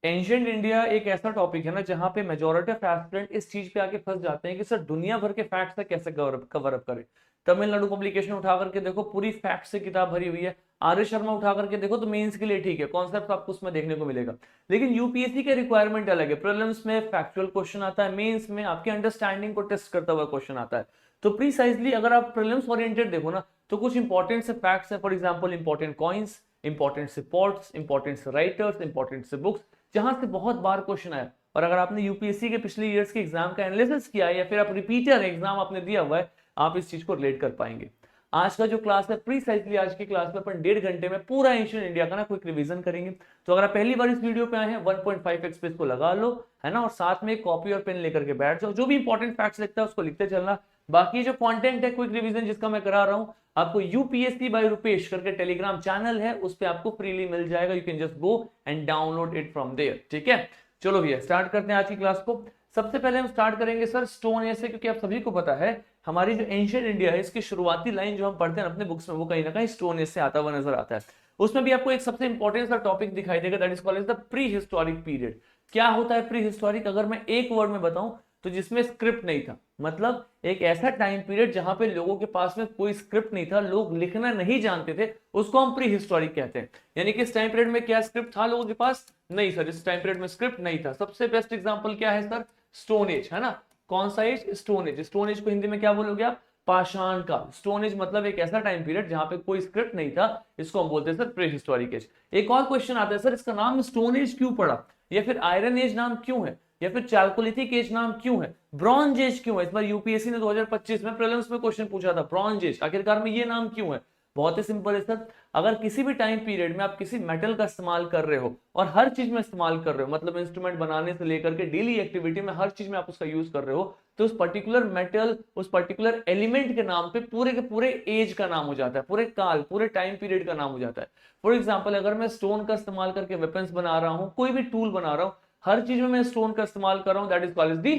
Ancient India एक ऐसा topic है ना जहां पे मेजोरिटी ऑफ एस्पिरेंट इस चीज पे आके फंस जाते हैं कि सर दुनिया भर के फैक्ट्स से कैसे कवर अप करें। तमिलनाडु पब्लिकेशन उठा करके देखो, पूरी फैक्ट से किताब भरी हुई है। आर्य शर्मा उठा करके देखो तो मेंस के लिए ठीक है, कॉन्सेप्ट आपको उसमें देखने को मिलेगा। लेकिन यूपीएससी के रिक्वायरमेंट अलग है। प्रीलिम्स में फैक्चुअल क्वेश्चन आता है, मेंस में आपकी अंडरस्टैंडिंग को टेस्ट करता हुआ क्वेश्चन आता है। तो प्रीसाइजली अगर आप प्रीलिम्स ओरिएंटेड देखो ना, तो कुछ इंपॉर्टेंट से फैक्ट्स है। For example important coins, important से पोर्ट्स, इंपॉर्टेंट से राइटर्स, इंपॉर्टेंट से बुक्स, जहां से बहुत बार क्वेश्चन आया। और अगर आपने यूपीएससी के पिछले ईयर्स के एग्जाम का एनालिसिस किया है या फिर आप रिपीटर एग्जाम आपने दिया हुआ है, आप इस चीज को रिलेट कर पाएंगे। आज का जो क्लास है प्रीसाइजली आज की क्लास में अपन 1.5 घंटे में पूरा एंशिएंट इंडिया का ना क्विक रिवीजन करेंगे। तो अगर आप पहली बार इस वीडियो पे आए हैं 1.5x पे इसको लगा लो, है ना, और साथ में एक कॉपी और पेन लेकर के बैठ जाओ। जो भी इंपॉर्टेंट फैक्ट्स लिखता है उसको लिखते चलना। बाकी जो कंटेंट है क्विक रिवीजन जिसका मैं करा रहा हूं, आपको यूपीएससी बाय रुपेश करके टेलीग्राम चैनल है, उस पे आपको फ्रीली मिल जाएगा। You can just go and download it from there. ठीक है, चलो भैया स्टार्ट करते हैं आज की क्लास को। सबसे पहले हम स्टार्ट करेंगे सर स्टोन एज से, क्योंकि आप सभी को पता है हमारी जो एंशिएंट इंडिया है इसकी शुरुआती लाइन जो हम पढ़ते हैं अपने बुक्स में वो कहीं ना कहीं स्टोन एज से आता हुआ नजर आता है। उसमें भी आपको एक सबसे इंपॉर्टेंट सा टॉपिक दिखाई देगा, that is called the pre historic period. क्या होता है प्री हिस्टोरिक? अगर मैं एक वर्ड में बताऊं तो जिसमें स्क्रिप्ट नहीं था, मतलब एक ऐसा टाइम पीरियड जहां पे लोगों के पास में कोई स्क्रिप्ट नहीं था, लोग लिखना नहीं जानते थे, उसको हम प्री हिस्टोरिक कहते हैं। यानी कि इस टाइम पीरियड में क्या स्क्रिप्ट था लोगों के पास? नहीं सर, इस टाइम पीरियड में स्क्रिप्ट नहीं था। सबसे बेस्ट एग्जांपल क्या है सर? स्टोन एज, है ना। कौन सा age? Stone age. Stone age को हिंदी में क्या बोलोगे आप? पाषाण काल। स्टोन एज मतलब एक ऐसा टाइम पीरियड जहां पे कोई स्क्रिप्ट नहीं था, इसको हम बोलते हैं सर प्री हिस्टोरिक एज। एक और क्वेश्चन आता है सर, इसका नाम स्टोन एज क्यों पड़ा, या फिर आयरन एज नाम क्यों है, या फिर चैल्कोलिथिक एज नाम क्यों है, ब्रॉन्ज एज क्यों है? इस बार यूपीएससी ने 2025 में प्रीलिम्स में क्वेश्चन पूछा था, ब्रॉन्ज एज आखिरकार में ये नाम क्यों है? बहुत ही सिंपल है सर, अगर किसी भी टाइम पीरियड में आप किसी मेटल का इस्तेमाल कर रहे हो और हर चीज में इस्तेमाल कर रहे हो, मतलब इंस्ट्रूमेंट बनाने से लेकर के डेली एक्टिविटी में हर चीज में आप उसका यूज कर रहे हो, तो उस पर्टिकुलर मेटल, उस पर्टिकुलर एलिमेंट के नाम पे पूरे के पूरे एज का नाम हो जाता है, पूरे काल, पूरे टाइम पीरियड का नाम हो जाता है। फॉर एग्जाम्पल अगर मैं स्टोन का इस्तेमाल करके वेपन्स बना रहा हूं, कोई भी टूल बना रहा हूं, हर चीज में मैं स्टोन का इस्तेमाल कर रहा हूं, that is called the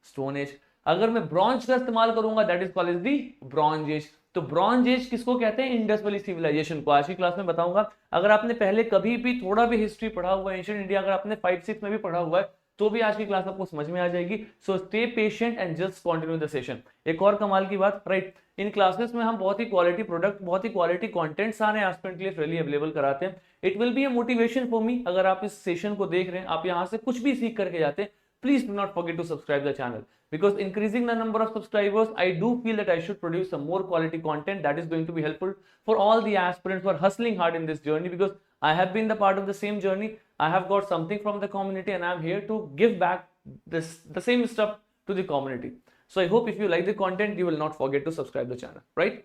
stone age. अगर मैं ब्रॉन्ज का इस्तेमाल करूंगा, that is called the bronze age. तो ब्रॉन्ज एज किसको कहते हैं? इंडस वैली सिविलाइजेशन को। आज की क्लास में बताऊंगा। अगर आपने पहले कभी भी थोड़ा भी हिस्ट्री पढ़ा हुआ है एंशिएंट इंडिया, अगर आपने 5-6 में भी पढ़ा हुआ है, तो भी आज की क्लास आपको समझ में आ जाएगी। So stay patient and just continue the session. एक और कमाल की बात, राइट, इन क्लासेस में हम बहुत ही क्वालिटी प्रोडक्ट, बहुत ही क्वालिटी कंटेंट सारे एस्पिरेंट के लिए फ्रीली अवेलेबल कराते हैं। It will be a motivation for me. अगर आप इस सेशन को देख रहे हैं, आप यहां से कुछ भी सीख करके जाते हैं, please do not forget to subscribe the channel, because increasing the number of subscribers, I do feel that I should produce some more quality content that is going to be helpful for all the aspirants who are hustling hard in this journey, because I have been the part of the same journey. I have got something from the community and I am here to give back the same stuff to the community. So I hope if you like the content, you will not forget to subscribe the channel, right?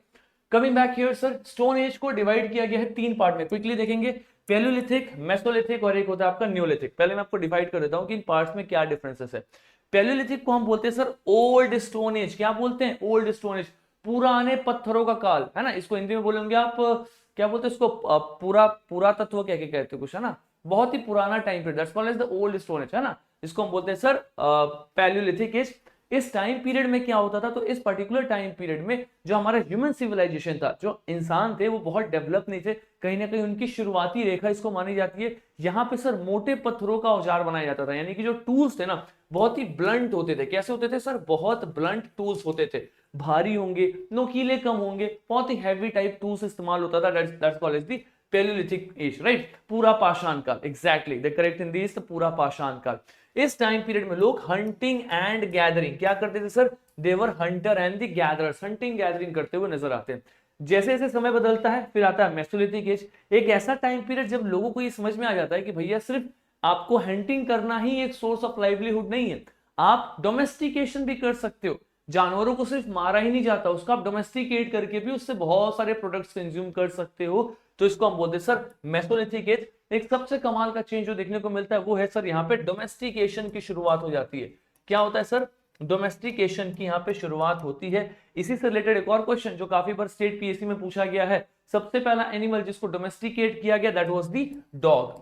Coming back here sir, stone age को divide किया गया है 3 part में। Quickly देखेंगे, Palaeolithic, Mesolithic और एक होता है आपका न्यूलिथिक। पहले मैं आपको डिवाइड कर देता हूं कि इन पार्ट्स में क्या डिफरेंसेस है। पैलियोलिथिक को हम बोलते हैं सर ओल्ड स्टोन एज। क्या बोलते हैं? ओल्ड स्टोन एज, पुराने पत्थरों का काल, है ना। इसको हिंदी में बोलेंगे आप, क्या बोलते हैं इसको? पूरा पूरा तत्व क्या कहते हैं कुछ, है ना। बहुत ही पुराना time period, that's called as the old stone age, है ना। इसको हम बोलते हैं सर पैलियोलिथिक एज। इस टाइम पीरियड में क्या होता था? तो इस पर्टिकुलर टाइम पीरियड में जो हमारा ह्यूमन सिविलाइजेशन था, जो इंसान थे वो बहुत डेवलप नहीं थे, कहीं ना कहीं उनकी शुरुआती रेखा इसको मानी जाती है। यहाँ पे सर मोटे पत्थरों का औजार बनाया जाता था, यानी कि जो टूल्स थे ना बहुत ही ब्लंट होते थे। कैसे होते थे सर? बहुत ब्लंट टूल्स होते थे, भारी होंगे, नोकीले कम होंगे, बहुत ही हैवी टाइप टूल्स इस्तेमाल होता था। That's called as the palaeolithic age, right. पूरा पाषाण काल, exactly the correct Hindi is the पूरा पाषाण काल। इस टाइम पीरियड में लोग हंटिंग एंड गैदरिंग क्या करते थे sir? They were hunter and the gatherers, hunting gathering करते हुए नजर आते हैं। जैसे जैसे समय बदलता है फिर आता है मेसोलिथिक एज, एक ऐसा टाइम पीरियड जब लोगों को ये समझ में आ जाता है कि भैया सिर्फ आपको हंटिंग करना ही एक सोर्स ऑफ लाइवलीहुड नहीं है, आप डोमेस्टिकेशन भी कर सकते हो। जानवरों को सिर्फ मारा ही नहीं जाता, उसका आप डोमेस्टिकेट करके भी उससे बहुत सारे प्रोडक्ट्स कंज्यूम कर सकते हो। तो इसको हम बोलते हैं सर मेसोलिथिक एज। एक सबसे कमाल का चेंज जो देखने को मिलता है वो है सर यहाँ पे डोमेस्टिकेशन की शुरुआत हो जाती है। क्या होता है सर? डोमेस्टिकेशन की यहाँ पे शुरुआत होती है। इसी से रिलेटेड एक और क्वेश्चन जो काफी बार स्टेट पीएससी में पूछा गया है, सबसे पहला एनिमल जिसको डोमेस्टिकेट किया गया दैट वाज द डॉग।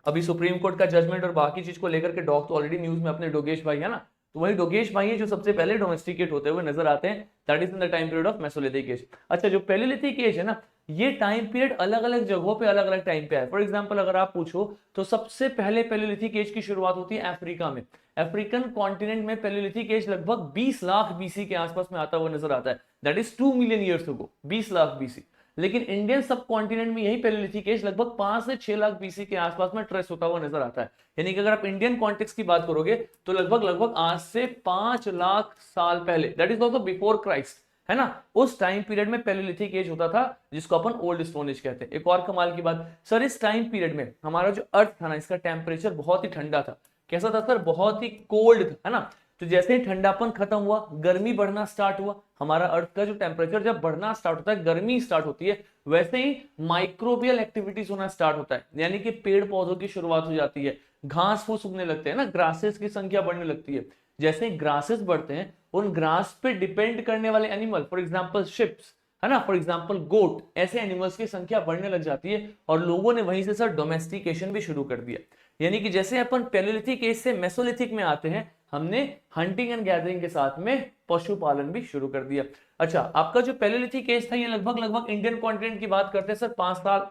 अभी सुप्रीम कोर्ट का जजमेंट और बाकी चीज को लेकर के डॉग तो ऑलरेडी न्यूज में अपने डोगेश भाई है ना, तो वही डोगेश भाई है जो सबसे पहले डोमेस्टिकेट होते हुए नजर आते हैं, that is in the time period of Mesolithic as. अच्छा, जो पैलियोलिथिक एज है ना, ये टाइम पीरियड अलग अलग जगहों पे अलग अलग टाइम पे है। फॉर एग्जांपल अगर आप पूछो तो सबसे पहले पैलियोलिथिक एज की शुरुआत होती है अफ्रीका में। अफ्रीकन कॉन्टिनेंट में पैलियोलिथिक एज लगभग 20 लाख बीसी के आसपास में आता हुआ नजर आता है, that is 2 million years ago, 20 lakh BC. लेकिन इंडियन सब कॉन्टिनेंट में यही पैलियोलिथिक एज लगभग 5 से 6 लाख बीसी के आसपास में ट्रेस होता हुआ नजर आता है। यानी कि अगर आप इंडियन कॉन्टेक्स्ट की बात करोगे तो लगभग लगभग आज से 5 लाख साल पहले, that is also before Christ, है ना, उस टाइम पीरियड में पैलियोलिथिक एज होता था, जिसको अपन ओल्ड स्टोन एज कहते हैं। एक और कमाल की बात सर, इस टाइम पीरियड में हमारा जो अर्थ था ना, इसका टेम्परेचर बहुत ही ठंडा था। कैसा था सर? बहुत ही कोल्ड था, है ना। तो जैसे ही ठंडापन खत्म हुआ, गर्मी बढ़ना स्टार्ट हुआ, हमारा अर्थ का जो टेम्परेचर जब बढ़ना स्टार्ट होता है, गर्मी स्टार्ट होती है, वैसे ही माइक्रोबियल एक्टिविटीज होना स्टार्ट होता है, यानी कि पेड़ पौधों की शुरुआत हो जाती है, घास फूस उगने लगते हैं ना, ग्रासेस की संख्या बढ़ने लगती है। जैसे ही ग्रासेस बढ़ते हैं, उन ग्रास पे डिपेंड करने वाले एनिमल, फॉर एग्जांपल शिप्स, है ना, फॉर एग्जांपल गोट, ऐसे एनिमल्स की संख्या बढ़ने लग जाती है और लोगों ने वहीं से सर डोमेस्टिकेशन भी शुरू कर दिया। यानी कि जैसे अपन पैलियोलिथिक एज से मेसोलिथिक में आते हैं, हमने हंटिंग एंड गैदरिंग के साथ में पशुपालन भी शुरू कर दिया। अच्छा, आपका जो पैलियोलिथिक एज था ये लगभग लगभग इंडियन कॉन्टिनेंट की बात करते हैं सर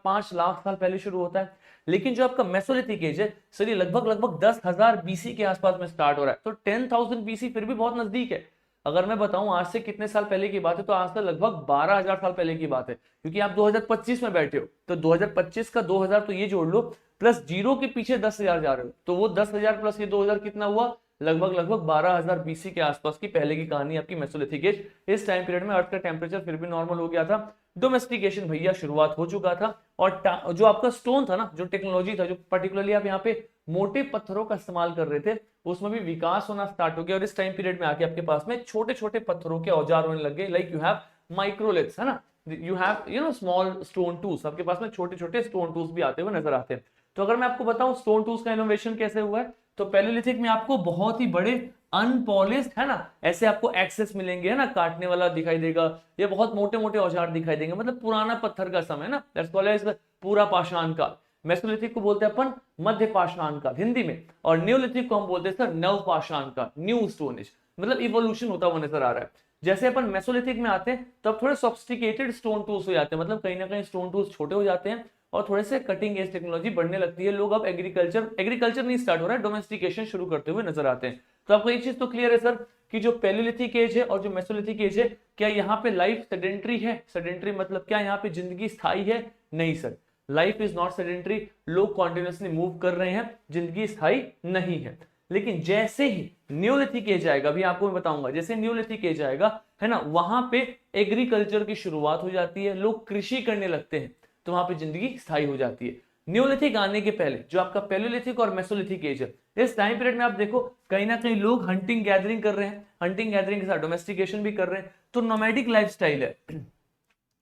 5 लाख साल पहले शुरू होता है। लेकिन जो आपका मेसोलिथिक एज है सर, ये लगभग लगभग 10,000 बीसी के आसपास में स्टार्ट हो रहा है। तो 10,000 बीसी फिर भी बहुत नजदीक है। अगर मैं बताऊं आज से कितने साल पहले की बात है, तो आज से लगभग 12,000 साल पहले की बात है, क्योंकि आप 2025 में बैठे हो, तो 2025 का 2000 तो ये जोड़ लो, प्लस जीरो के पीछे 10,000 जा रहे हो, तो वो 10,000 प्लस ये 2,000 कितना हुआ? लगभग लगभग 12,000 बीसी के आसपास की पहले की कहानी आपकी मेसोलिथिक एज। इस टाइम पीरियड में अर्थ का टेम्परेचर फिर भी नॉर्मल हो गया था, डोमेस्टिकेशन भैया शुरुआत हो चुका था, और जो आपका स्टोन था ना, जो टेक्नोलॉजी था, जो पर्टिकुलरली आप यहाँ पे मोटे पत्थरों का इस्तेमाल कर रहे थे, उसमें भी विकास होना स्टार्ट हो गया। और इस टाइम पीरियड में आके आपके पास में छोटे छोटे पत्थरों के औजार होने लगे, लाइक यू हैव माइक्रोलिथ्स, है ना, you have small stone tools, आपके पास में छोटे छोटे स्टोन टूल्स भी आते हुए नजर आते हैं। तो अगर मैं आपको बताऊं स्टोन टूल्स का इनोवेशन कैसे हुआ है, तो पैलियोलिथिक में आपको बहुत ही बड़े अनपॉलिश्ड, है ना, ऐसे आपको एक्सेस मिलेंगे, है ना, काटने वाला दिखाई देगा, ये बहुत मोटे मोटे औजार दिखाई देंगे, मतलब पुराना पत्थर का समय ना, दैट्स कॉल्ड एज पूरा पाषाण काल। मेसोलिथिक को बोलते हैं अपन मध्य पाषाण काल हिंदी में, और न्यूलिथिक को हम बोलते हैं सर नव पाषाण काल, न्यू स्टोन एज, मतलब इवोल्यूशन होता हुआ नजर आ रहा है। जैसे अपन मेसोलिथिक में आते हैं तब थोड़े सोफिस्टिकेटेड स्टोन टूल्स हो जाते हैं, मतलब कहीं ना कहीं स्टोन टूल्स छोटे हो जाते हैं और थोड़े से कटिंग एज टेक्नोलॉजी बढ़ने लगती है। लोग अब एग्रीकल्चर नहीं स्टार्ट हो रहा है, डोमेस्टिकेशन शुरू करते हुए नजर आते हैं। तो आपको एक चीज तो क्लियर है सर कि जो पैलियोलिथिक एज है और जो मेसोलिथिक एज है, क्या यहाँ पे लाइफ सेडेंट्री है? सेडेंट्री मतलब क्या यहाँ पे जिंदगी स्थायी है? नहीं sir, life is not sedentary, लोग कॉन्टिन्यूसली मूव कर रहे हैं, जिंदगी स्थायी नहीं है। लेकिन जैसे ही न्यूलिथिक एज आएगा, अभी आपको मैं बताऊंगा, जैसे न्यूलिथिक एज आएगा, है ना, वहां पे एग्रीकल्चर की शुरुआत हो जाती है, लोग कृषि करने लगते हैं, तो वहां पे जिंदगी स्थायी हो जाती है। न्यूलिथिक आने के पहले जो आपका पैलियोलिथिक और मेसोलिथिक एज है, इस टाइम पीरियड में आप देखो कहीं ना कहीं लोग हंटिंग गैदरिंग कर रहे हैं, हंटिंग गैदरिंग के साथ डोमेस्टिकेशन भी कर रहे हैं, तो नोमैडिक लाइफस्टाइल है,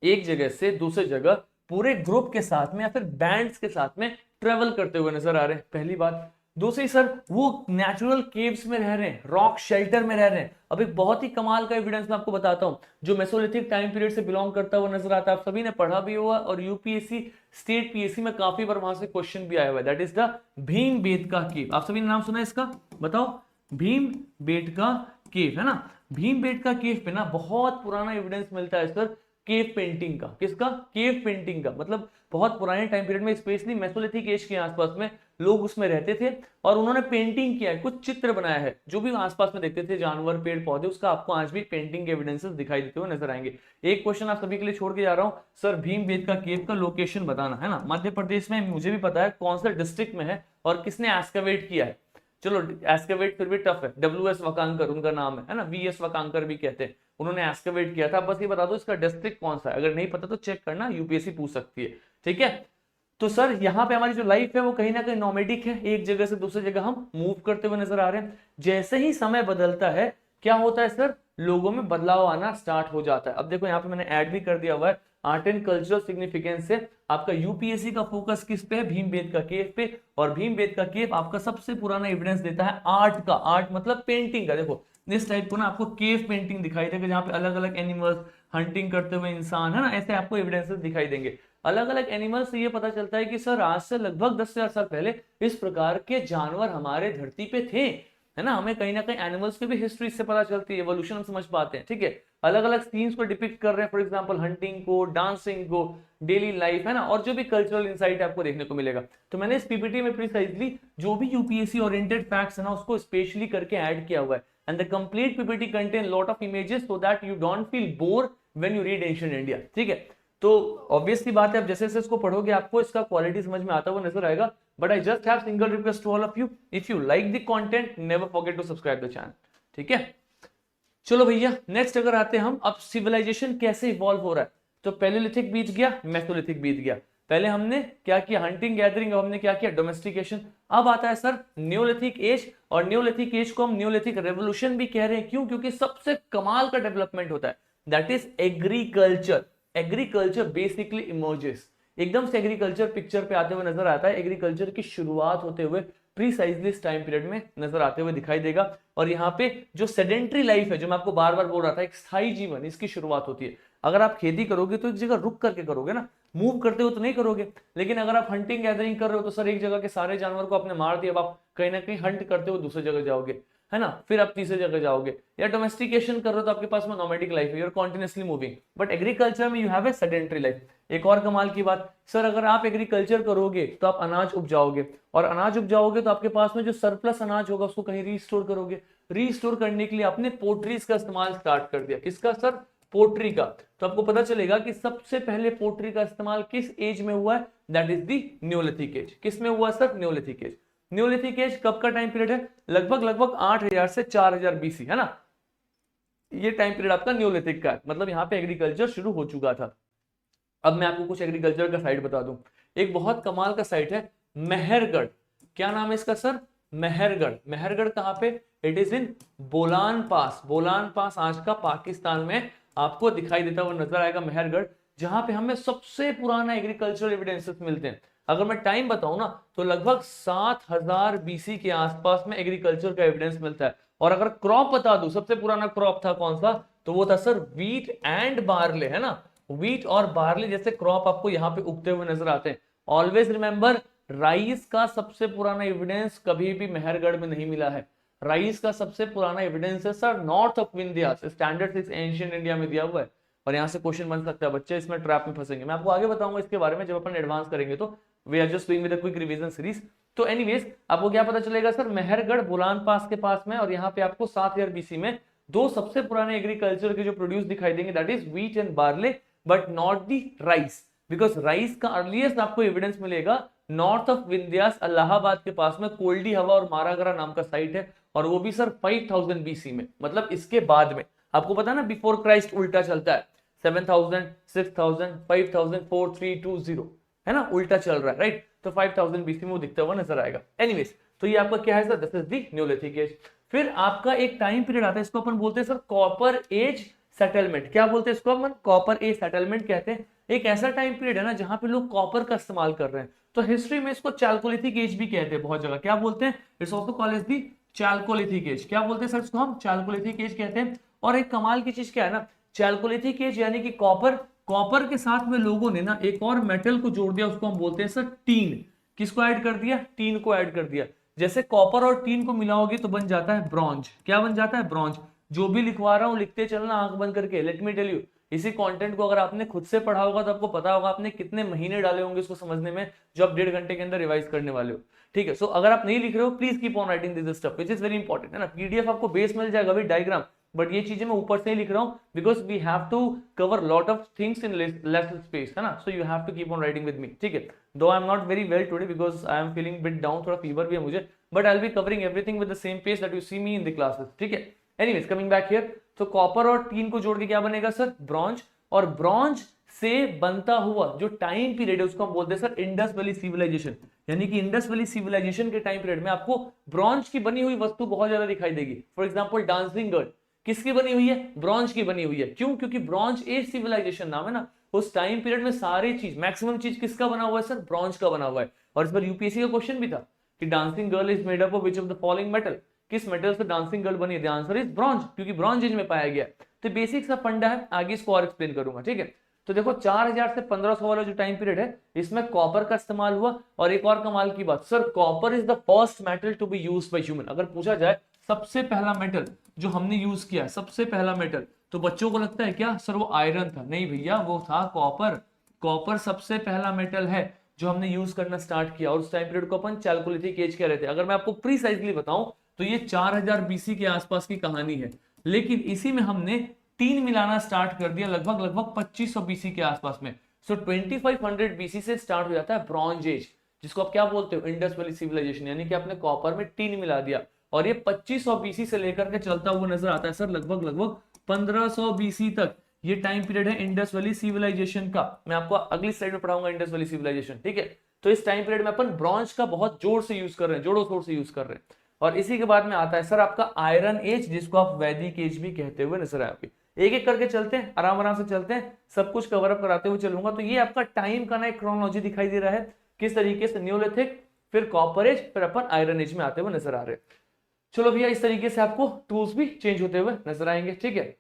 एक जगह से दूसरे जगह पूरे ग्रुप के साथ में या फिर बैंड्स के साथ में ट्रेवल करते हुए नजर आ रहे हैं, पहली बात। दूसरी सर, वो नेचुरल केव्स में रह रहे हैं, रॉक शेल्टर में रह रहे हैं। अब एक बहुत ही कमाल का एविडेंस मैं आपको बताता हूं, जो मेसोलिथिक टाइम पीरियड से बिलोंग करता हुआ नजर आता है, आप सभी ने पढ़ा भी हुआ, और यूपीएससी स्टेट पीएससी में काफी बार वहां से क्वेश्चन भी आया हुआ है, दैट इज द भीमबेटका केव। आप सभी ने नाम सुना है इसका? बताओ, भीमबेटका केव, है ना। भीमबेटका केव पे ना बहुत पुराना एविडेंस मिलता है सर, केव पेंटिंग का। किसका? केव पेंटिंग का। मतलब बहुत पुराने टाइम पीरियड में, स्पेशली मेसोलिथिक एज के आसपास में लोग उसमें रहते थे और उन्होंने पेंटिंग किया है, कुछ चित्र बनाया है, जो भी आसपास में देखते थे जानवर पेड़ पौधे, उसका आपको आज भी पेंटिंग के एविडेंसेस दिखाई देते हुए नजर आएंगे। एक क्वेश्चन आप सभी के लिए छोड़ के जा रहा हूं सर, भीमबेटका केव का लोकेशन बताना, है ना। मध्य प्रदेश में, मुझे भी पता है कौन सा डिस्ट्रिक्ट में है और किसने एक्सकवेट किया है। चलो एक्सकवेट फिर भी टफ है, WS वकांकर उनका नाम है ना, VS वकांकर भी कहते हैं, उन्होंने एक्सकवेट किया था। बस ये बता दो इसका डिस्ट्रिक्ट कौन सा है, अगर नहीं पता तो चेक करना, यूपीएससी पूछ सकती है, ठीक है। तो सर यहाँ पे हमारी जो लाइफ है वो कहीं ना कहीं नोमैडिक है, एक जगह से दूसरी जगह हम मूव करते हुए नजर आ रहे हैं। जैसे ही समय बदलता है, क्या होता है सर, लोगों में बदलाव आना स्टार्ट हो जाता है। अब देखो यहाँ पे मैंने ऐड भी कर दिया हुआ है, आर्ट एंड कल्चरल सिग्निफिकेंस से आपका यूपीएससी का फोकस किस पे है? भीमबेटका केव पे। और भीमबेटका केव आपका सबसे पुराना एविडेंस देता है आर्ट का, आर्ट मतलब पेंटिंग का। देखो इस टाइप को ना आपको केव पेंटिंग दिखाई देगा, जहाँ पे अलग अलग एनिमल्स, हंटिंग करते हुए इंसान, है ना, ऐसे आपको एविडेंसेस दिखाई देंगे। अलग अलग एनिमल्स से ये पता चलता है कि सर आज से लगभग 10,000 साल पहले इस प्रकार के जानवर हमारे धरती पे थे, है ना, हमें कहीं ना कहीं एनिमल्स की भी हिस्ट्री से पता चलती है, एवोल्यूशन हम समझ पाते हैं, ठीक है। अलग अलग सीन्स को डिपिक्ट कर रहे हैं, फॉर एग्जांपल हंटिंग को, डांसिंग को, डेली लाइफ, है ना, और जो भी कल्चरल इंसाइट आपको देखने को मिलेगा। तो मैंने इस पीपीटी में प्रिसाइजली जो भी यूपीएससी ओरिएंटेड फैक्ट्स है ना उसको स्पेशली करके ऐड किया हुआ है। And the complete PPT contain lot of images so that you don't feel bore when you read ancient India, ठीक है। तो ऑब्वियस सी बात है, आप जैसे जैसे इसको पढ़ोगे आपको इसका क्वालिटी समझ में आता हुआ नजर आएगा। But I just have single request to all of you, if you like the content never forget to subscribe the channel, ठीक है। चलो भैया नेक्स्ट अगर आते हैं हम, अब सिविलाइजेशन कैसे इवॉल्व हो रहा है। तो पैलियोलिथिक बीत गया, मेसोलिथिक बीत गया। पहले हमने क्या किया, हंटिंग गैदरिंग, अब हमने क्या किया, डोमेस्टिकेशन। अब आता है सर न्यूलिथिक एज, और न्यूलिथिक एज को हम न्यूलिथिक रेवोल्यूशन भी कह रहे हैं। क्यों? क्योंकि सबसे कमाल का डेवलपमेंट होता है, that is agriculture. Agriculture basically emerges, एकदम से एग्रीकल्चर पिक्चर पे आते हुए नजर आता है। एग्रीकल्चर की शुरुआत होते हुए प्रीसाइजली इस टाइम पीरियड में नजर आते हुए दिखाई देगा। और यहाँ पे जो सेडेंट्री लाइफ है, जो मैं आपको बार बार बोल रहा था, एक स्थायी जीवन, इसकी शुरुआत होती है। अगर आप खेती करोगे तो एक जगह रुक करके करोगे ना, मूव करते हो तो नहीं करोगे। लेकिन अगर आप हंटिंग गैदरिंग कर रहे हो तो सर एक जगह के सारे जानवर को आपने मार दिया, अब आप कहीं ना कहीं हंट करते हो दूसरी जगह जाओगे, है ना, फिर आप तीसरी जगह जाओगे। या डोमेस्टिकेशन कर रहे हो तो आपके पास में नोमैडिक लाइफ है, you are continuously moving. But agriculture में you have a sedentary life. एक और कमाल की बात सर, अगर आप एग्रीकल्चर करोगे तो आप अनाज उपजाओगे, और अनाज उपजाओगे तो आपके पास में जो सरप्लस अनाज होगा उसको कहीं रीस्टोर करोगे। रीस्टोर करने के लिए आपने पोट्रीज का इस्तेमाल स्टार्ट कर दिया। किसका सर? पोट्री का। तो आपको पता चलेगा कि सबसे पहले पोट्री का इस्तेमाल किस एज में हुआ है, that is the neolithic age. किस में हुआ sir? Neolithic age. Neolithic age कब का टाइम पीरियड है? लगभग 8000 से 4000 बीसी, है ना, ये टाइम पीरियड आपका न्यूलिथिक का है। मतलब यहाँ पे एग्रीकल्चर शुरू हो चुका था। अब मैं आपको कुछ एग्रीकल्चर का साइट बता दूं। एक बहुत कमाल का साइट है मेहरगढ़। क्या नाम है इसका सर? मेहरगढ़। मेहरगढ़ कहां पे? इट इज इन बोलान पास। बोलान पास आज का पाकिस्तान में आपको दिखाई देता हुआ नजर आएगा मेहरगढ़, जहां पे हमें सबसे पुराना एग्रीकल्चरल एविडेंसेस मिलते हैं। अगर मैं टाइम बताऊं ना तो लगभग 7000 बीसी के आसपास में एग्रीकल्चर का एविडेंस मिलता है। और अगर क्रॉप बता दूं, सबसे पुराना क्रॉप था कौन सा, तो वो था सर व्हीट एंड बार्ले, है ना। व्हीट और बार्ले जैसे क्रॉप आपको यहाँ पे उगते हुए नजर आते हैं। ऑलवेज रिमेंबर, राइस का सबसे पुराना एविडेंस कभी भी मेहरगढ़ में नहीं मिला है। राइस का सबसे पुराना एविडेंस है sir north of Vindhyas, standard 6 ancient India में दिया हुआ है। और यहाँ से क्वेश्चन बन सकता है, बच्चे इसमें ट्रैप में फंसेंगे। मैं आपको आगे बताऊंगा इसके बारे में जब अपन एडवांस करेंगे। तो we are just doing with a quick revision series. तो एनीवेज आपको क्या पता चलेगा सर, मेहरगढ़ बोलान पास के पास में, और यहाँ पे आपको 7000 बीसी में दो सबसे पुराने एग्रीकल्चर के जो प्रोड्यूस दिखाई देंगे, that is wheat and barley, but not the rice. Because rice का अर्लीस्ट आपको एविडेंस मिलेगा नॉर्थ ऑफ विंध्यास, इलाहाबाद के पास में कोल्डी हवा और मारागरा नाम का साइट है, और वो भी सर 5000 बीसी में, मतलब इसके बाद में। आपको पता है ना बिफोर क्राइस्ट उल्टा चलता है, 7000, 6000, 5000, 4, 3, 2, 0, है ना, उल्टा चल रहा है, राइट। तो 5000 बीसी में वो दिखता हुआ नजर आएगा। एनीवेज, तो ये आपका क्या है sir? This is the neolithic age. फिर आपका एक टाइम पीरियड आता है, इसको अपन बोलते हैं सर कॉपर एज सेटलमेंट। क्या बोलते हैं इसको अपन? कॉपर एज सेटलमेंट कहते हैं। एक ऐसा टाइम पीरियड है ना जहां पे लोग कॉपर का इस्तेमाल कर रहे हैं। तो हिस्ट्री में इसको चैल्कोलिथिक एज भी कहते हैं बहुत जगह। क्या बोलते हैं? It's also called as the chalcolithic age. क्या बोलते हैं सर इसको? हम चैल्कोलिथिक एज कहते हैं। और एक कमाल की चीज क्या है ना, चैल्कोलिथिक एज यानी कि कॉपर, कॉपर के साथ में लोगों ने ना एक और मेटल को जोड़ दिया, उसको हम बोलते हैं सर टीन। किसको ऐड कर दिया? टीन को ऐड कर दिया। जैसे कॉपर और टीन को मिलाओगे तो बन जाता है ब्रॉन्ज। क्या बन जाता है? ब्रॉन्ज। जो भी लिखवा रहा हूं लिखते चलना आंख बंद करके। लेट मी टेल यू, इसी कंटेंट को अगर आपने खुद से पढ़ा होगा तो आपको पता होगा आपने कितने महीने डाले होंगे इसको समझने में, जो आप 1.5 घंटे के अंदर रिवाइज करने वाले हो, ठीक है। सो अगर आप नहीं लिख रहे हो, please keep on writing this stuff which is very important, है ना। पीडीएफ आपको बेस मिल जाएगा भी, डायग्राम, बट ये चीजें मैं ऊपर से ही लिख रहा हूं because we have to cover lot of things in less space, है ना। So you have to keep on writing with me, ठीक है। Though I am not very well today because I am feeling bit down, थोड़ा fever भी है मुझे, but I will be covering everything with the same pace that you see me in the classes, ठीक है। Anyways, coming back here, तो copper और tin को जोड़ के क्या बनेगा सर? ब्रॉन्ज। और ब्रॉन्ज से बनता हुआ जो टाइम पीरियड है उसको हम बोलते हैं सर इंडस वैली सिविलाइजेशन। यानी कि इंडस वैली सिविलाइजेशन के टाइम पीरियड में आपको ब्रॉन्ज की बनी हुई वस्तु बहुत ज्यादा दिखाई देगी। फॉर एग्जांपल डांसिंग गर्ल किसकी बनी हुई है? ब्रॉन्ज की बनी हुई है। क्यों? क्योंकि ब्रॉन्ज एज सिविलाइजेशन नाम है ना। उस टाइम पीरियड में सारी चीज, मैक्सिमम चीज किसका बना हुआ है सर? ब्रॉन्ज का बना हुआ है। और इस पर यूपीएससी का क्वेश्चन भी था कि dancing girl is made up of which of the following metal? किस मेटल से डांसिंग गर्ल बनी है? द आंसर इज ब्रॉन्ज, क्योंकि ब्रॉन्ज एज में पाया गया। तो बेसिक सा फंडा है, आगे इसको और एक्सप्लेन करूंगा, ठीक है। तो देखो 4000 से 1500 वाला जो टाइम पीरियड है इसमें कॉपर का इस्तेमाल हुआ। और एक और कमाल की बात sir, copper is the first metal to be used by human. अगर पूछा जाए सबसे पहला मेटल जो हमने यूज किया, सबसे पहला मेटल, तो बच्चों को लगता है क्या सर वो आयरन था? नहीं भैया, वो था कॉपर। कॉपर सबसे पहला मेटल है जो हमने यूज करना स्टार्ट किया, और उस टाइम पीरियड को अपन चैल्कोलिथिक एज कह रहे थे। अगर मैं आपको प्रीसाइजली बताऊं तो ये 4000 बीसी के आसपास की कहानी है, लेकिन इसी में हमने तीन मिलाना स्टार्ट कर दिया लगभग लगभग 2500 बीसी के आसपास में। सो 2500 बीसी से स्टार्ट हो जाता है ब्रॉन्ज एज, जिसको आप क्या बोलते हो, इंडस वैली सिविलाइजेशन, यानी कि आपने कॉपर में टीन मिला दिया। और ये 2500 बीसी से लेकर के चलता हुआ नजर आता है सर लगभग लगभग 1500 बीसी तक। ये टाइम पीरियड है इंडस वैली सिविलाइजेशन का। मैं आपको अगली स्लाइड में पढ़ाऊंगा इंडस वैली सिविलाइजेशन, ठीक है। तो इस टाइम पीरियड में अपन ब्रॉन्ज का बहुत जोर से यूज कर रहे हैं, जोड़ों शोर से यूज कर रहे हैं। और इसी के बाद में आता है सर आपका आयरन एज, जिसको आप वैदिक एज भी कहते हुए नजर आए। एक एक करके चलते हैं, आराम आराम से चलते हैं, सब कुछ कवर अप कराते हुए चलूंगा। तो ये आपका टाइम का ना एक क्रोनोलॉजी दिखाई दे रहा है, किस तरीके से न्यूलिथिक, फिर कॉपर एज, फिर अपन आयरन एज में आते हुए नजर आ रहे हैं। चलो भैया, इस तरीके से आपको टूल्स भी चेंज होते हुए नजर आएंगे, ठीक है।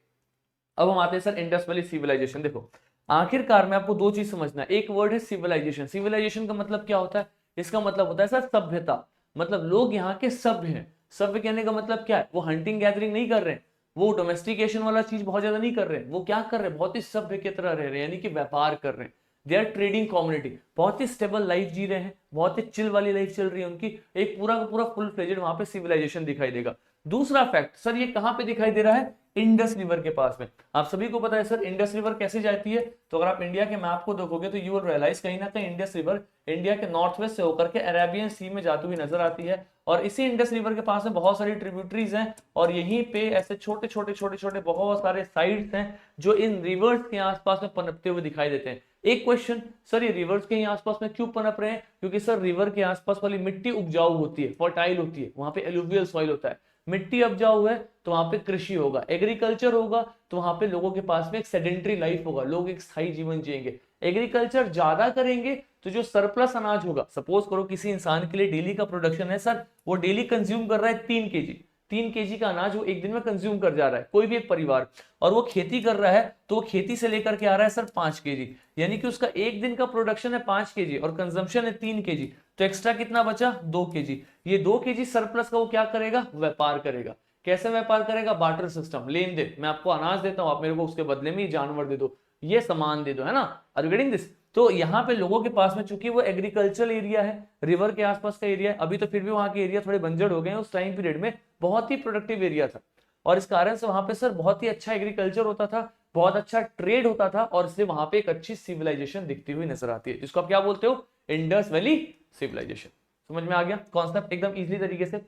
अब हम आते हैं सर इंडस वैली सिविलाइजेशन। देखो आखिरकार में आपको दो चीज समझना है। एक वर्ड है सिविलाइजेशन। सिविलाइजेशन का मतलब क्या होता है? इसका मतलब होता है सर सभ्यता, मतलब लोग यहाँ के सभ्य हैं। सभ्य कहने का मतलब क्या है? वो हंटिंग गैदरिंग नहीं कर रहे हैं, वो डोमेस्टिकेशन वाला चीज बहुत ज्यादा नहीं कर रहे हैं। वो क्या कर रहे हैं? बहुत ही सभ्य की तरह रह रहे हैं, यानी कि व्यापार कर रहे हैं। दे आर ट्रेडिंग कम्युनिटी, बहुत ही स्टेबल लाइफ जी रहे हैं, बहुत ही चिल वाली लाइफ चल रही है उनकी। एक पूरा का पूरा फुल फ्लेजेड वहां पे सिविलाइजेशन दिखाई देगा। दूसरा फैक्ट सर, ये कहां पे दिखाई दे रहा है? इंडस रिवर के पास में। आप सभी को पता है सर इंडस रिवर कैसे जाती है। तो अगर आप इंडिया के मैप को देखोगे तो यू विल रियलाइज कहीं ना कहीं इंडस रिवर इंडिया के नॉर्थ वेस्ट से होकर के अरेबियन सी में जाती हुई नजर आती है। और इसी इंडस रिवर के पास में बहुत सारी ट्रिब्यूटरीज हैं, और यहीं पे ऐसे छोटे छोटे छोटे छोटे बहुत सारे साइट्स हैं जो इन रिवर्स के आसपास में पनपते हुए दिखाई देते हैं। एक क्वेश्चन, सर ये रिवर्स के आसपास में क्यों पनप रहे हैं? क्योंकि सर रिवर के आसपास वाली मिट्टी उपजाऊ होती है, फर्टाइल होती है, वहां पे एलुवियल सॉइल होता है। मिट्टी उपजाऊ है तो वहां पे कृषि होगा, एग्रीकल्चर होगा, तो वहां पे लोगों के पास में एक सेडेंट्री लाइफ होगा, लोग एक स्थायी जीवन जिएंगे। एग्रीकल्चर ज्यादा करेंगे तो जो सरप्लस अनाज होगा, सपोज करो किसी इंसान के लिए डेली का प्रोडक्शन है सर, वो डेली कंज्यूम कर रहा है 3 kg, 3 kg का अनाज वो एक दिन में कंज्यूम कर जा रहा है कोई भी एक परिवार, और वो खेती कर रहा है तो वो खेती से लेकर के आ रहा है सर 5 kg, यानी कि उसका एक दिन का प्रोडक्शन है 5 kg और कंजम्पशन है 3 kg, तो एक्स्ट्रा कितना बचा? 2 kg। ये 2 kg सरप्लस का वो क्या करेगा? व्यापार करेगा। कैसे व्यापार करेगा? बार्टर सिस्टम, लेन देन। मैं आपको अनाज देता हूं, आप मेरे को उसके बदले में ये जानवर दे दो, ये सामान दे दो, है ना? Are you getting this? तो यहाँ पे लोगों के पास में चूंकि वो एग्रीकल्चरल एरिया है, रिवर के आसपास का एरिया है, अभी तो फिर भी वहां के एरिया थोड़े बंजर हो गए हैं, उस टाइम पीरियड में बहुत ही प्रोडक्टिव एरिया था, और इस कारण से वहां पे सर बहुत ही अच्छा एग्रीकल्चर होता था, बहुत अच्छा ट्रेड होता था, और इसलिए वहां पे एक अच्छी सिविलाइजेशन दिखती हुई नजर आती है, जिसको आप क्या बोलते हो? Indus valley civilisation. समझ में आ गया कॉन्सेप्ट एकदम इजीली तरीके से।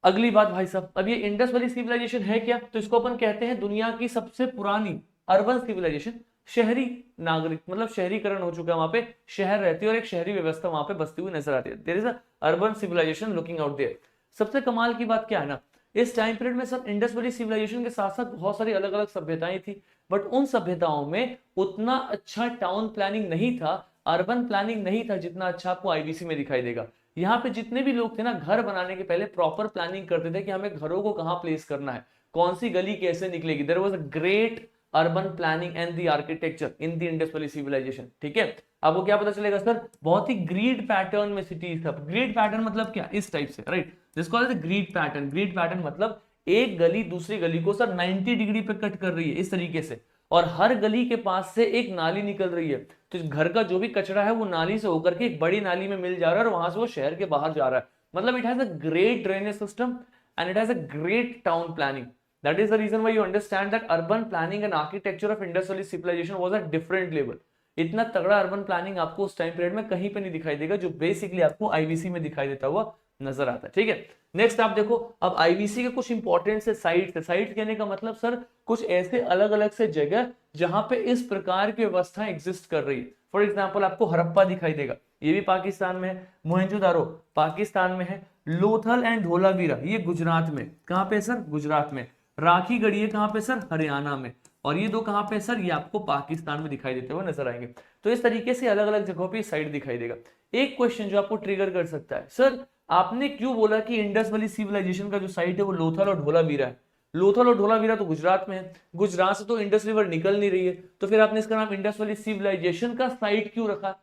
अगली बात भाई साहब, अब ये इंडस वैली सिविलाइजेशन है क्या? तो इसको अपन कहते हैं दुनिया की सबसे पुरानी अर्बन सिविलाइजेशन। शहरी नागरिक, मतलब शहरीकरण हो चुका है, वहां पे शहर रहती है और एक शहरी व्यवस्था वहां पे बसती हुई नजर आती है। There is a urban civilisation looking out there. सबसे कमाल की बात क्या है ना, इस टाइम पीरियड में सब इंडस वैली सिविलाइजेशन के साथ साथ बहुत सारी अलग अलग सभ्यताएं थी, बट उन सभ्यताओं में उतना अच्छा टाउन प्लानिंग नहीं था, अर्बन प्लानिंग नहीं था जितना अच्छा आपको आईबीसी में दिखाई देगा। यहाँ पे जितने भी लोग थे ना, घर बनाने के पहले प्रॉपर प्लानिंग करते थे कि हमें घरों को कहाँ प्लेस करना है, कौन सी गली कैसे निकलेगी। There was a great urban planning and the architecture in the Indus valley civilisation, ठीक है। आपको क्या पता चलेगा सर? बहुत ही ग्रिड पैटर्न में सिटीज था। ग्रिड पैटर्न मतलब क्या? इस टाइप से, right, this called the grid pattern. Grid pattern मतलब एक गली दूसरी गली को सर 90 डिग्री पे कट कर रही है इस तरीके से, और हर गली के पास से एक नाली निकल रही है, तो घर का जो भी कचरा है वो नाली से होकर के एक बड़ी नाली में मिल जा रहा है, और वहां से वो शहर के बाहर जा रहा है। मतलब it has a great drainage system and it has a great town planning. That is the reason why you understand that urban planning and architecture of Indus Valley civilization was at different level. इतना तगड़ा urban planning आपको उस time period में कहीं पे नहीं दिखाई देगा, जो बेसिकली आपको आईवीसी में दिखाई देता हुआ नजर आता है, ठीक है। नेक्स्ट आप देखो, अब आईवीसी के कुछ इंपॉर्टेंट से साइट्स है। साइट कहने का मतलब सर कुछ ऐसे अलग अलग से जगह जहां पे इस प्रकार की व्यवस्था एग्जिस्ट कर रही है। फॉर एग्जाम्पल आपको हड़प्पा दिखाई देगा, ये भी पाकिस्तान में है। मोहनजोदारो पाकिस्तान में है। लोथल एंड धोलावीरा ये गुजरात में। कहां पे सर? गुजरात में। राखी गढ़ी कहां पे सर? हरियाणा में। और ये दो कहां पे सर? ये आपको पाकिस्तान में दिखाई देते हुए नजर आएंगे। तो इस तरीके से अलग अलग जगहों पे साइट दिखाई देगा। एक क्वेश्चन जो आपको ट्रिगर कर सकता है, सर आपने क्यों बोला कि इंडस वैली सिविलाइजेशन का जो साइट है वो लोथल और धोलावीरा है? लोथल और धोलावीरा तो गुजरात में है, गुजरात से तो इंडस रिवर निकल नहीं रही है, तो फिर आपने इसका नाम इंडस वैली सिविलाइजेशन का साइट क्यों रखा?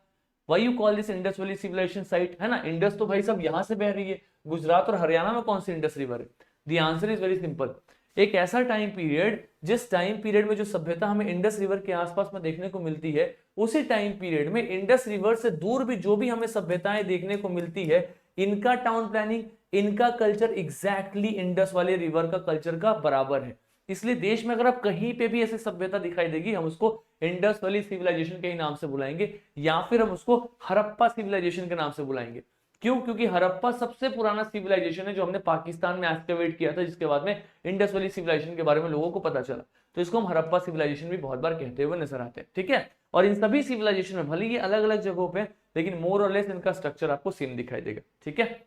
Why you call this Indus valley civilisation site, है ना? इंडस तो भाई सब यहां से बह रही है, गुजरात और हरियाणा में कौन सी इंडस रिवर है? The answer is very simple, एक ऐसा टाइम पीरियड जिस टाइम पीरियड में जो सभ्यता हमें इंडस रिवर के आसपास में देखने को मिलती है, उसी टाइम पीरियड में इंडस रिवर से दूर भी जो भी हमें सभ्यताएं देखने को मिलती है, इनका टाउन प्लानिंग, इनका कल्चर एग्जैक्टली इंडस वाले रिवर का कल्चर का बराबर है। इसलिए देश में अगर आप कहीं पे भी ऐसी सभ्यता दिखाई देगी, हम उसको इंडस वैली सिविलाइजेशन के ही नाम से बुलाएंगे, या फिर हम उसको हड़प्पा सिविलाइजेशन के नाम से बुलाएंगे। क्यों? क्योंकि हड़प्पा सबसे पुराना सिविलाइजेशन है जो हमने पाकिस्तान में एक्टिवेट किया था, जिसके बाद में इंडस वैली सिविलाइजेशन के बारे में लोगों को पता चला। तो इसको हम हड़प्पा सिविलाइजेशन भी बहुत बार कहते हुए नजर आते हैं, ठीक है। और इन सभी सिविलाइजेशन में भले ये अलग अलग जगहों पे, लेकिन मोर और लेस इनका स्ट्रक्चर आपको सेम दिखाई देगा, ठीक है।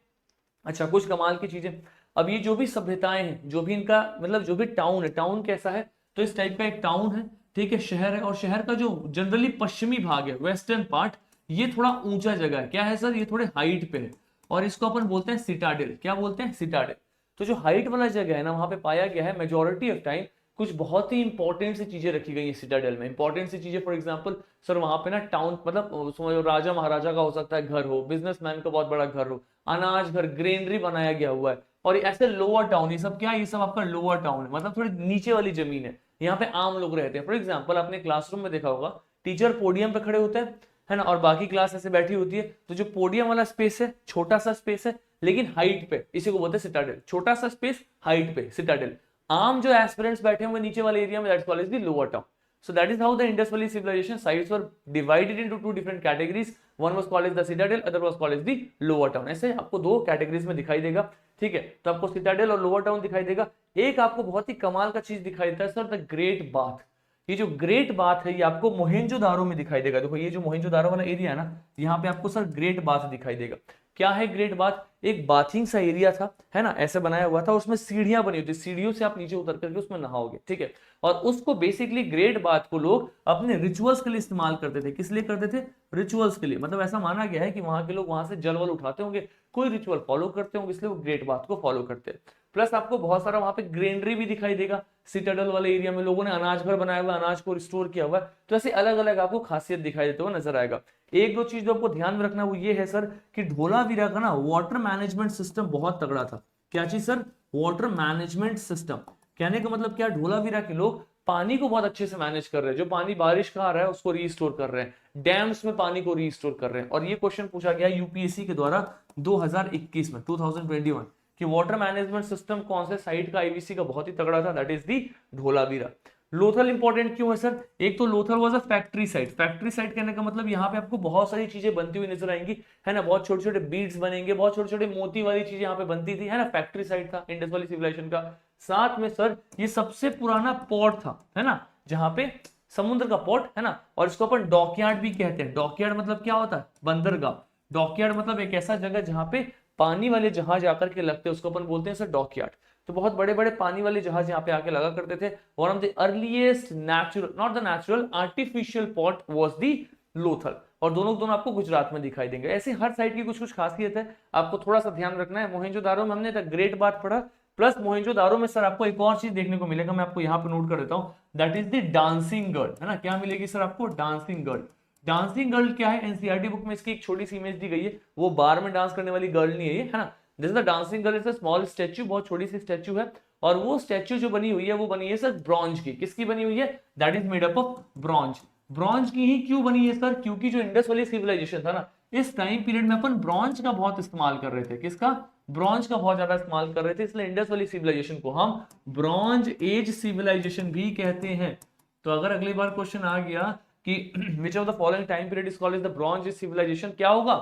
अच्छा, कुछ कमाल की चीजें, अब ये जो भी सभ्यताएं हैं, जो भी इनका मतलब जो भी टाउन है, टाउन कैसा है, तो इस टाइप का एक टाउन है, ठीक है, शहर है, और शहर का जो जनरली पश्चिमी भाग है, वेस्टर्न पार्ट, ये थोड़ा ऊंचा जगह है। क्या है सर? ये थोड़े हाइट पे है, और इसको अपन बोलते हैं सिटाडेल। क्या बोलते हैं? सिटाडेल। तो जो हाइट वाला जगह है ना, वहां पे पाया गया है मेजोरिटी ऑफ टाइम कुछ बहुत ही इंपॉर्टेंट सी चीजें रखी गई है सिटाडेल में। इंपॉर्टेंट सी चीजें, फॉर एग्जांपल सर, वहां पे ना टाउन मतलब राजा महाराजा का हो सकता है घर हो, बिजनेसमैन का बहुत बड़ा घर हो, अनाज घर, ग्रेनरी बनाया गया हुआ है। और ऐसे लोअर टाउन, ये सब क्या है? ये सब आपका लोअर टाउन है, मतलब थोड़ी नीचे वाली जमीन है, यहाँ पे आम लोग रहते हैं। फॉर एग्जाम्पल आपने क्लासरूम में देखा होगा, टीचर पोडियम पे खड़े होते हैं, है ना, और बाकी क्लास ऐसे बैठी होती है। तो जो पोडियम वाला स्पेस है, छोटा सा स्पेस है लेकिन हाइट पे, इसी को बोलते हैं सिटाडेल। छोटा सा स्पेस, हाइट पे, सिटाडेल। आम जो एस्पिरेंट्स बैठे हुए नीचे वाले एरिया में, that's called the lower town. So that is how the Indus Valley civilization sites were divided into two different categories. One was called as the citadel, other was called as the lower town. ऐसे आपको दो categories में दिखाई देगा, ठीक है। तो आपको सिटाडेल और लोअर टाउन दिखाई देगा। एक आपको बहुत ही कमाल का चीज दिखाई देता है सर, द ग्रेट बाथ। ये जो ग्रेट बाथ है, ये आपको मोहेंजोदारो में दिखाई देगा। देखो ये जो मोहेंजोदारो वाला एरिया है ना, यहाँ पे आपको सर ग्रेट बाथ दिखाई देगा। क्या है ग्रेट बाथ? एक बाथिंग सा एरिया था, है ना, ऐसे बनाया हुआ था, उसमें सीढ़ियां बनी होती, सीढ़ियों से आप नीचे उतर करके उसमें नहाओगे, ठीक है। और उसको बेसिकली ग्रेट बाथ को लोग अपने रिचुअल्स के लिए इस्तेमाल करते थे। किस लिए करते थे? रिचुअल्स के लिए। मतलब ऐसा माना गया है कि वहां के लोग वहां से जल वल उठाते होंगे, कोई रिचुअल फॉलो करते होंगे, इसलिए वो ग्रेट बाथ को फॉलो करते हैं। प्लस आपको बहुत सारा वहां पे ग्रेनरी भी दिखाई देगा। सिटाडेल वाले एरिया में लोगों ने अनाज घर बनाया हुआ, अनाज को रिस्टोर किया हुआ है। तो ऐसे अलग अलग आपको खासियत दिखाई देते हुए नजर आएगा। एक दो चीज जो आपको ध्यान में रखना वो ये है सर, कि धोलावीरा का ना वाटर मैनेजमेंट सिस्टम बहुत तगड़ा था। क्या चीज सर? Water management system. कहने का मतलब क्या? धोलावीरा के लोग पानी को बहुत अच्छे से मैनेज कर रहे हैं। जो पानी बारिश का आ रहा है उसको रीस्टोर कर रहे हैं, डैम्स में पानी को रीस्टोर कर रहे हैं। और ये क्वेश्चन पूछा गया यूपीएससी के द्वारा 2021 में, 2021, कि वाटर मैनेजमेंट सिस्टम कौन से साइट का आईवीसी का बहुत ही तगड़ा था? That is the Dholavira. Lothal important क्यों है सर? एक तो Lothal was a factory site. Factory site कहने का मतलब यहाँ पे आपको बहुत सारी चीजें बनती हुई नजर आएंगी, है ना, बहुत छोटे छोटे बीड्स बनेंगे, बहुत छोटे छोटे मोती वाली चीजें यहाँ पे बनती थी, है ना। फैक्ट्री साइट था इंडस वैली सिविलाइजेशन का। साथ में सर ये सबसे पुराना पोर्ट था, है ना, जहाँ पे समुद्र का पोर्ट, है ना। और इसको अपन डॉकयार्ड भी कहते हैं। डॉकयार्ड मतलब क्या होता है? बंदरगाह। डॉकयार्ड मतलब एक ऐसा जगह जहाँ पे पानी वाले जहाज आकर के लगते हैं, उसको अपन बोलते हैं सर डॉकयार्ड। तो बहुत बड़े बड़े पानी वाले जहाज यहाँ पे आके लगा करते थे। One of the earliest natural, not the natural, artificial port was the Lothal. और दोनों आपको गुजरात में दिखाई देंगे। ऐसे हर साइड की कुछ कुछ खासियत है, आपको थोड़ा सा ध्यान रखना है। मोहेंजोदारो में हमने द ग्रेट बात पढ़ा, प्लस मोहेंजोदारो में सर आपको एक और चीज देखने को मिलेगा, मैं आपको यहाँ पे नोट कर देता हूँ, that is the dancing girl, है ना। क्या मिलेगी सर आपको? Dancing girl. डांसिंग गर्ल क्या है? एनसीईआरटी बुक में इसकी एक छोटी सी इमेज दी गई है। वो बार में डांस करने वाली गर्ल नहीं है ये, है ना। This is the dancing girl, is a small statue, बहुत छोटी सी स्टैच्यू है। और वो स्टैच्यू जो बनी हुई है वो बनी है सर ब्रॉन्ज की। किसकी बनी हुई है? That is made up of bronze. Bronze की ही क्यों बनी है सर? क्योंकि जो इंडस वैली सिविलाइजेशन था ना, इस टाइम पीरियड में अपन ब्रॉन्ज का बहुत इस्तेमाल कर रहे थे। किसका? ब्रॉन्ज का बहुत ज्यादा इस्तेमाल कर रहे थे, इसलिए इंडस वैली सिविलाइजेशन को हम ब्रॉन्ज एज सिविलाइजेशन भी कहते हैं। तो अगर अगली बार क्वेश्चन आ गया कि which of the following time period is called as the bronze age civilisation, क्या होगा?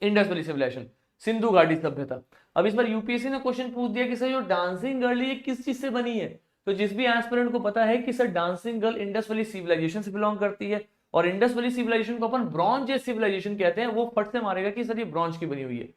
इंडस वैली सिविलाइजेशन, सिंधु घाटी सभ्यता। अब इस बार यूपीएससी ने क्वेश्चन पूछ दिया कि सर जो डांसिंग गर्ल ये किस चीज से बनी है। तो जिस भी एस्पिरेंट को पता है कि sir dancing girl Indus valley civilisation से बिलोंग करती है, और इंडस वैली सिविलाइजेशन को अपन ब्रॉन्ज एज सिविलाइजेशन कहते हैं, वो फट से मारेगा कि सर ये ब्रॉन्ज की बनी हुई है।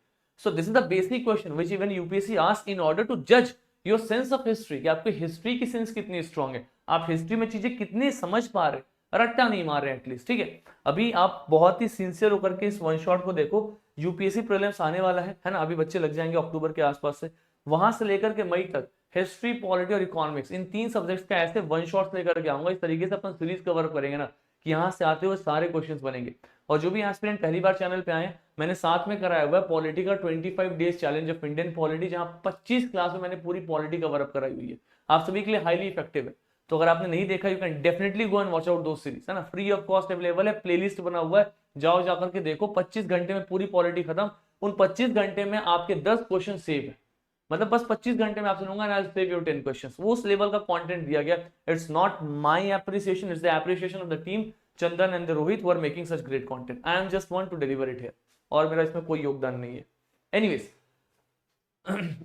So this is the basic question which even UPSC ask in order to जज योर सेंस ऑफ हिस्ट्री, कि आपकी हिस्ट्री की सेंस कितनी स्ट्रांग है, आप हिस्ट्री में चीजें कितनी समझ पा रहे, रट्टा नहीं मार रहे एटलीस्ट, ठीक है। अभी आप बहुत ही सिंसियर होकर के इस वन शॉट को देखो। यूपीएससी प्रीलिम्स आने वाला है ना, अभी बच्चे लग जाएंगे अक्टूबर के आसपास से। वहां से लेकर के मई तक हिस्ट्री, पॉलिटी और इकोनॉमिक्स, इन तीन सब्जेक्ट्स का ऐसे वन शॉट्स लेकर के आऊंगा। इस तरीके से अपन सीरीज कवर करेंगे ना कि यहाँ से आते हुए सारे क्वेश्चंस बनेंगे। और जो भी एस्पिरेंट पहली बार चैनल पे आए हैं, मैंने साथ में कराया हुआ है पॉलिटी का 25 days challenge of Indian polity, जहाँ 25 क्लास में मैंने पूरी पॉलिटी कवर अप कराई हुई है, आप सभी के लिए हाईली इफेक्टिव है। तो अगर आपने नहीं देखा, you can definitely go and watch out दो सीरीज, है ना, फ्री ऑफ कॉस्ट अवेलेबल है, प्लेलिस्ट बना हुआ है, जाओ जाकर के देखो। 25 घंटे में पूरी पॉलिटी खत्म। उन 25 घंटे में आपके 10 क्वेश्चन सेव है, मतलब बस 25 घंटे में आप सुनूंगा and I will save your 10 questions. वो उस लेवल का कंटेंट दिया गया। It's not my appreciation, it's the appreciation of the team Chandan and the Rohit who are making such great content. I am just want to deliver it here, और मेरा इसमें कोई योगदान नहीं है। एनीवेज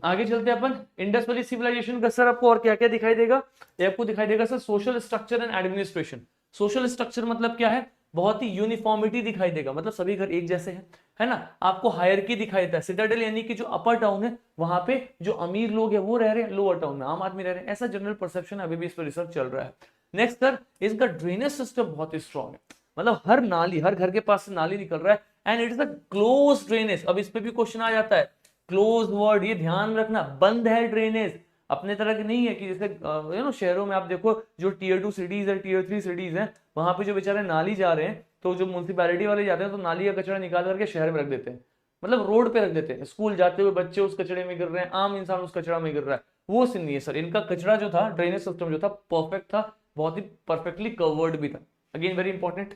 आगे चलते हैं अपन। इंडस वैली सिविलाइजेशन का सर आपको और क्या क्या दिखाई देगा? ये आपको दिखाई देगा sir social structure and administration. Social structure मतलब क्या है? बहुत ही यूनिफॉर्मिटी दिखाई देगा, मतलब सभी घर एक जैसे हैं, है ना। आपको हायरकी दिखाई देता है। सिटाडेल यानी कि जो अपर टाउन है वहां पे जो अमीर लोग हैं वो रह रहे हैं, लोअर टाउन में आम आदमी रह रहे हैं, ऐसा जनरल परसेप्शन है। अभी भी इस पर रिसर्च चल रहा है। नेक्स्ट सर, इसका ड्रेनेज सिस्टम बहुत ही स्ट्रॉन्ग है, मतलब हर नाली, हर घर के पास से नाली निकल रहा है and it is a close drainage. अब इस पे भी क्वेश्चन आ जाता है, क्लोज वर्ड, ये ध्यान रखना, बंद है ड्रेनेज, अपने तरह की नहीं है कि जैसे यू नो शहरों में आप देखो जो टियर 2 सिटीज है, टियर 3 सिटीज हैं, वहां पे जो बेचारे नाली जा रहे हैं, तो जो म्यूनसिपैलिटी वाले जाते हैं तो नाली का कचरा निकाल करके शहर में रख देते हैं, मतलब रोड पे रख देते हैं। स्कूल जाते हुए बच्चे उस कचरे में गिर रहे हैं, आम इंसान उस कचरा में गिर रहा है। वो सीन नहीं है सर, इनका कचरा जो था, ड्रेनेज सिस्टम जो था परफेक्ट था, बहुत ही परफेक्टली कवर्ड भी था। Again very important.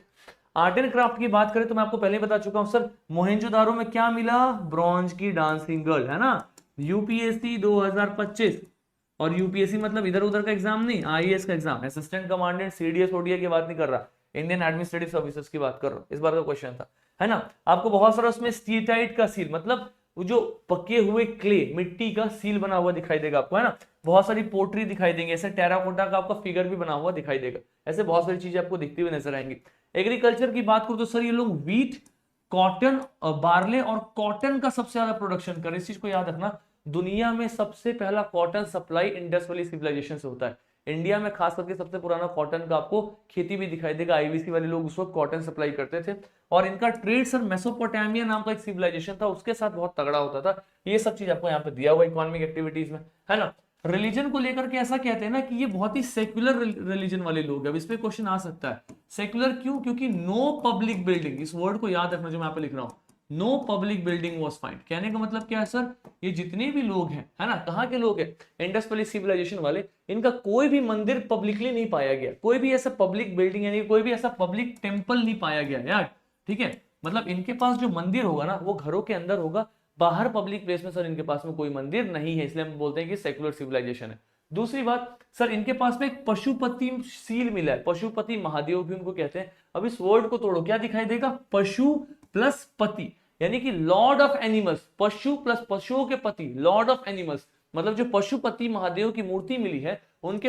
Art and craft की बात करें तो मैं आपको पहले बता चुका हूं सर, मोहेंजोदारो में क्या मिला? ब्रॉन्ज की डांसिंग गर्ल, है ना। यूपीएससी 2025, और यूपीएससी मतलब इधर उधर का एग्जाम नहीं, आईएएस का exam, assistant commandant CDS ODA की बात नहीं कर रहा, इंडियन एडमिनिस्ट्रेटिव सर्विसेज की बात कर रहा हूं। इस बार का क्वेश्चन था, है ना। आपको बहुत सारा उसमें स्टीटाइट का सील, मतलब वो जो पके हुए क्ले, मिट्टी का सील बना हुआ दिखाई देगा आपको, है ना। बहुत सारी पोट्री दिखाई देंगे, ऐसे टेराकोटा का आपका फिगर भी बना हुआ दिखाई देगा। ऐसे बहुत सारी चीजें आपको दिखती हुई नजर आएंगी। एग्रीकल्चर की बात करूं तो सर ये लोग व्हीट, कॉटन, बार्ले और कॉटन का सबसे ज्यादा प्रोडक्शन कर, इस चीज को याद रखना। दुनिया में सबसे पहला cotton supply Indus valley civilisation से होता है। इंडिया में खास करके सबसे पुराना कॉटन का आपको खेती भी दिखाई देगा। आईवीसी वाले लोग उस वक्त कॉटन सप्लाई करते थे। और इनका ट्रेड सर मेसोपोटामिया नाम का एक सिविलाइजेशन था, उसके साथ बहुत तगड़ा होता था। ये सब चीज आपको यहाँ पे दिया हुआ इकोनॉमिक एक्टिविटीज में, है ना। रिलीजन को लेकर के ऐसा कहते हैं ना कि ये बहुत ही सेक्युलर रिलीजन वाले लोग हैं। अब इस पे क्वेश्चन आ सकता है, सेक्युलर क्यों? क्योंकि नो पब्लिक बिल्डिंग, इस वर्ड को याद रखना जो मैं यहाँ पे लिख रहा हूँ, no public building was find. कहने का मतलब क्या है सर, ये जितने भी लोग हैं, है ना, कहाँ के लोग हैं? इंडस वैली सिविलाइजेशन वाले, इनका कोई भी मंदिर पब्लिकली नहीं पाया गया, कोई भी ऐसा पब्लिक बिल्डिंग यानी कोई भी ऐसा पब्लिक टेम्पल नहीं पाया गया यार, ठीक है। मतलब इनके पास जो मंदिर होगा ना वो घरों के अंदर होगा, बाहर पब्लिक प्लेस में सर इनके पास में कोई मंदिर नहीं है, इसलिए हम बोलते हैं कि सेक्युलर सिविलाइजेशन है। दूसरी बात सर, इनके पास में एक पशुपति सील मिला है, पशुपति महादेव भी उनको कहते हैं। अब इस वर्ड को तोड़ो, क्या दिखाई देगा? पशु प्लस पति, यानी कि लॉर्ड ऑफ एनिमल्स, पशु प्लस पशुओं के पति, लॉर्ड ऑफ एनिमल्स, मतलब जो पशुपति महादेव की मूर्ति मिली है उनके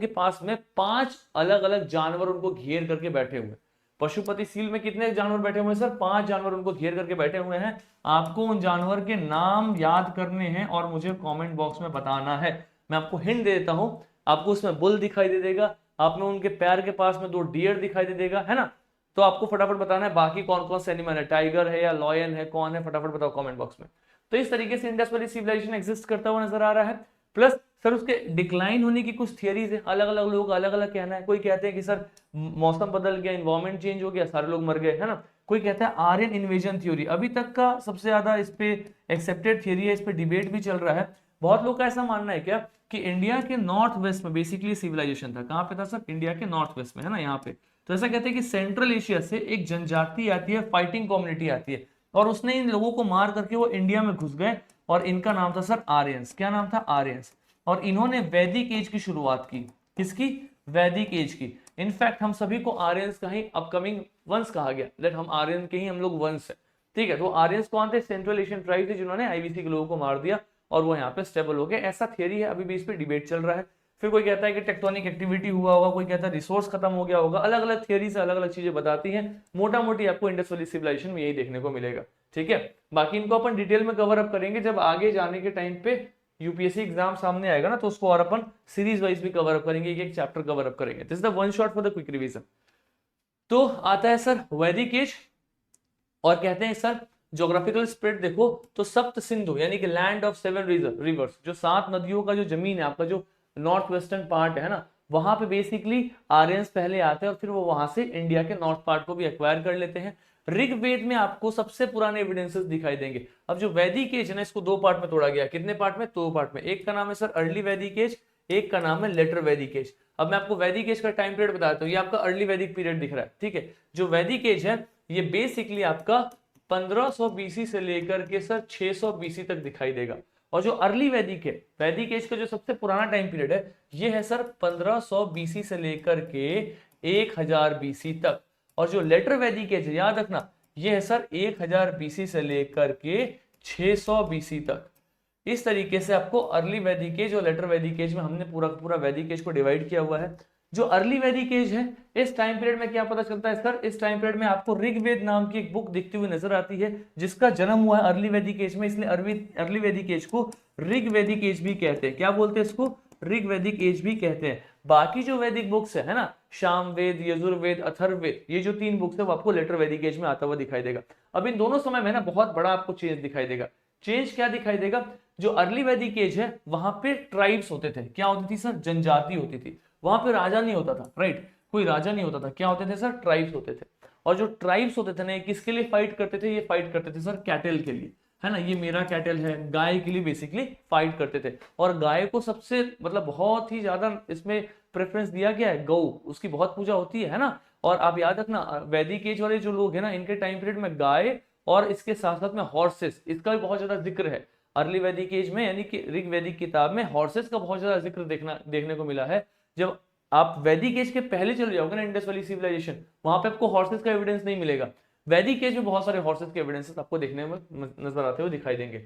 पास में 5 अलग अलग जानवर उनको घेर करके बैठे हुए। पशुपति सील में कितने जानवर बैठे हुए हैं सर? 5 जानवर उनको घेर करके बैठे हुए हैं। आपको उन जानवर के नाम याद करने हैं और मुझे कमेंट बॉक्स में बताना है। मैं आपको हिंट दे देता हूं, आपको उसमें बुल दिखाई दे देगा, आप में उनके पैर के पास में 2 डियर दिखाई दे देगा, है ना। तो आपको फटाफट बताना है बाकी कौन कौन से एनिमल है, टाइगर है या लॉयन है, कौन है, फटाफट बताओ कमेंट बॉक्स में। तो इस तरीके से इंडस वैली सिविलाइजेशन एग्जिस्ट करता हुआ नजर आ रहा है। प्लस सर उसके डिक्लाइन होने की कुछ थियरीज है, अलग अलग लोगों का अलग अलग कहना है। कोई कहते हैं कि सर मौसम बदल गया, इन्वायरमेंट चेंज हो गया, सारे लोग मर गए, है ना। कोई कहता है आर्यन इन्वेजन थ्योरी, अभी तक का सबसे ज्यादा इस पे एक्सेप्टेड थियरी है, इस पे डिबेट भी चल रहा है। बहुत लोग का ऐसा मानना है क्या कि इंडिया के नॉर्थ वेस्ट में बेसिकली सिविलाइजेशन था। कहां पे था सर? इंडिया के नॉर्थ वेस्ट में, है ना, यहाँ पे। तो ऐसा कहते हैं कि सेंट्रल एशिया से एक जनजाति आती है, फाइटिंग कम्युनिटी आती है, और उसने इन लोगों को मार करके वो इंडिया में घुस गए, और इनका नाम था सर आर्यंस। क्या नाम था? आर्यंस। और इन्होंने वैदिक एज की शुरुआत की। किसकी? वैदिक एज की। इनफैक्ट हम सभी को आर्यंस का ही अपकमिंग वंश कहा गया, लेट हम आर्यन के ही हम लोग वंश है, ठीक है। तो आर्यंस कौन थे? सेंट्रल एशियन ट्राइब थे जिन्होंने आईवीसी के लोगों को मार दिया और वो यहाँ पे स्टेबल हो गए, ऐसा थियरी है। अभी भी इस पे डिबेट चल रहा है। फिर कोई कहता है कि टेक्टोनिक एक्टिविटी हुआ होगा, कोई कहता है रिसोर्स खत्म हो गया होगा। अलग अलग थियरी से अलग अलग चीजें बताती हैं। मोटा मोटी आपको इंडस वैली सिविलाइजेशन में यही देखने को मिलेगा, ठीक है। बाकी इनको अपन डिटेल में कवर अप करेंगे जब आगे जाने के टाइम पे यूपीएससी एग्जाम सामने आएगा ना, तो उसको और अपन सीरीज वाइज भी कवर अप करेंगे, एक चैप्टर कवर अप करेंगे। This is the one shot for the quick revision. तो आता है सर वैदिक एज, और कहते हैं सर ज्योग्राफिकल स्प्रेड देखो तो सप्त सिंधु यानी कि लैंड ऑफ 7 रिवर्स, जो 7 नदियों का जो जमीन है आपका, जो नॉर्थ वेस्टर्न पार्ट है ना, वहां पे बेसिकली आर्यंस पहले आते हैं और फिर वो वहां से इंडिया के नॉर्थ पार्ट को भी एक्वायर कर लेते हैं। ऋग्वेद में आपको सबसे पुराने एविडेंसेस दिखाई देंगे। अब जो वैदिक एज है ना, इसको दो पार्ट में तोड़ा गया। कितने पार्ट में? दो पार्ट में। एक का नाम है सर अर्ली वैदिक एज, एक का नाम है लेटर वैदिक एज। अब मैं आपको वैदिक एज का टाइम पीरियड बताता हूँ। ये आपका अर्ली वैदिक पीरियड दिख रहा है, ठीक है। जो वैदिक एज है ये बेसिकली आपका 1500 बीसी से लेकर के सर 600 बीसी तक दिखाई देगा। और जो अर्ली वैदिक है, वैदिक एज का जो सबसे पुराना टाइम पीरियड है, ये है सर 1500 बीसी से लेकर के 1000 बीसी तक। और जो लेटर वैदिक एज है, याद रखना, ये है सर 1000 बीसी से लेकर के 600 बीसी तक। इस तरीके से आपको अर्ली वैदिक एज और लेटर वैदिक एज में हमने पूरा पूरा वैदिक एज को डिवाइड किया हुआ है। जो अर्ली वैदिक एज है, इस टाइम पीरियड में क्या पता चलता है सर? इस टाइम पीरियड में आपको ऋग्वेद नाम की एक बुक दिखती हुई नजर आती है, जिसका जन्म हुआ है अर्ली वैदिक एज में, इसलिए अर्ली वैदिक एज को ऋग्वेदिक एज भी कहते हैं। क्या बोलते हैं इसको? ऋग्वेदिक एज भी कहते हैं। बाकी जो वैदिक बुक्स है ना, सामवेद, यजुर्वेद, अथर्ववेद, ये जो 3 बुक्स है वो आपको लेटर वैदिक एज में आता हुआ दिखाई देगा। अब इन दोनों समय में ना बहुत बड़ा आपको चेंज दिखाई देगा। चेंज क्या दिखाई देगा? जो अर्ली वैदिक एज है वहां पे ट्राइब्स होते थे। क्या होती थी सर? जनजाति होती थी। वहां पे राजा नहीं होता था, राइट, कोई राजा नहीं होता था। क्या होते थे सर? ट्राइब्स होते थे। और जो ट्राइब्स होते थे ना, किसके लिए फाइट करते थे? ये फाइट करते थे सर कैटल के लिए, है ना। ये मेरा कैटल है, गाय के लिए बेसिकली फाइट करते थे। और गाय को सबसे मतलब बहुत ही ज्यादा इसमें प्रेफरेंस दिया गया है। गौ, उसकी बहुत पूजा होती है ना। और आप याद रखना, वैदिक एज वाले जो लोग हैं ना, इनके टाइम पीरियड में गाय और इसके साथ साथ में हॉर्सेस, इसका भी बहुत ज्यादा जिक्र है अर्ली वैदिक एज में। यानी कि ऋग्वेदिक किताब में हॉर्सेस का बहुत ज्यादा जिक्र देखने को मिला है। जब आप वैदिक एज के पहले चले जाओगे ना, इंडस वैली सिविलाइजेशन, वहां पे आपको हॉर्सेस का एविडेंस नहीं मिलेगा। वैदिक एज में बहुत सारे हॉर्सेस के एविडेंसेस आपको देखने में नजर आते हुए दिखाई देंगे।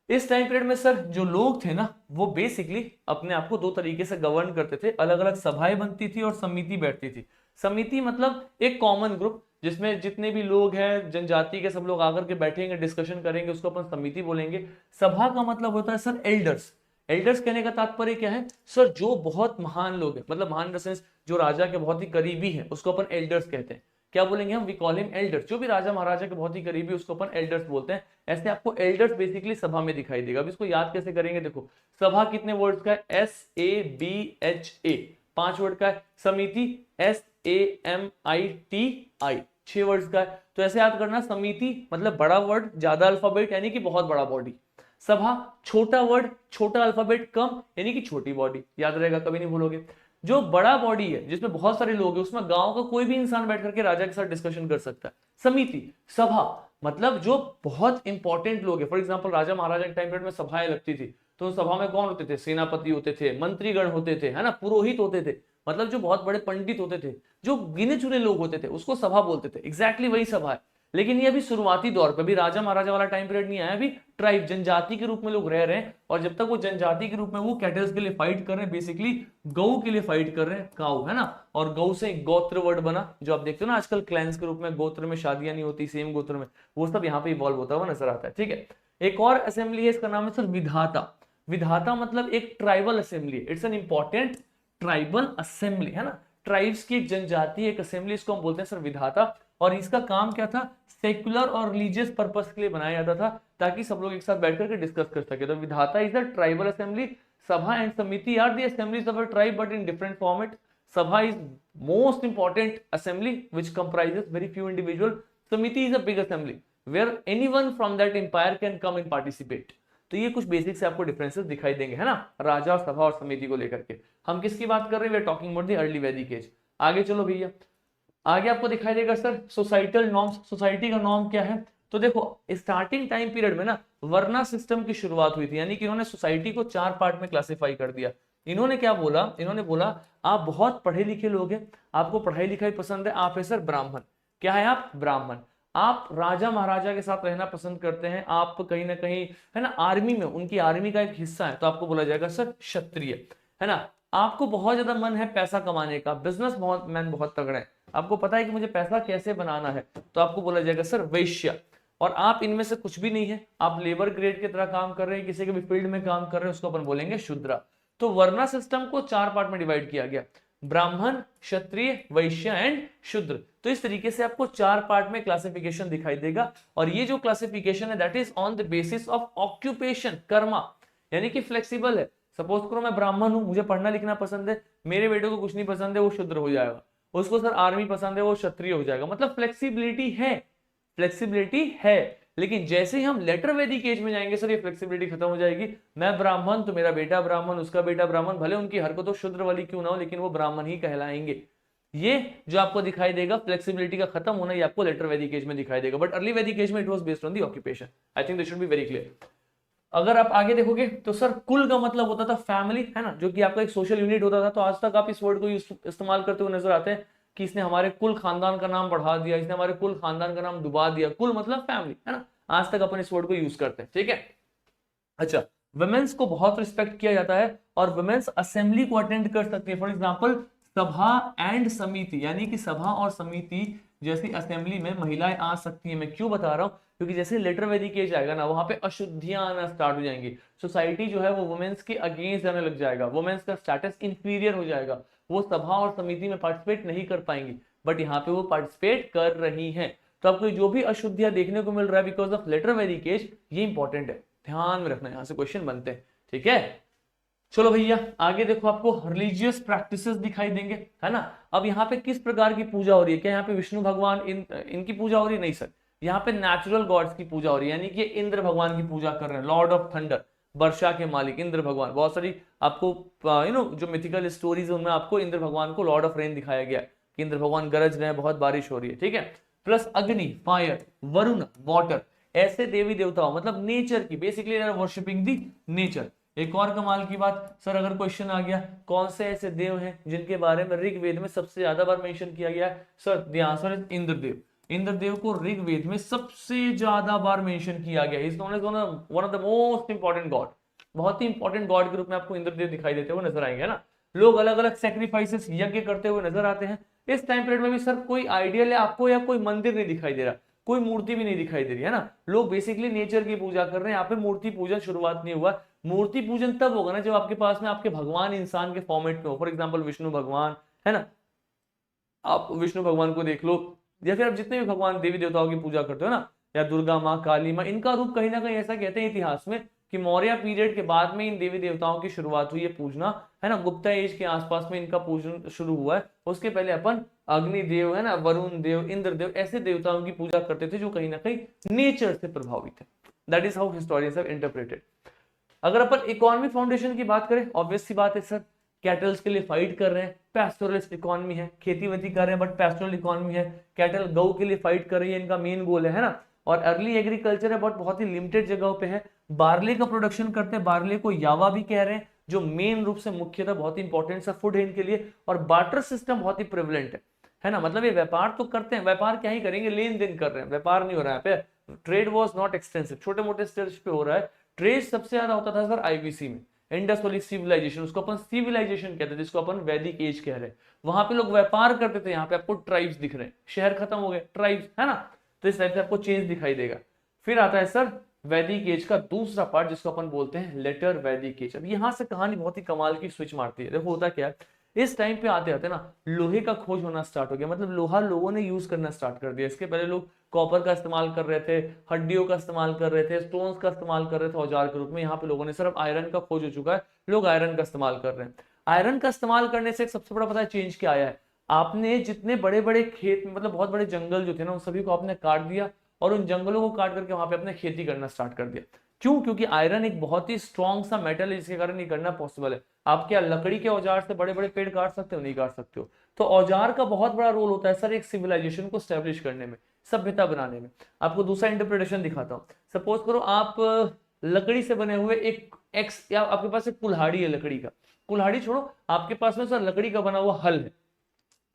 इस टाइम पीरियड में सर जो लोग थे ना, वो बेसिकली अपने आप को दो तरीके से गवर्न करते थे। अलग अलग सभाएं बनती थी और समिति बैठती थी। समिति मतलब एक कॉमन ग्रुप, जिसमें जितने भी लोग हैं जनजाति के, सब लोग आकर के बैठेंगे, डिस्कशन करेंगे, उसको अपन समिति बोलेंगे। सभा का मतलब होता है सर एल्डर्स। एल्डर्स कहने का तात्पर्य क्या है सर? जो बहुत महान लोग हैं, मतलब महान इन द सेंस जो राजा के बहुत ही करीबी है, उसको अपन एल्डर्स कहते हैं। क्या बोलेंगे हम? We call him elders. जो भी राजा महाराजा के बहुत ही करीबी, उसको अपन एल्डर्स बोलते हैं। ऐसे आपको एल्डर्स बेसिकली सभा में दिखाई देगा। अब इसको याद कैसे करेंगे? देखो, सभा कितने वर्ड्स का है? SABHA, 5 वर्ड का है। समिति SAMITI, 6 वर्ड्स का है। तो ऐसे याद करना, समिति मतलब बड़ा वर्ड, ज्यादा अल्फाबेट यानी कि बहुत बड़ा बॉडी। सभा छोटा वर्ड, छोटा अल्फाबेट, कम यानी कि छोटी बॉडी। याद रहेगा, कभी नहीं भूलोगे। जो बड़ा बॉडी है, जिसमें बहुत सारे लोग हैं, उसमें गांव का कोई भी इंसान बैठ करके राजा के साथ डिस्कशन कर सकता है। समिति, सभा मतलब जो बहुत इंपॉर्टेंट लोग हैं। फॉर एग्जांपल राजा महाराजा के टाइम पीरियड में सभाएं लगती थी, तो सभा में कौन होते थे? सेनापति होते थे, मंत्रीगण होते थे, है ना, पुरोहित होते थे, मतलब जो बहुत बड़े पंडित होते थे, जो गिने चुने लोग होते थे, उसको सभा बोलते थे। एग्जैक्टली वही सभा है। लेकिन ये अभी शुरुआती दौर पे, अभी राजा महाराजा वाला टाइम पीरियड नहीं आया। अभी ट्राइब, जनजाति के रूप में लोग रह रहे हैं। और जब तक वो जनजाति के रूप में वो कैटल्स के लिए फाइट कर रहे हैं, बेसिकली गौ के लिए फाइट कर रहे हैं, काऊ, है ना। और गौ से गोत्र वर्ड बना, जो आप देखते हो ना आजकल क्लैंस के रूप में, गोत्र में शादियां नहीं होती सेम गोत्र में, वो सब यहाँ पे इवॉल्व होता हुआ नजर आता है, ठीक है। एक और असेंबली है, इसका नाम है सर विधाता। विधाता मतलब एक tribal assembly, it's an important tribal assembly, है ना। ट्राइब्स की एक जनजाति, एक असेंबली, इसको हम बोलते हैं सर विधाता। और इसका काम क्या था? सेक्युलर और रिलीजियस पर्पस के लिए बनाया जाता था, ताकि सब लोग एक साथ बैठ करके डिस्कस कर सके। तो Vidatha is a tribal assembly. Sabha and Samiti are the assemblies of a tribe but in different format. Sabha is most important assembly which comprises very few individual. समिति is a big assembly where anyone from that empire can come and participate. तो ये कुछ basic से आपको differences दिखाई देंगे, है ना, राजा, सभा और समिति को लेकर के। हम किसकी बात कर रहे हैं? We are talking about the early Vedic age. आगे चलो भैया, आगे आपको दिखाई देगा सर सोसाइटल नॉर्म्स। सोसाइटी का नॉर्म क्या है? तो देखो, स्टार्टिंग टाइम पीरियड में ना वर्ना सिस्टम की शुरुआत हुई थी, यानी कि इन्होंने सोसाइटी को 4 पार्ट में क्लासिफाई कर दिया। इन्होंने क्या बोला? इन्होंने बोला आप बहुत पढ़े लिखे लोग हैं, आपको पढ़ाई लिखाई पसंद है, आप है सर ब्राह्मण। क्या है आप? ब्राह्मण। आप राजा महाराजा के साथ रहना पसंद करते हैं, आप कहीं ना कहीं, है ना, आर्मी में, उनकी आर्मी का एक हिस्सा है, तो आपको बोला जाएगा सर क्षत्रिय, है ना। आपको बहुत ज्यादा मन है पैसा कमाने का, बिजनेस बहुत मैन बहुत तगड़ा है, आपको पता है कि मुझे पैसा कैसे बनाना है, तो आपको बोला जाएगा सर वैश्य। और आप इनमें से कुछ भी नहीं है, आप लेबर ग्रेड की तरह काम कर रहे हैं, किसी के भी फील्ड में काम कर रहे हैं, उसको अपन बोलेंगे शूद्र। तो वर्ना सिस्टम को 4 पार्ट में डिवाइड किया गया, ब्राह्मण, क्षत्रिय, वैश्य एंड शूद्र। तो इस तरीके से आपको 4 पार्ट में क्लासिफिकेशन दिखाई देगा। और ये जो क्लासिफिकेशन है that is on the basis of occupation, Karma, यानी कि फ्लेक्सिबल है। सपोज करो मैं ब्राह्मण हूं, मुझे पढ़ना लिखना पसंद है, मेरे बेटे को कुछ नहीं पसंद है, वो शूद्र हो जाएगा। उसको सर आर्मी पसंद है, वो क्षत्रिय हो जाएगा। मतलब फ्लेक्सिबिलिटी है, फ्लेक्सिबिलिटी है। लेकिन जैसे ही हम लेटर वैदिक एज में जाएंगे सर, ये फ्लेक्सिबिलिटी खत्म हो जाएगी। मैं ब्राह्मण तो मेरा बेटा ब्राह्मण, उसका बेटा ब्राह्मण, भले उनकी हरकतों शुद्र वाली क्यों ना हो, लेकिन वो ब्राह्मण ही कहलाएंगे। ये जो आपको दिखाई देगा फ्लेक्सिबिलिटी का खत्म होना, ये आपको लेटर वैदिक एज में दिखाई देगा। बट अर्ली वैदिक एज में it was based on the occupation. I think this should be very clear. अगर आप आगे देखोगे तो सर कुल का मतलब होता था फैमिली, है ना, जो कि आपका एक सोशल यूनिट होता था। तो आज तक आप इस वर्ड को इस्तेमाल करते हुए नजर आते हैं कि इसने हमारे कुल खानदान का नाम बढ़ा दिया, इसने हमारे कुल खानदान का नाम डुबा दिया। कुल मतलब फैमिली, है ना, आज तक अपन इस वर्ड को यूज करते हैं, ठीक है। अच्छा, वुमेन्स को बहुत रिस्पेक्ट किया जाता है और वुमेन्स असेंबली को अटेंड कर सकती है। फॉर एग्जांपल सभा एंड समिति, यानी कि सभा और समिति जैसी असेंबली में महिलाएं आ सकती हैं। मैं क्यों बता रहा हूं, क्योंकि जैसे लेटर वैदिक एज आएगा ना, वहां पे अशुद्धियां आना स्टार्ट हो जाएंगी। सोसाइटी जो है वो वुमेन्स के अगेंस्ट जाने लग जाएगा, वुमेन्स का स्टेटस इंफीरियर हो जाएगा, वो सभा और समिति में पार्टिसिपेट नहीं कर पाएंगी। बट यहाँ पे वो पार्टिसिपेट कर रही हैं। तो आपको जो भी अशुद्धियां देखने को मिल रहा है बिकॉज ऑफ लेटर वैदिक एज, ये इंपॉर्टेंट है, ध्यान में रखना, यहां से क्वेश्चन बनते हैं, ठीक है। चलो भैया आगे देखो, आपको रिलीजियस प्रैक्टिसेस दिखाई देंगे, है ना। अब यहाँ पे किस प्रकार की पूजा हो रही है, क्या यहाँ पे विष्णु भगवान इनकी पूजा हो रही है? नहीं सर, यहाँ पे नेचुरल गॉड्स की पूजा हो रही है, यानी कि इंद्र भगवान की पूजा कर रहे हैं। लॉर्ड ऑफ थंडर, वर्षा के मालिक इंद्र भगवान। बहुत सारी आपको जो मिथिकल स्टोरीज है उनमें आपको इंद्र भगवान को लॉर्ड ऑफ रेन दिखाया गया कि इंद्र भगवान गरज रहे हैं, बहुत बारिश हो रही है, ठीक है। प्लस अग्नि फायर, वरुण वाटर, ऐसे देवी देवताओं मतलब नेचर की, बेसिकली वर्शिपिंग दी नेचर। एक और कमाल की बात सर, अगर क्वेश्चन आ गया कौन से ऐसे देव हैं जिनके बारे में ऋग्वेद में सबसे ज्यादा बार मेंशन किया गया है, sir the answer is Indradev. Indradev को ऋग्वेद में सबसे ज्यादा बार मेंशन किया गया। Is known as one of the most important god. बहुत ही इंपॉर्टेंट गॉड के रूप में आपको इंद्रदेव दिखाई देते हुए नजर आएंगे, ना। लोग अलग अलग सेक्रीफाइसेस यज्ञ करते हुए नजर आते हैं। इस टाइम पीरियड में भी सर कोई आइडियल है आपको या कोई मंदिर नहीं दिखाई दे रहा, कोई मूर्ति भी नहीं दिखाई दे रही, है ना। लोग बेसिकली नेचर की पूजा कर रहे हैं। यहाँ पे मूर्ति पूजन शुरुआत नहीं हुआ। मूर्ति पूजन तब होगा ना जब आपके पास में आपके भगवान इंसान के फॉर्मेट में हो। फॉर एग्जांपल विष्णु भगवान, है ना, आप विष्णु भगवान को देख लो, या फिर आप जितने भी भगवान देवी देवताओं की पूजा करते हो ना, या दुर्गा माँ, काली माँ, इनका रूप कहीं ना कहीं ऐसा कहते हैं इतिहास में कि मौर्य पीरियड के बाद में इन देवी देवताओं की शुरुआत हुई है पूजना, है ना। गुप्ता एज के आसपास में इनका पूजन शुरू हुआ है। उसके पहले अपन अग्निदेव, है ना, वरुण देव, इंद्रदेव, ऐसे देवताओं की पूजा करते थे जो कहीं ना कहीं नेचर से प्रभावित है। That is how historians have interpreted. अगर अपन इकोनॉमी फाउंडेशन की बात करें, ऑब्वियस सी बात है सर, कैटल्स के लिए फाइट कर रहे हैं, पैस्टोरलिस्ट इकोनॉमी है, खेती वेती कर रहे हैं बट पैस्टोरल इकोनॉमी है। कैटल गौ के लिए फाइट कर रही है, इनका मेन गोल है ना। और अर्ली एग्रीकल्चर है बट बहुत ही लिमिटेड जगहों पे है। बार्ले का प्रोडक्शन करते हैं, बार्ले को यावा भी कह रहे हैं, जो मेन रूप से मुख्यतः बहुत ही इंपॉर्टेंट सा फूड है इनके लिए। और बार्टर सिस्टम बहुत ही प्रिवलेंट है ना। मतलब ये व्यापार तो करते हैं, व्यापार क्या ही करेंगे, लेन देन कर रहे हैं, व्यापार नहीं हो रहा है यहाँ पे। ट्रेड वॉज नॉट एक्सटेंसिव, छोटे मोटे स्टेज पे हो रहा है। ट्रेड सबसे ज्यादा होता था सर आईवीसी में, इंडस वाली सिविलाइजेशन, उसको अपन सिविलाइजेशन कहते थे, जिसको अपन वैदिक एज कह रहे हैं। वहां पे लोग व्यापार करते थे। यहाँ पे आपको ट्राइब्स दिख रहे हैं, शहर खत्म हो गए, ट्राइब्स, है ना। तो इस टाइप से आपको चेंज दिखाई देगा। फिर आता है सर वैदिक एज का दूसरा पार्ट, जिसको अपन बोलते हैं लेटर वैदिक एज। अब यहाँ से कहानी बहुत ही कमाल की स्विच मारती है। देखो होता क्या है, इस टाइम पे आते आते ना लोहे का खोज होना स्टार्ट हो गया। मतलब लोहा लोगों ने यूज करना स्टार्ट कर दिया। इसके पहले लोग कॉपर का इस्तेमाल कर रहे थे, हड्डियों का इस्तेमाल कर रहे थे, स्टोन्स का इस्तेमाल कर रहे थे औजार के रूप में। यहाँ पे लोगों ने सिर्फ आयरन का खोज हो चुका है, लोग आयरन का इस्तेमाल कर रहे हैं। आयरन का इस्तेमाल करने से सबसे बड़ा पता है चेंज क्या आया है, आपने जितने बड़े बड़े खेत, मतलब बहुत बड़े जंगल जो थे ना, उन सभी को आपने काट दिया और उन जंगलों को काट करके वहां पे अपने खेती करना स्टार्ट कर दिया। क्यों? क्योंकि आयरन एक बहुत ही स्ट्रॉन्ग सा मेटल है, जिसके कारण ये करना पॉसिबल है। आप क्या लकड़ी के औजार से बड़े बड़े पेड़ काट सकते हो? नहीं काट सकते हो। तो औजार का बहुत बड़ा रोल होता है सर एक सिविलाइजेशन को स्टैब्लिश करने में, सभ्यता बनाने में। आपको दूसरा इंटरप्रिटेशन दिखाता हूँ। सपोज करो आप लकड़ी से बने हुए एक एक्स, या आपके पास एक कुल्हाड़ी है लकड़ी का, कुल्हाड़ी छोड़ो, आपके पास में सर लकड़ी का बना हुआ हल है।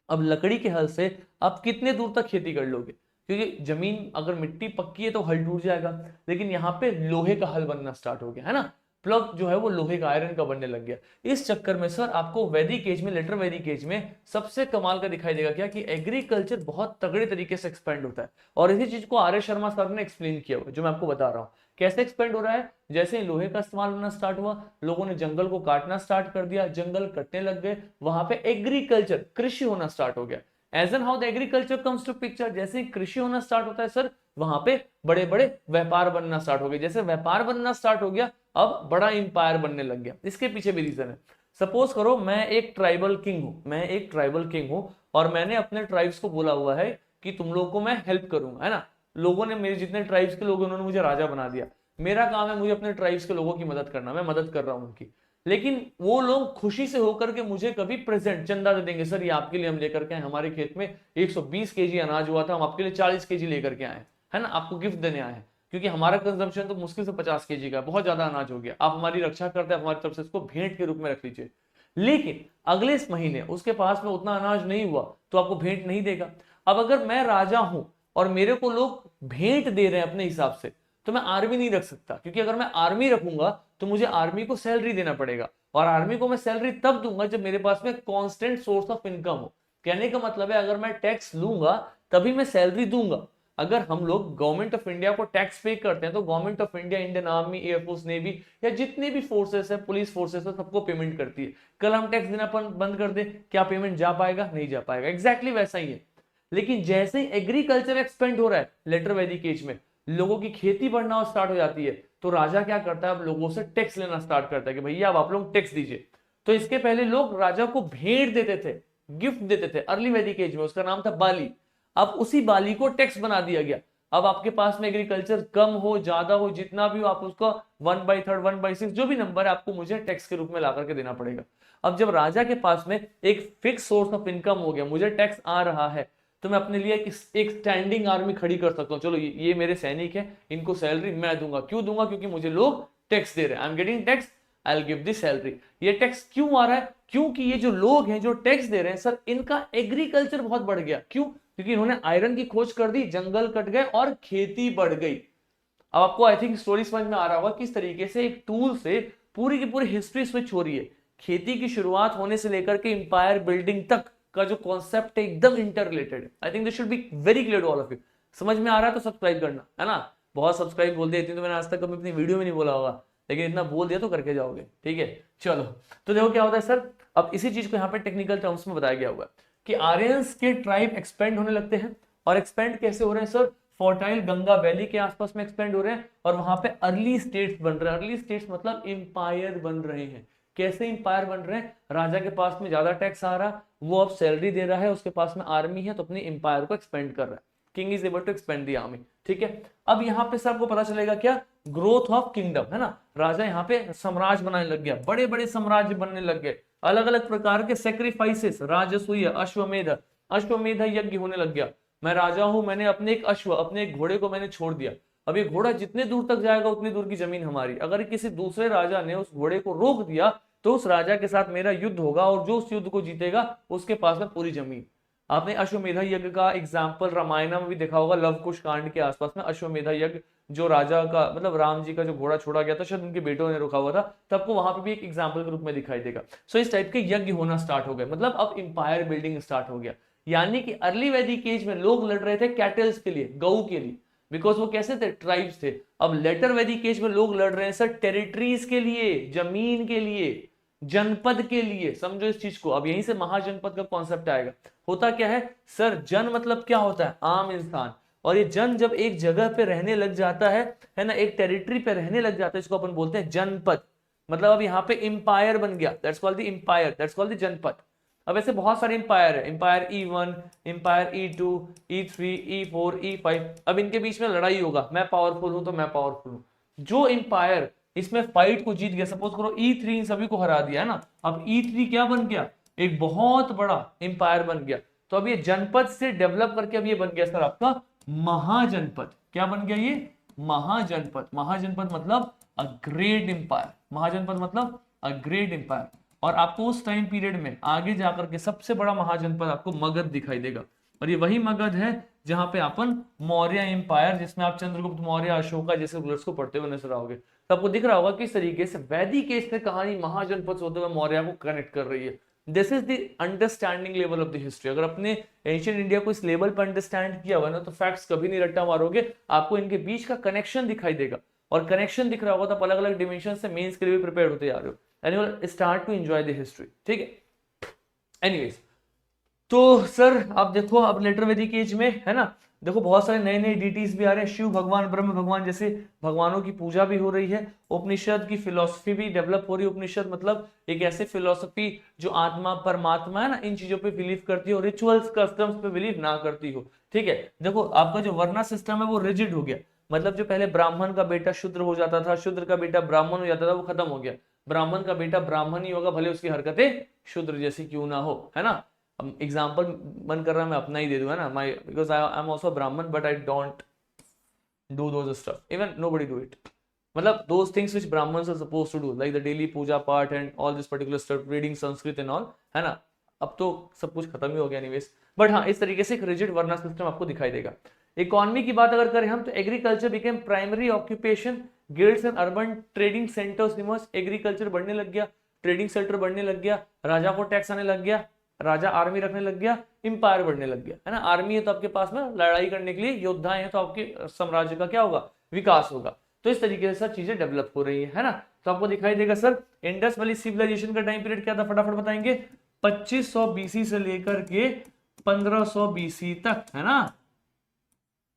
अब लकड़ी के हल से आप कितने दूर तक खेती कर लोगे? क्योंकि जमीन अगर मिट्टी पक्की है तो हल टूट जाएगा, लेकिन यहाँ पे लोहे का हल बनना स्टार्ट हो गया, है ना। प्लग जो है वो लोहे का, आयरन का बनने लग गया। इस चक्कर में सर आपको वैदिक एज में, लेटर वैदिक एज में सबसे कमाल का दिखाई देगा क्या, कि एग्रीकल्चर बहुत तगड़े तरीके से एक्सपेंड होता है। और इसी चीज को आर्य शर्मा सर ने एक्सप्लेन किया हुआ, जो मैं आपको बता रहा हूँ। कैसे एक्सपेंड हो रहा है? जैसे ही लोहे का इस्तेमाल होना स्टार्ट हुआ, लोगों ने जंगल को काटना स्टार्ट कर दिया, जंगल कटने लग गए, वहां पे एग्रीकल्चर, कृषि होना स्टार्ट हो गया। As N how the agriculture comes to picture, जैसे कृषि होना स्टार्ट होता है सर, वहां पे बड़े बड़े व्यापार बनना स्टार्ट हो गए, जैसे व्यापार बनना स्टार्ट हो गया अब बड़ा इंपायर बनने लग गया। इसके पीछे भी रीजन है। सपोज करो मैं एक ट्राइबल किंग हूं, और मैंने अपने ट्राइब्स को बोला हुआ है कि तुम लोगों को मैं हेल्प करूंगा, है ना। लोगों ने, मेरे जितने ट्राइब्स के लोग हैं, उन्होंने मुझे राजा बना दिया। मेरा काम है मुझे अपने ट्राइब्स के लोगों की मदद करना, मैं मदद कर रहा हूं उनकी। लेकिन वो लोग खुशी से होकर के मुझे कभी प्रेजेंट चंदा दे देंगे, सर ये आपके लिए हम लेकर के आए, हमारे खेत में 120 केजी अनाज हुआ था, हम आपके लिए 40 केजी लेकर के आए, है ना, आपको गिफ्ट देने आए हैं, क्योंकि हमारा कंजम्पशन तो मुश्किल से 50 केजी का है, बहुत ज्यादा अनाज हो गया, आप हमारी रक्षा करते हैं, हमारी तरफ से इसको भेंट के रूप में रख लीजिए। लेकिन अगले इस महीने उसके पास में उतना अनाज नहीं हुआ तो आपको भेंट नहीं देगा। अब अगर मैं राजा हूं और मेरे को लोग भेंट दे रहे हैं अपने हिसाब से, तो मैं आर्मी नहीं रख सकता, क्योंकि अगर मैं आर्मी रखूंगा तो मुझे आर्मी को सैलरी देना पड़ेगा, और आर्मी को मैं सैलरी तब दूंगा जब मेरे पास में कांस्टेंट सोर्स ऑफ इनकम हो। कहने का मतलब है अगर मैं टैक्स लूंगा तभी मैं सैलरी दूंगा। अगर हम लोग गवर्नमेंट ऑफ इंडिया को टैक्स पे करते हैं तो government of India Indian army, air force, navy या जितने भी फोर्सेस है, पुलिस फोर्सेस है, सबको पेमेंट करती है। कल हम टैक्स देना बंद कर दे, क्या पेमेंट जा पाएगा? नहीं जा पाएगा। एग्जैक्टली वैसा ही है। लेकिन जैसे ही एग्रीकल्चर एक्सपेंड हो रहा है लेटर वैदिक एज में, लोगों की खेती बढ़ना स्टार्ट हो जाती है, तो राजा क्या करता है, अब लोगों से टैक्स लेना स्टार्ट करता है कि भैया अब आप लोग टैक्स दीजिए। तो इसके पहले लोग राजा को भेंट देते थे, गिफ्ट देते थे, अर्ली वैदिक एज में उसका नाम था बाली। अब उसी बाली को टैक्स बना दिया गया। अब आपके पास में एग्रीकल्चर कम हो ज्यादा हो जितना भी हो, आप उसका 1/3 1/6 जो भी नंबर है आपको मुझे टैक्स के रूप में ला करके देना पड़ेगा। अब जब राजा के पास में एक फिक्स सोर्स ऑफ इनकम हो गया, मुझे टैक्स आ रहा है, तो मैं अपने लिए एक स्टैंडिंग आर्मी खड़ी कर सकता हूँ। चलो ये मेरे सैनिक है, इनको सैलरी मैं दूंगा। क्यों दूंगा? क्योंकि मुझे लोग टैक्स दे रहे हैं, I am getting tax, I will give this salary. ये टैक्स क्यों आ रहा है? क्योंकि ये जो लोग हैं जो टैक्स दे रहे हैं सर, इनका एग्रीकल्चर बहुत बढ़ गया। क्यों? क्योंकि इन्होंने आयरन की खोज कर दी, जंगल कट गए और खेती बढ़ गई। अब आपको आई थिंक स्टोरी समझ में आ रहा होगा किस तरीके से एक टूल से पूरी की पूरी हिस्ट्री स्विच हो रही है। खेती की शुरुआत होने से लेकर के इंपायर बिल्डिंग तक का जो कॉन्सेप्ट है एकदम इंटर रिलेटेड है। I think this should be very clear to all of you. समझ में आ रहा है तो सब्सक्राइब करना, है ना। बहुत सब्सक्राइब बोल दिया, तो मैंने आज तक कभी अपनी वीडियो में नहीं बोला होगा, लेकिन इतना बोल दिया तो करके जाओगे, ठीक है। चलो, तो देखो क्या होता है सर, अब इसी चीज को यहाँ पे टेक्निकल टर्म्स में बताया गया हुआ है कि आर्यंस के ट्राइब एक्सपेंड होने लगते हैं। और एक्सपेंड कैसे हो रहे हैं सर? फर्टाइल गंगा वैली के आसपास में एक्सपेंड हो रहे हैं, और वहां पे अर्ली स्टेट्स बन रहे हैं। अर्ली स्टेट्स मतलब इंपायर बन रहे हैं। कैसे इंपायर बन रहे हैं? राजा के पास में ज्यादा टैक्स आ रहा, वो अब सैलरी दे रहा है, उसके पास में आर्मी है, तो अपनी इंपायर को एक्सपेंड कर रहा है। King is able to expand the army, ठीक है। अब यहाँ पे सबको पता चलेगा क्या? ग्रोथ ऑफ किंगडम, है ना। राजा यहाँ पे साम्राज्य बनाने लग गया, बड़े बड़े साम्राज्य बनने लग गए, अलग अलग प्रकार के सेक्रीफाइसेस, राजसूय, अश्वमेध, अश्वमेध यज्ञ होने लग गया। मैं राजा हूं, मैंने अपने एक अश्व, अपने एक घोड़े को मैंने छोड़ दिया। अब ये घोड़ा जितने दूर तक जाएगा उतनी दूर की जमीन हमारी। अगर किसी दूसरे राजा ने उस घोड़े को रोक दिया तो उस राजा के साथ मेरा युद्ध होगा, और जो उस युद्ध को जीतेगा उसके पास में पूरी जमीन। आपने अश्वमेधा यज्ञ का एग्जाम्पल रामायण में भी देखा होगा, लव कुश कांड के आसपास में अश्वमेधा यज्ञ, जो राजा का मतलब राम जी का जो घोड़ा छोड़ा गया था, शायद उनके बेटों ने रोका हुआ था, तो आपको वहां पे भी एक एग्जाम्पल के रूप में दिखाई देगा। सो इस टाइप के यज्ञ होना स्टार्ट हो गए, मतलब अब इंपायर बिल्डिंग स्टार्ट हो गया। यानी कि अर्ली वैदिक एज में लोग लड़ रहे थे कैटल्स के लिए, गऊ के लिए, बिकॉज वो कैसे थे? ट्राइब्स थे। अब लेटर वैदिक एज में लोग लड़ रहे हैं सर टेरिटरीज के लिए, जमीन के लिए, जनपद के लिए। समझो इस चीज को। अब यहीं से महाजनपद का कॉन्सेप्ट आएगा। होता क्या है सर? जन मतलब क्या होता है? आम इंसान। और ये जन जब एक जगह पे रहने लग जाता है ना, एक टेरिटरी पे रहने लग जाता है, इसको अपन बोलते हैं जनपद। मतलब अब यहाँ पे इंपायर बन गया, that's called the empire, that's called the जनपद। अब ऐसे बहुत सारे इंपायर है, empire E1, empire E2, E3, E4, E5। अब इनके बीच में लड़ाई होगा, मैं पावरफुल हूं तो मैं पावरफुल हूं। जो इंपायर इसमें फाइट को जीत गया, सपोज करो E3 इन सभी को हरा दिया, है ना। अब E3 क्या बन गया? एक बहुत बड़ा इंपायर बन गया। तो अब ये जनपद से डेवलप करके अब ये बन गया सर आपका महाजनपद। क्या बन गया ये? महाजनपद। महाजनपद मतलब अ ग्रेट इंपायर। महाजनपद मतलब अ ग्रेट इंपायर। और आपको उस टाइम पीरियड में आगे जाकर के सबसे बड़ा महाजनपद आपको मगध दिखाई देगा। और ये वही मगध है जहां पे अपन मौर्य एम्पायर, जिसमें आप चंद्रगुप्त मौर्य, अशोका जैसे रूलर्स को पढ़ते हुए नजर आओगे, तो आपको दिख रहा होगा किस तरीके से वैदिक एज से कहानी महाजनपद से होते हुए मौर्य को कनेक्ट कर रही है। This is the understanding level of the history. अगर अपने एंशियंट इंडिया को इस लेवल पर अंडरस्टैंड किया हुआ ना, तो फैक्ट्स कभी नहीं रट्टा मारोगे, आपको इनके बीच का कनेक्शन दिखाई देगा। और कनेक्शन दिख रहा होगा तो अलग अलग डिमेंशन से मेंस के लिए भी प्रिपेयर होते जा रहे हो, and you will start to enjoy the history, ठीक है। एनीवेज, तो सर आप देखो अब लेटर वैदिक एज में है ना, देखो बहुत सारे नए नए डीटीज भी आ रहे हैं, शिव भगवान ब्रह्म भगवान जैसे भगवानों की पूजा भी हो रही है। उपनिषद की फिलोसफी भी डेवलप हो रही है। उपनिषद मतलब एक ऐसे फिलोसफी जो आत्मा परमात्मा है ना इन चीजों पे बिलीव करती हो, रिचुअल्स कस्टम्स पे बिलीव ना करती हो। ठीक है, देखो आपका जो वर्ना सिस्टम है वो रिजिड हो गया, मतलब जो पहले ब्राह्मण का बेटा शूद्र हो जाता था, शूद्र का बेटा ब्राह्मण हो जाता था, वो खत्म हो गया। ब्राह्मण का बेटा ब्राह्मण ही होगा भले उसकी हरकतें शूद्र जैसी क्यों ना हो, है ना। एग्जाम्पल मन कर रहा है मैं अपना ही दे दूं, है ना, माई बिकॉज आई एम ऑल्सो ब्राह्मण but I don't do those stuff, even nobody do it, मतलब those things which brahmins are supposed to do like the daily puja part and all this particular stuff, reading sanskrit and all, है ना। अब तो सब कुछ खत्म ही हो गया anyways, बट हाँ इस तरीके से एक रिजिड वर्ना सिस्टम आपको दिखाई देगा। इकोनॉमी की बात अगर करें हम तो agriculture became primary occupation, guilds and urban trading centres emerge, agriculture बढ़ने लग गया, ट्रेडिंग सेंटर बढ़ने लग गया, राजा को टैक्स आने लग गया, राजा आर्मी रखने लग गया, इंपायर बढ़ने लग गया, है ना। आर्मी है तो आपके पास में लड़ाई करने के लिए योद्धाएं हैं तो आपके साम्राज्य का क्या होगा, विकास होगा। तो इस तरीके से सब चीजें डेवलप हो रही है ना। तो आपको दिखाई देगा सर इंडस वैली सिविलाइजेशन का टाइम पीरियड क्या था, फटाफट बताएंगे। 2500 बीसी से लेकर के 1500 बीसी तक, है ना।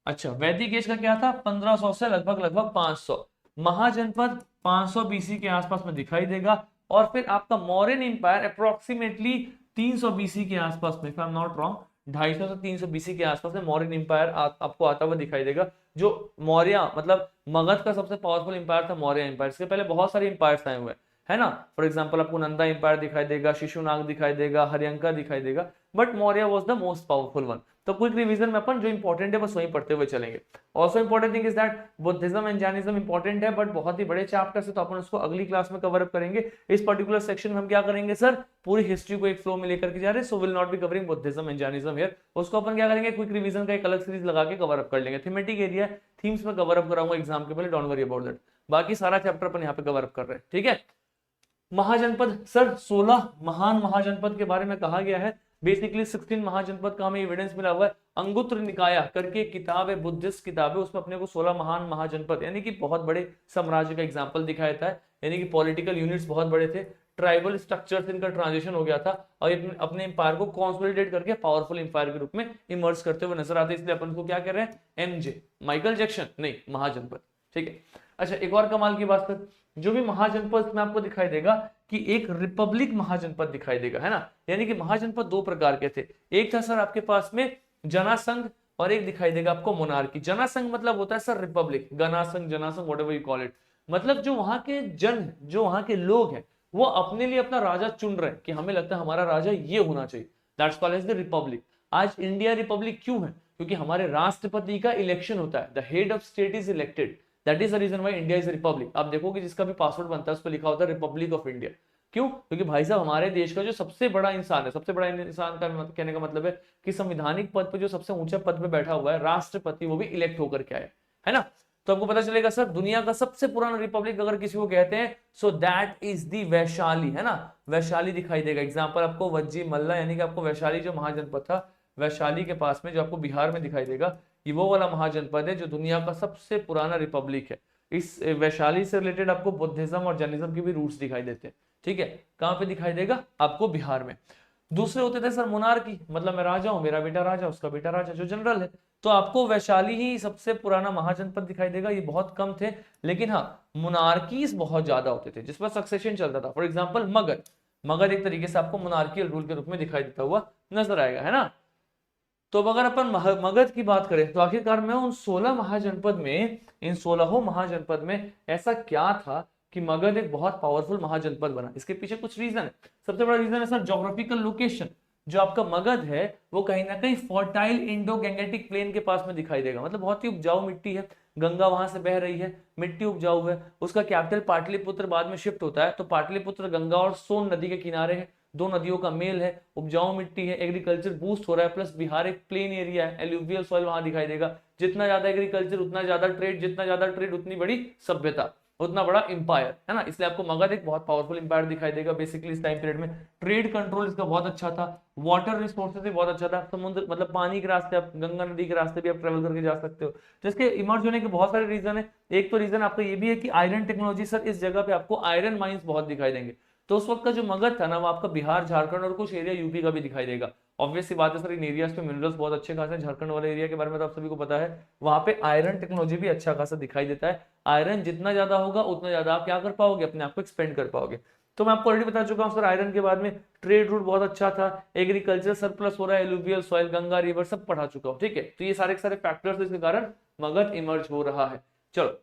अच्छा वैदिक एज का क्या था, 1500 से लगभग लगभग 500। महाजनपद 500 बीसी के आसपास में दिखाई देगा। और फिर आपका मौर्यन इंपायर अप्रोक्सीमेटली 300 बीसी के आसपास में, if I am not wrong 250 से 300 बीसी के आसपास में मौर्यन इंपायर आपको आता हुआ दिखाई देगा। जो मौर्य मतलब मगध का सबसे पावरफुल इंपायर था मौर्य इंपायर। इसके पहले बहुत सारे इंपायर्स आए हुए हैं, है ना। फॉर एग्जाम्पल आपको नंदा इंपायर दिखाई देगा, शिशुनाग दिखाई देगा, हरियंका दिखाई देगा, but Maurya was the most powerful one. तो क्विक रिवीजन में अपन जो इंपॉर्टेंट है बस वही पढ़ते हुए चलेंगे। Also important thing is that Buddhism and Jainism important है, बट बहुत ही बड़े चैप्टर से, तो अपन उसको अगली क्लास में कवर अप करेंगे। इस पर्टिकुलर सेक्शन में हम क्या करेंगे सर, पूरी हिस्ट्री को एक फ्लो में लेकर के जा रहे हैं, so will not be covering Buddhism and Jainism here. उसको अपन क्या करेंगे, क्विक रिवीजन का एक अलग सीरीज लगा के कवर अप कर लेंगे। थीमेटिक एरिया थीम्स में कवर अप कराऊंगा एग्जाम के पहले, डोंट वरी अबाउट दैट। बाकी सारा चैप्टर अपन यहाँ पे कवर अप कर रहे हैं, ठीक है। महाजनपद सर 16 महान महाजनपद के बारे में कहा गया है। बेसिकली 16 महाजनपद का हमें एविडेंस मिला हुआ है। अंगुत्र निकाया करके किताब है, बुद्धिस्ट किताब है, उसमें अपने को 16 महान महाजनपद यानी कि बहुत बड़े साम्राज्य का एग्जाम्पल दिखाया था, यानी कि पॉलिटिकल यूनिट्स बहुत बड़े थे, ट्राइबल स्ट्रक्चर से इनका ट्रांजिशन हो गया था और अपने एम्पायर को कॉन्सोलिडेट करके पावरफुल एम्पायर के रूप में इमर्ज करते हुए नजर आते हैं। इसलिए अपन को क्या कह रहे हैं, एमजे, माइकल जैक्सन नहीं, महाजनपद, ठीक है। अच्छा एक और कमाल की बात सर, जो भी महाजनपद में आपको दिखाई देगा कि एक रिपब्लिक महाजनपद दिखाई देगा, है ना। यानी कि महाजनपद दो प्रकार के थे, एक था सर आपके पास में जनासंघ और एक दिखाई देगा आपको मोनार्की। जनासंघ मतलब होता है sir republic, Ganasangha Janasangha whatever you call it, मतलब जो वहां के जन, जो वहां के लोग हैं वो अपने लिए अपना राजा चुन रहे हैं कि हमें लगता है हमारा राजा ये होना चाहिए, that's called as the republic. आज इंडिया रिपब्लिक क्यों है, क्योंकि हमारे राष्ट्रपति का इलेक्शन होता है, the head of state is elected, that is the reason why India is republic. आप देखोगे जिसका भी पासवर्ड बनता है उस पर लिखा होता है रिपब्लिक ऑफ इंडिया। क्यों, क्योंकि भाई साहब हमारे देश का जो सबसे बड़ा इंसान है, सबसे बड़ा इंसान का कहने का मतलब है कि संवैधानिक पद पर जो सबसे ऊंचे पद पे बैठा हुआ है राष्ट्रपति, वो भी इलेक्ट होकर के आया है ना। तो आपको पता चलेगा सर दुनिया का सबसे पुराना रिपब्लिक अगर किसी को कहते हैं so that is the Vaishali, है ना। वैशाली दिखाई देगा, एग्जांपल आपको वज्जी मल्ला, यानी कि आपको वैशाली जो महाजनपद था वैशाली के पास में जो आपको बिहार में दिखाई देगा, ये वो वाला महाजनपद है जो दुनिया का सबसे पुराना रिपब्लिक है। इस वैशाली से रिलेटेड आपको बुद्धिज्म और जैनिज्म के भी रूट्स दिखाई देते हैं, ठीक है। कहां पे दिखाई देगा, आपको बिहार में। दूसरे होते थे सर मोनार्की, मतलब मैं राजा हूं, मेरा बेटा राजा, उसका बेटा राजा, जो जनरल है। तो आपको वैशाली ही सबसे पुराना महाजनपद दिखाई देगा, ये बहुत कम थे, लेकिन हाँ मोनार्कीज बहुत ज्यादा होते थे जिस पर सक्सेशन चलता था। फॉर एग्जाम्पल मगध, मगध एक तरीके से आपको मोनार्कियल रूल के रूप में दिखाई देता हुआ नजर आएगा, है ना। तो अब अगर अपन मगध की बात करें तो आखिरकार में उन 16 महाजनपद में, इन 16 महाजनपद में ऐसा क्या था कि मगध एक बहुत पावरफुल महाजनपद बना। इसके पीछे कुछ रीजन है। सबसे बड़ा रीजन है सर ज्योग्राफिकल लोकेशन। जो आपका मगध है वो कहीं ना कहीं फर्टाइल इंडो गैंगेटिक प्लेन के पास में दिखाई देगा, मतलब बहुत ही उपजाऊ मिट्टी है, गंगा वहां से बह रही है, मिट्टी उपजाऊ है। उसका कैपिटल पाटलिपुत्र बाद में शिफ्ट होता है, तो पाटलिपुत्र गंगा और सोन नदी के किनारे है, दो नदियों का मेल है, उपजाऊ मिट्टी है, एग्रीकल्चर बूस्ट हो रहा है, प्लस बिहार एक प्लेन एरिया है, एल्यूवियल सॉइल वहां दिखाई देगा। जितना ज्यादा एग्रीकल्चर उतना ज्यादा ट्रेड, जितना ज्यादा ट्रेड उतनी बड़ी सभ्यता, उतना बड़ा इंपायर, है ना। इसलिए आपको मगध एक बहुत पावरफुल इंपायर दिखाई देगा बेसिकली इस टाइम पीरियड में। ट्रेड कंट्रोल इसका बहुत अच्छा था, वाटर रिसोर्सेज भी बहुत अच्छा था, समुद्र मतलब पानी के रास्ते, आप गंगा नदी के रास्ते भी आप ट्रेवल करके जा सकते हो। तो इसके इमर्ज होने के बहुत सारे रीजन है। एक तो रीजन आपका ये भी है कि आयरन टेक्नोलॉजी, सर इस जगह पे आपको आयरन माइंस बहुत दिखाई देंगे। तो उस वक्त का जो मगध था ना वो आपका बिहार, झारखंड और कुछ एरिया यूपी का भी दिखाई देगा। ऑब्वियसली बात है सर, इन एरियाज पे मिनरल्स बहुत अच्छे खासे हैं। झारखंड वाले एरिया के बारे में तो आप सभी को पता है, वहां पे आयरन टेक्नोलॉजी भी अच्छा खासा दिखाई देता है। आयरन जितना ज्यादा होगा उतना ज्यादा आप क्या कर पाओगे, अपने आप को एक्सपेंड कर पाओगे। तो मैं आपको ऑलरेडी बता चुका हूँ सर, आयरन के बाद में ट्रेड रूट बहुत अच्छा था, एग्रीकल्चर सरप्लस हो रहा है, एलुवियल सॉइल, गंगा रिवर सब पढ़ा चुका हूँ, ठीक है। तो ये सारे के सारे फैक्टर्स इसके कारण मगध इमर्ज हो रहा है। चलो,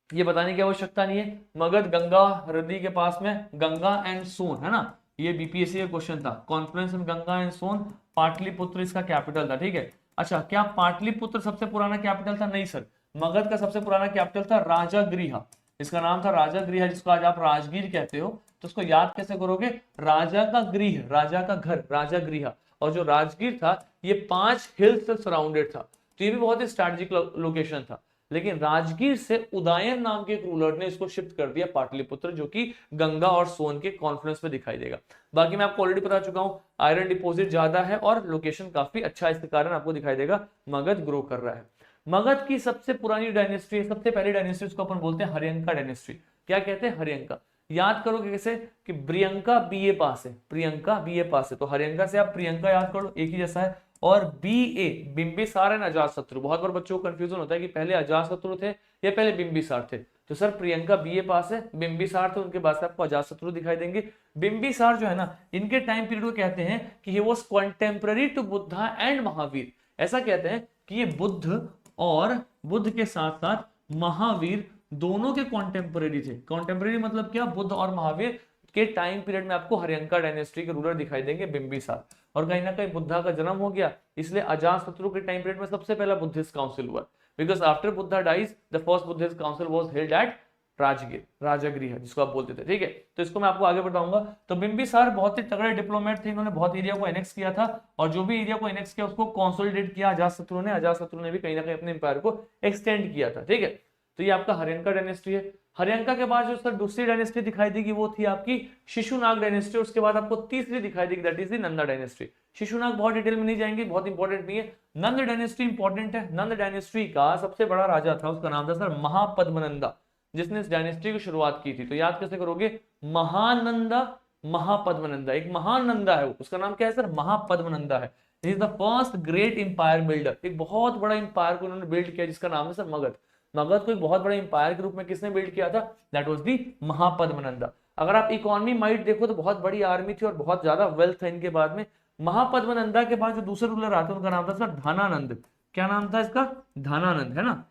ये बताने की आवश्यकता नहीं है, मगध गंगा नदी के पास में, गंगा एंड सोन, है ना, ये बीपीएससी का क्वेश्चन था, कॉन्फ्लुएंस इन गंगा एंड सोन, पाटलिपुत्र इसका कैपिटल था, ठीक है। अच्छा, क्या पाटलिपुत्र सबसे पुराना कैपिटल था? नहीं सर, मगध का सबसे पुराना कैपिटल था राजागृह, इसका नाम था राजागृह, जिसको आज आप राजगीर कहते हो। तो उसको याद कैसे करोगे, राजा का गृह, राजा का घर, राजागृह। और जो राजगीर था ये 5 हिल से सराउंडेड था, तो ये भी बहुत ही स्ट्रैटेजिक लोकेशन था। लेकिन राजगीर से उदयन नाम के एक रूलर ने इसको शिफ्ट कर दिया पाटलिपुत्र, जो कि गंगा और सोन के कॉन्फ्लुएंस में दिखाई देगा। बाकी मैं आपको ऑलरेडी बता चुका हूं, आयरन डिपॉजिट ज्यादा है और लोकेशन काफी अच्छा है, इसके कारण आपको दिखाई देगा मगध ग्रो कर रहा है। मगध की सबसे पुरानी डायनेस्टी, सबसे पहली डायनेस्टी, उसको अपन बोलते हैं हर्यंका डायनेस्टी। क्या कहते हैं? हर्यंका। याद करोगे कैसे कि प्रियंका बीए पास है, प्रियंका बीए पास है, तो हर्यंका से आप प्रियंका याद करो, एक ही जैसा है। और बी ए बिंबिसार एंड अजातशत्रु, बहुत बार बच्चों को कंफ्यूजन होता है कि पहले अजातशत्रु थे या पहले बिंबिसार थे। तो सर प्रियंका बीए पास है, बिंबिसार थे, उनके बाद से आपको अजातशत्रु दिखाई देंगे। बिंबिसार जो है ना, इनके टाइम पीरियड को कहते हैं कि he was contemporary to Buddha and Mahavir. ऐसा कहते हैं कि ये बुद्ध और बुद्ध के साथ साथ महावीर दोनों के कॉन्टेम्पररी थे। कॉन्टेम्पररी मतलब क्या? बुद्ध और महावीर के टाइम पीरियड में आपको हर्यंका डायनेस्टी के रूलर दिखाई देंगे बिंबिसार। और कहीं ना कहीं बुद्धा का जन्म हो गया, इसलिए अजातशत्रु के टाइम पीरियड में सबसे पहला बुद्धिस्ट काउंसिल हुआ, because after Buddha dies the first Buddhist council was held at Rajgir, Rajagriha जिसको आप बोलते थे, ठीक है। तो इसको मैं आपको आगे बताऊंगा। तो बिंबिसार बहुत ही तगड़े डिप्लोमेट थे, इन्होंने बहुत एरिया को एनेक्स किया था, और जो भी एरिया को एनेक्स किया उसको कंसोलिडेट किया अजातशत्रु ने। अजातशत्रु ने भी कहीं ना कहीं अपने एम्पायर को एक्सटेंड किया था, ठीक है। तो ये आपका हर्यंका डायनेस्टी है। हर्यंका के बाद जो सर दूसरी डायनेस्टी दिखाई देगी वो थी आपकी शिशुनाग डायनेस्टी। उसके बाद आपको तीसरी दिखाई देगी, that is the Nanda dynasty. Shishunaga बहुत डिटेल में नहीं जाएंगे, बहुत इंपॉर्टेंट नहीं है। नंद डायनेस्टी इंपॉर्टेंट है। नंद डायनेस्टी का सबसे बड़ा राजा था, उसका नाम था सर महापद्मनंदा, जिसने इस डायनेस्टी की शुरुआत की थी। तो याद कैसे करोगे, महानंदा, महापद्मनंदा, एक महानंदा है, उसका नाम क्या है सर? महापद्मनंदा है। Is the first great empire builder, एक बहुत बड़ा इंपायर को उन्होंने बिल्ड किया जिसका नाम है सर मगध। मगध को एक बहुत बड़े इंपायर के रूप में किसने बिल्ड किया था? That was the Mahapadmananda. अगर आप इकोनॉमी माइट देखो तो बहुत बड़ी आर्मी थी और बहुत ज्यादा वेल्थ था इनके बाद में। महापद्मनंदा के बाद जो दूसरे रूलर आते उनका नाम था सर धनानंद। क्या नाम था इसका? धनानंद, है ना।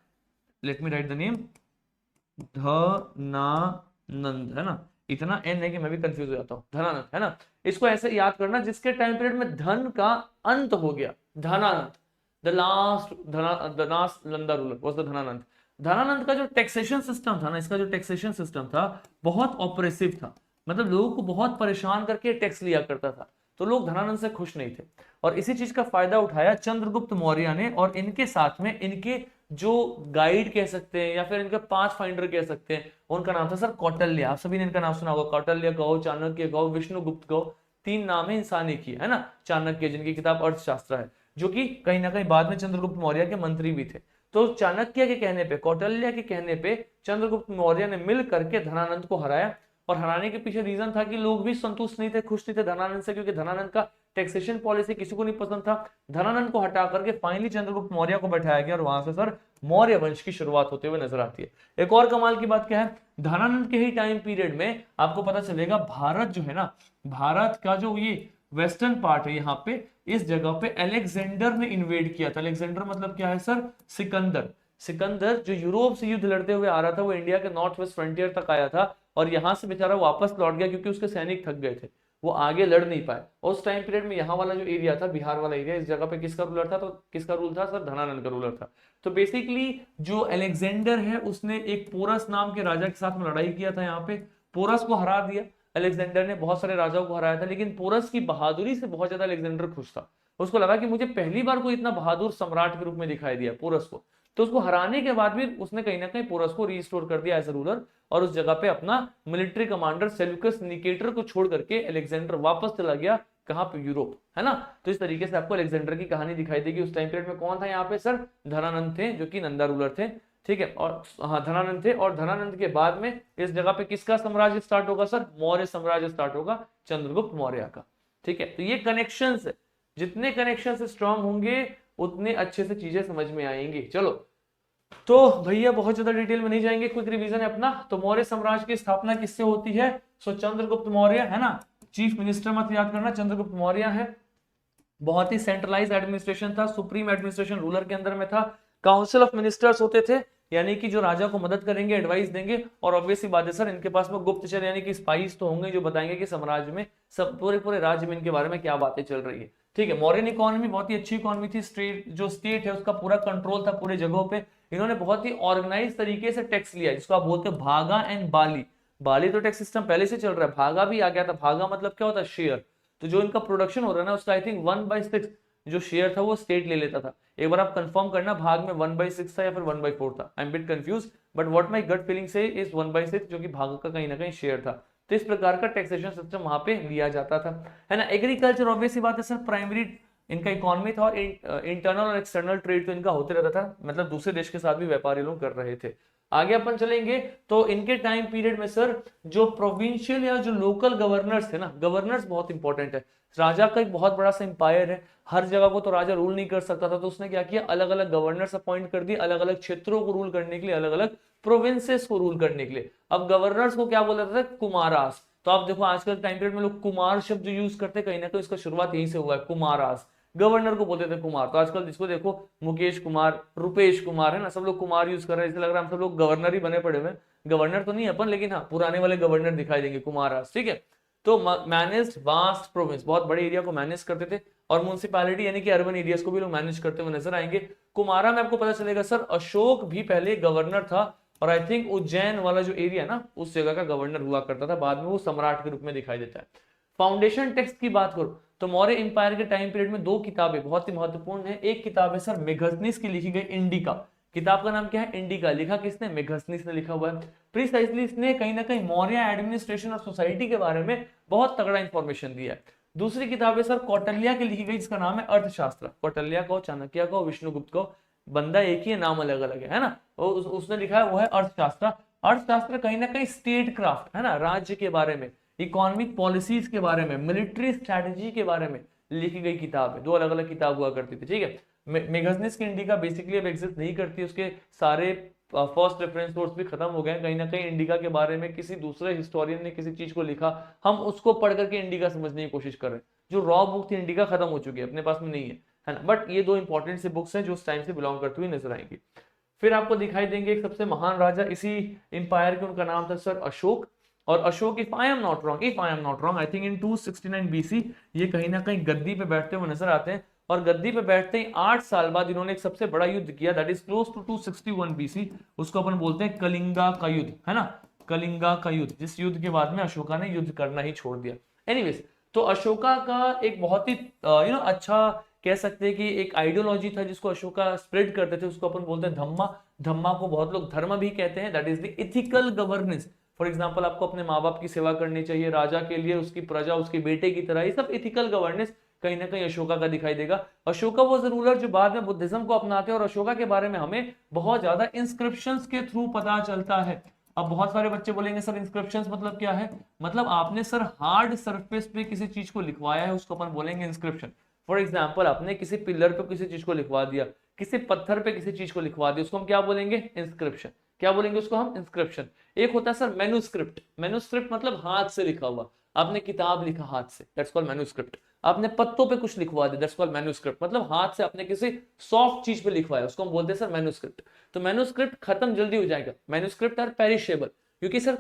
Let me right the name, Dhanananda, है ना। इतना एन है कि मैं भी कंफ्यूज हो जाता हूँ, धनानंद, है ना। इसको ऐसे याद करना, जिसके टाइम पीरियड में धन का अंत हो गया, Dhanananda. The last Nanda ruler was the Dhanananda. Dhanananda का जो टैक्सेशन सिस्टम था ना, इसका जो टैक्सेशन सिस्टम था बहुत ऑपरेसिव था, मतलब लोगों को बहुत परेशान करके टैक्स लिया करता था। तो लोग धनानंद से खुश नहीं थे, और इसी चीज का फायदा उठाया चंद्रगुप्त मौर्य ने, और इनके साथ में इनके जो गाइड कह सकते हैं या फिर इनका पाथ फाइंडर कह सकते हैं, उनका नाम था सर कौटिल्य। आप सभी ने इनका नाम सुना होगा, कौटिल्य कहो, चाणक्य कहो, विष्णुगुप्त कहो, 3 नाम है इंसान एक ही है ना। चाणक्य जिनकी किताब अर्थशास्त्र है, जो कि कहीं ना कहीं बाद में चंद्रगुप्त मौर्य के मंत्री भी थे। तो चाणक्य के कहने पे, कौटिल्य के कहने पे चंद्रगुप्त मौर्य ने मिल करके धनानंद को हराया। और हराने के पीछे रीजन था कि लोग भी संतुष्ट नहीं थे, खुश नहीं थे धनानंद से, क्योंकि धनानंद का टैक्सेशन पॉलिसी किसी को नहीं पसंद था। धनानंद को हटा करके फाइनली चंद्रगुप्त मौर्य को बैठाया गया, और वहां से सर मौर्य वंश की शुरुआत होते हुए नजर आती है। एक और कमाल की बात क्या है, धनानंद के ही टाइम पीरियड में आपको पता चलेगा भारत जो है ना, भारत का जो ये वेस्टर्न पार्ट है, यहाँ पे इस जगह पे अलेक्जेंडर ने इन्वेड किया था। अलेक्जेंडर मतलब क्या है सर? सिकंदर। सिकंदर जो यूरोप से युद्ध लड़ते हुए आ रहा था, वो इंडिया के नॉर्थ वेस्ट फ्रंटियर तक आया था, और यहां से बेचारा वापस लौट गया क्योंकि उसके सैनिक थक गए थे, वो आगे लड़ नहीं पाए। और उस टाइम पीरियड में यहाँ वाला जो एरिया था, बिहार वाला एरिया, इस जगह पे किसका रूलर था? तो किसका रूल था सर? धनानंद का रूलर था। तो बेसिकली जो अलेक्जेंडर है उसने एक पोरस नाम के राजा के साथ में लड़ाई किया था, यहाँ पे पोरस को हरा दिया। अलेक्जेंडर ने बहुत सारे राजाओं को हराया था, लेकिन पोरस की बहादुरी से बहुत ज्यादा अलेक्जेंडर खुश था। उसको लगा कि मुझे पहली बार कोई इतना बहादुर सम्राट के रूप में दिखाई दिया पोरस को। तो उसको हराने के बाद भी उसने कहीं ना कहीं पोरस को रिस्टोर कर दिया एज ए रूलर, और उस जगह पे अपना मिलिट्री कमांडर सेल्यूकस निकेटर को छोड़ करके अलेक्जेंडर वापस चला गया, कहां पे? यूरोप, है ना। तो इस तरीके से आपको अलेक्जेंडर की कहानी दिखाई देगी। उस टाइम पीरियड में कौन था यहाँ पे सर? धनानंद थे, जो कि नंदा रूलर थे। ठीक है, और हाँ धनानंद थे, और धनानंद के बाद में इस जगह पे किसका साम्राज्य स्टार्ट होगा सर? मौर्य साम्राज्य स्टार्ट होगा, चंद्रगुप्त मौर्य का। ठीक है, तो ये कनेक्शंस है, जितने कनेक्शन स्ट्रांग होंगे उतने अच्छे से चीजें समझ में आएंगी। चलो तो भैया बहुत ज्यादा डिटेल में नहीं जाएंगे, क्विक रिवीजन है अपना। तो मौर्य साम्राज्य की स्थापना किससे होती है? सो चंद्रगुप्त मौर्य, है ना। चीफ मिनिस्टर मत याद करना, चंद्रगुप्त मौर्य है। बहुत ही सेंट्रलाइज एडमिनिस्ट्रेशन था, सुप्रीम एडमिनिस्ट्रेशन रूलर के अंदर में था। काउंसिल ऑफ मिनिस्टर्स होते थे, यानी कि जो राजा को मदद करेंगे, एडवाइस देंगे, और ऑब्वियसली बात है सर इनके पास में गुप्तचर यानी कि स्पाइस तो होंगे जो बताएंगे कि साम्राज्य में सब पूरे पूरे राज्य में इनके बारे में क्या बातें चल रही है। ठीक है, मौर्यन इकोनॉमी बहुत ही अच्छी इकोनॉमी थी, स्टेट है उसका पूरा कंट्रोल था पूरे जगहों पे। इन्होंने बहुत ही ऑर्गेनाइज तरीके से टैक्स लिया, जिसको आप बोलते हैं भागा एंड बाली। बाली तो टैक्स सिस्टम पहले से चल रहा है, भागा भी आ गया था। भागा मतलब क्या होता है? शेयर। तो जो इनका प्रोडक्शन हो रहा है ना, उसका आई थिंक 1/6 जो शेयर था वो स्टेट ले लेता था। एक बार आप कंफर्म करना, भाग में 1/6 था या फिर 1/4 था, I am bit confuse, but what my gut feeling says is 1/6, जो कि भाग का कहीं ना कहीं शेयर था। तो इस प्रकार का टैक्सेशन सिस्टम वहां पे लिया जाता था, है ना। एग्रीकल्चर ऑब्वियसली बात है सर प्राइमरी इनका इकोनॉमी था, और इंटरनल और एक्सटर्नल ट्रेड तो इनका होते रहता था, मतलब दूसरे देश के साथ भी व्यापारी लोग कर रहे थे। आगे अपन चलेंगे तो इनके टाइम पीरियड में सर जो प्रोविंशियल या जो लोकल गवर्नर्स थे ना, गवर्नर्स बहुत इंपॉर्टेंट है। राजा का एक बहुत बड़ा सा इंपायर है, हर जगह को तो राजा रूल नहीं कर सकता था, तो उसने क्या किया, अलग अलग गवर्नर्स अपॉइंट कर दिए, अलग अलग क्षेत्रों को रूल करने के लिए, अलग अलग प्रोविंसेस को रूल करने के लिए। अब गवर्नर्स को क्या बोला जाता था? कुमारास। तो आप देखो आजकल टाइम पीरियड में लोग कुमार शब्द जो यूज करते हैं, कहीं ना कहीं इसका शुरुआत यहीं से हुआ है, कुमारास। गवर्नर को बोलते थे कुमार। तो आजकल जिसको देखो मुकेश कुमार, रुपेश कुमार, है ना, सब लोग कुमार यूज कर रहे हैं, ऐसे लग रहा है हम सब लोग गवर्नर ही बने पड़े हुए। गवर्नर तो नहीं अपन, लेकिन हाँ पुराने वाले गवर्नर दिखाई देंगे, कुमारास। ठीक है, तो मैनेज वास्ट प्रोविंस, बहुत बड़े एरिया को मैनेज करते थे, और म्युनिसिपैलिटी यानी कि अर्बन एरियाज को भी लोग मैनेज करते हुए नजर आएंगे। कुमारा में आपको पता चलेगा सर अशोक भी पहले गवर्नर था, और आई थिंक उज्जैन वाला जो एरिया ना, उस जगह का गवर्नर हुआ करता था, बाद में वो सम्राट के रूप में दिखाई देता है। फाउंडेशन टेक्स्ट की बात करो तो मौर्य इंपायर के टाइम पीरियड में दो किताबें बहुत ही महत्वपूर्ण है। एक किताब है सर मेघसनीस की लिखी गई इंडिका। किताब का नाम क्या है? इंडिका। लिखा किसने? मेघसनीस ने लिखा हुआ है। प्रिसाइसली इसने कहीं ना कहीं मौर्य एडमिनिस्ट्रेशन और सोसाइटी के बारे में बहुत तगड़ा इंफॉर्मेशन दिया है। दूसरी किताब है सर कौटिल्य की लिखी गई, जिसका नाम है अर्थशास्त्र। कौटिल्य को, चाणक्य को, विष्णुगुप्त को, बंदा एक ही है, नाम अलग अलग है ना। उसने लिखा है वो है अर्थशास्त्र। अर्थशास्त्र कहीं ना कहीं स्टेट क्राफ्ट, है ना, राज्य के बारे में, इकोनॉमिक पॉलिसीज के बारे में, मिलिट्री स्ट्रेटजी के बारे में लिखी गई किताब है। दो अलग अलग किताब हुआ करती थी। ठीक है, मेघसनीस की इंडिका बेसिकली अब एग्जिस्ट नहीं करती, उसके सारे फर्स्ट रेफरेंस सोर्स भी खत्म हो गए। कहीं ना कहीं इंडिका के बारे में किसी दूसरे हिस्टोरियन ने किसी चीज को लिखा, हम उसको पढ़ करके इंडिका समझने की कोशिश कर रहे हैं। जो रॉ बुक थी इंडिका खत्म हो चुकी है, अपने पास में नहीं है ना। बट ये दो इंपॉर्टेंट से बुक्स हैं जो उस टाइम से बिलोंग करती हुई नजर आएंगी। फिर आपको दिखाई देंगे एक सबसे महान राजा इसी इंपायर के, उनका नाम था सर अशोक। और Ashok, if I am not wrong, I think in 269 BC ये कहीं ना कहीं गद्दी पे बैठते हुए नजर आते हैं। और गद्दी पे बैठते ही 8 साल बाद इन्होंने एक सबसे बड़ा युद्ध किया, that is close to 261 BC. उसको अपन बोलते हैं कलिंगा का युद्ध, है ना, कलिंगा का युद्ध, जिस युद्ध के बाद में अशोका ने युद्ध करना ही छोड़ दिया। एनीवेज, तो अशोका का एक बहुत ही अच्छा कह सकते हैं कि एक आइडियोलॉजी था जिसको अशोका स्प्रेड करते थे, उसको अपन बोलते हैं धम्मा। धम्मा को बहुत लोग धर्म भी कहते हैं, that is the ethical governance. For example, आपको अपने माँ बाप की सेवा करनी चाहिए, राजा के लिए उसकी प्रजा उसके बेटे की तरह, ये सब इथिकल गवर्नेंस कहीं ना कहीं अशोका का दिखाई देगा। अशोका वो रूलर जो बाद में बुद्धिज्म को अपनाते हैं, और अशोका के बारे में हमें बहुत ज्यादा इंस्क्रिप्शंस के थ्रू पता चलता है। अब बहुत सारे बच्चे बोलेंगे सर इंस्क्रिप्शंस मतलब क्या है? मतलब आपने सर हार्ड सरफेस पे किसी चीज को लिखवाया है, उसको अपन बोलेंगे इंस्क्रिप्शन। फॉर एग्जाम्पल, आपने किसी पिलर पे किसी चीज को लिखवा दिया, किसी पत्थर पे किसी चीज को लिखवा दिया, उसको हम क्या बोलेंगे? इंस्क्रिप्शन। क्या बोलेंगे उसको हम? इंस्क्रिप्शन। एक होता है सर मैन्युस्क्रिप्ट। मैन्युस्क्रिप्ट मतलब हाथ से लिखा हुआ, आपने किताब लिखा हाथ से, दैट्स कॉल्ड मैन्युस्क्रिप्ट। आपने पत्तों पे कुछ लिखवा दिया, दैट्स कॉल्ड मैन्युस्क्रिप्ट, मतलब हाथ से आपने किसी सॉफ्ट चीज पे लिखवाया, उसको हम बोलते हैं सर मैन्युस्क्रिप्ट। तो मैन्युस्क्रिप्ट खत्म जल्दी हो जाएगा, मैन्युस्क्रिप्ट आर पेरिशेबल, क्योंकि सर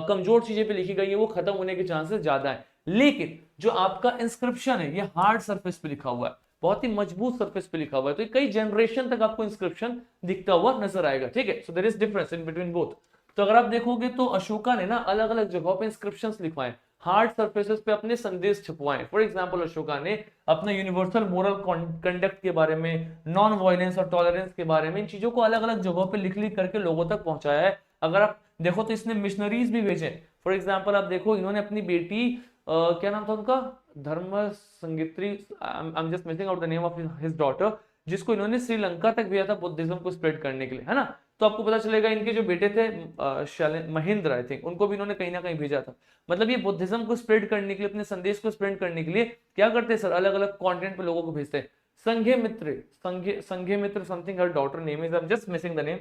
कमजोर चीजें पे लिखी गई है, वो खत्म होने के चांसेस ज्यादा है। लेकिन जो आपका इंस्क्रिप्शन है, ये हार्ड सरफेस पे लिखा हुआ है, बहुत ही मजबूत सरफेस पे लिखा हुआ है, तो कई जनरेशन तक आपको इंस्क्रिप्शन दिखता हुआ नजर आएगा। ठीक है, so there is difference in between both. तो अगर आप देखोगे तो अशोका ने ना अलग अलग जगहों पे इंस्क्रिप्शंस लिखवाए, हार्ड सरफेसेस पे अपने संदेश छपवाए। फॉर एग्जांपल, अशोका ने अपना यूनिवर्सल मोरल कंडक्ट के बारे में, नॉन वायलेंस और टॉलरेंस के बारे में, इन चीजों को अलग अलग जगहों पे लिख लिख करके लोगों तक पहुंचाया है। अगर आप देखो तो इसने मिशनरीज भी भेजे। फॉर एग्जाम्पल, आप देखो इन्होंने अपनी बेटी क्या नाम था उनका, धर्म संगित्री, I am just missing out the name of his daughter, जिसको इन्होंने श्रीलंका तक भेजा था बुद्धिज्म को स्प्रेड करने के लिए, है ना। तो आपको पता चलेगा इनके जो बेटे थे महेंद्र आई थिंक, उनको भी इन्होंने कहीं ना कहीं भेजा था। मतलब ये बुद्धिज्म को स्प्रेड करने के लिए, अपने संदेश को स्प्रेड करने के लिए क्या करते हैं सर, अलग अलग कॉन्टिनेंट पे लोगों को भेजते हैं। Sanghamitra something her daughter name is, I am just missing the name,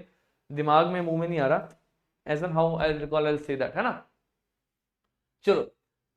दिमाग में मुंह में नहीं आ रहा, as N how I recall I say that, है ना। चलो,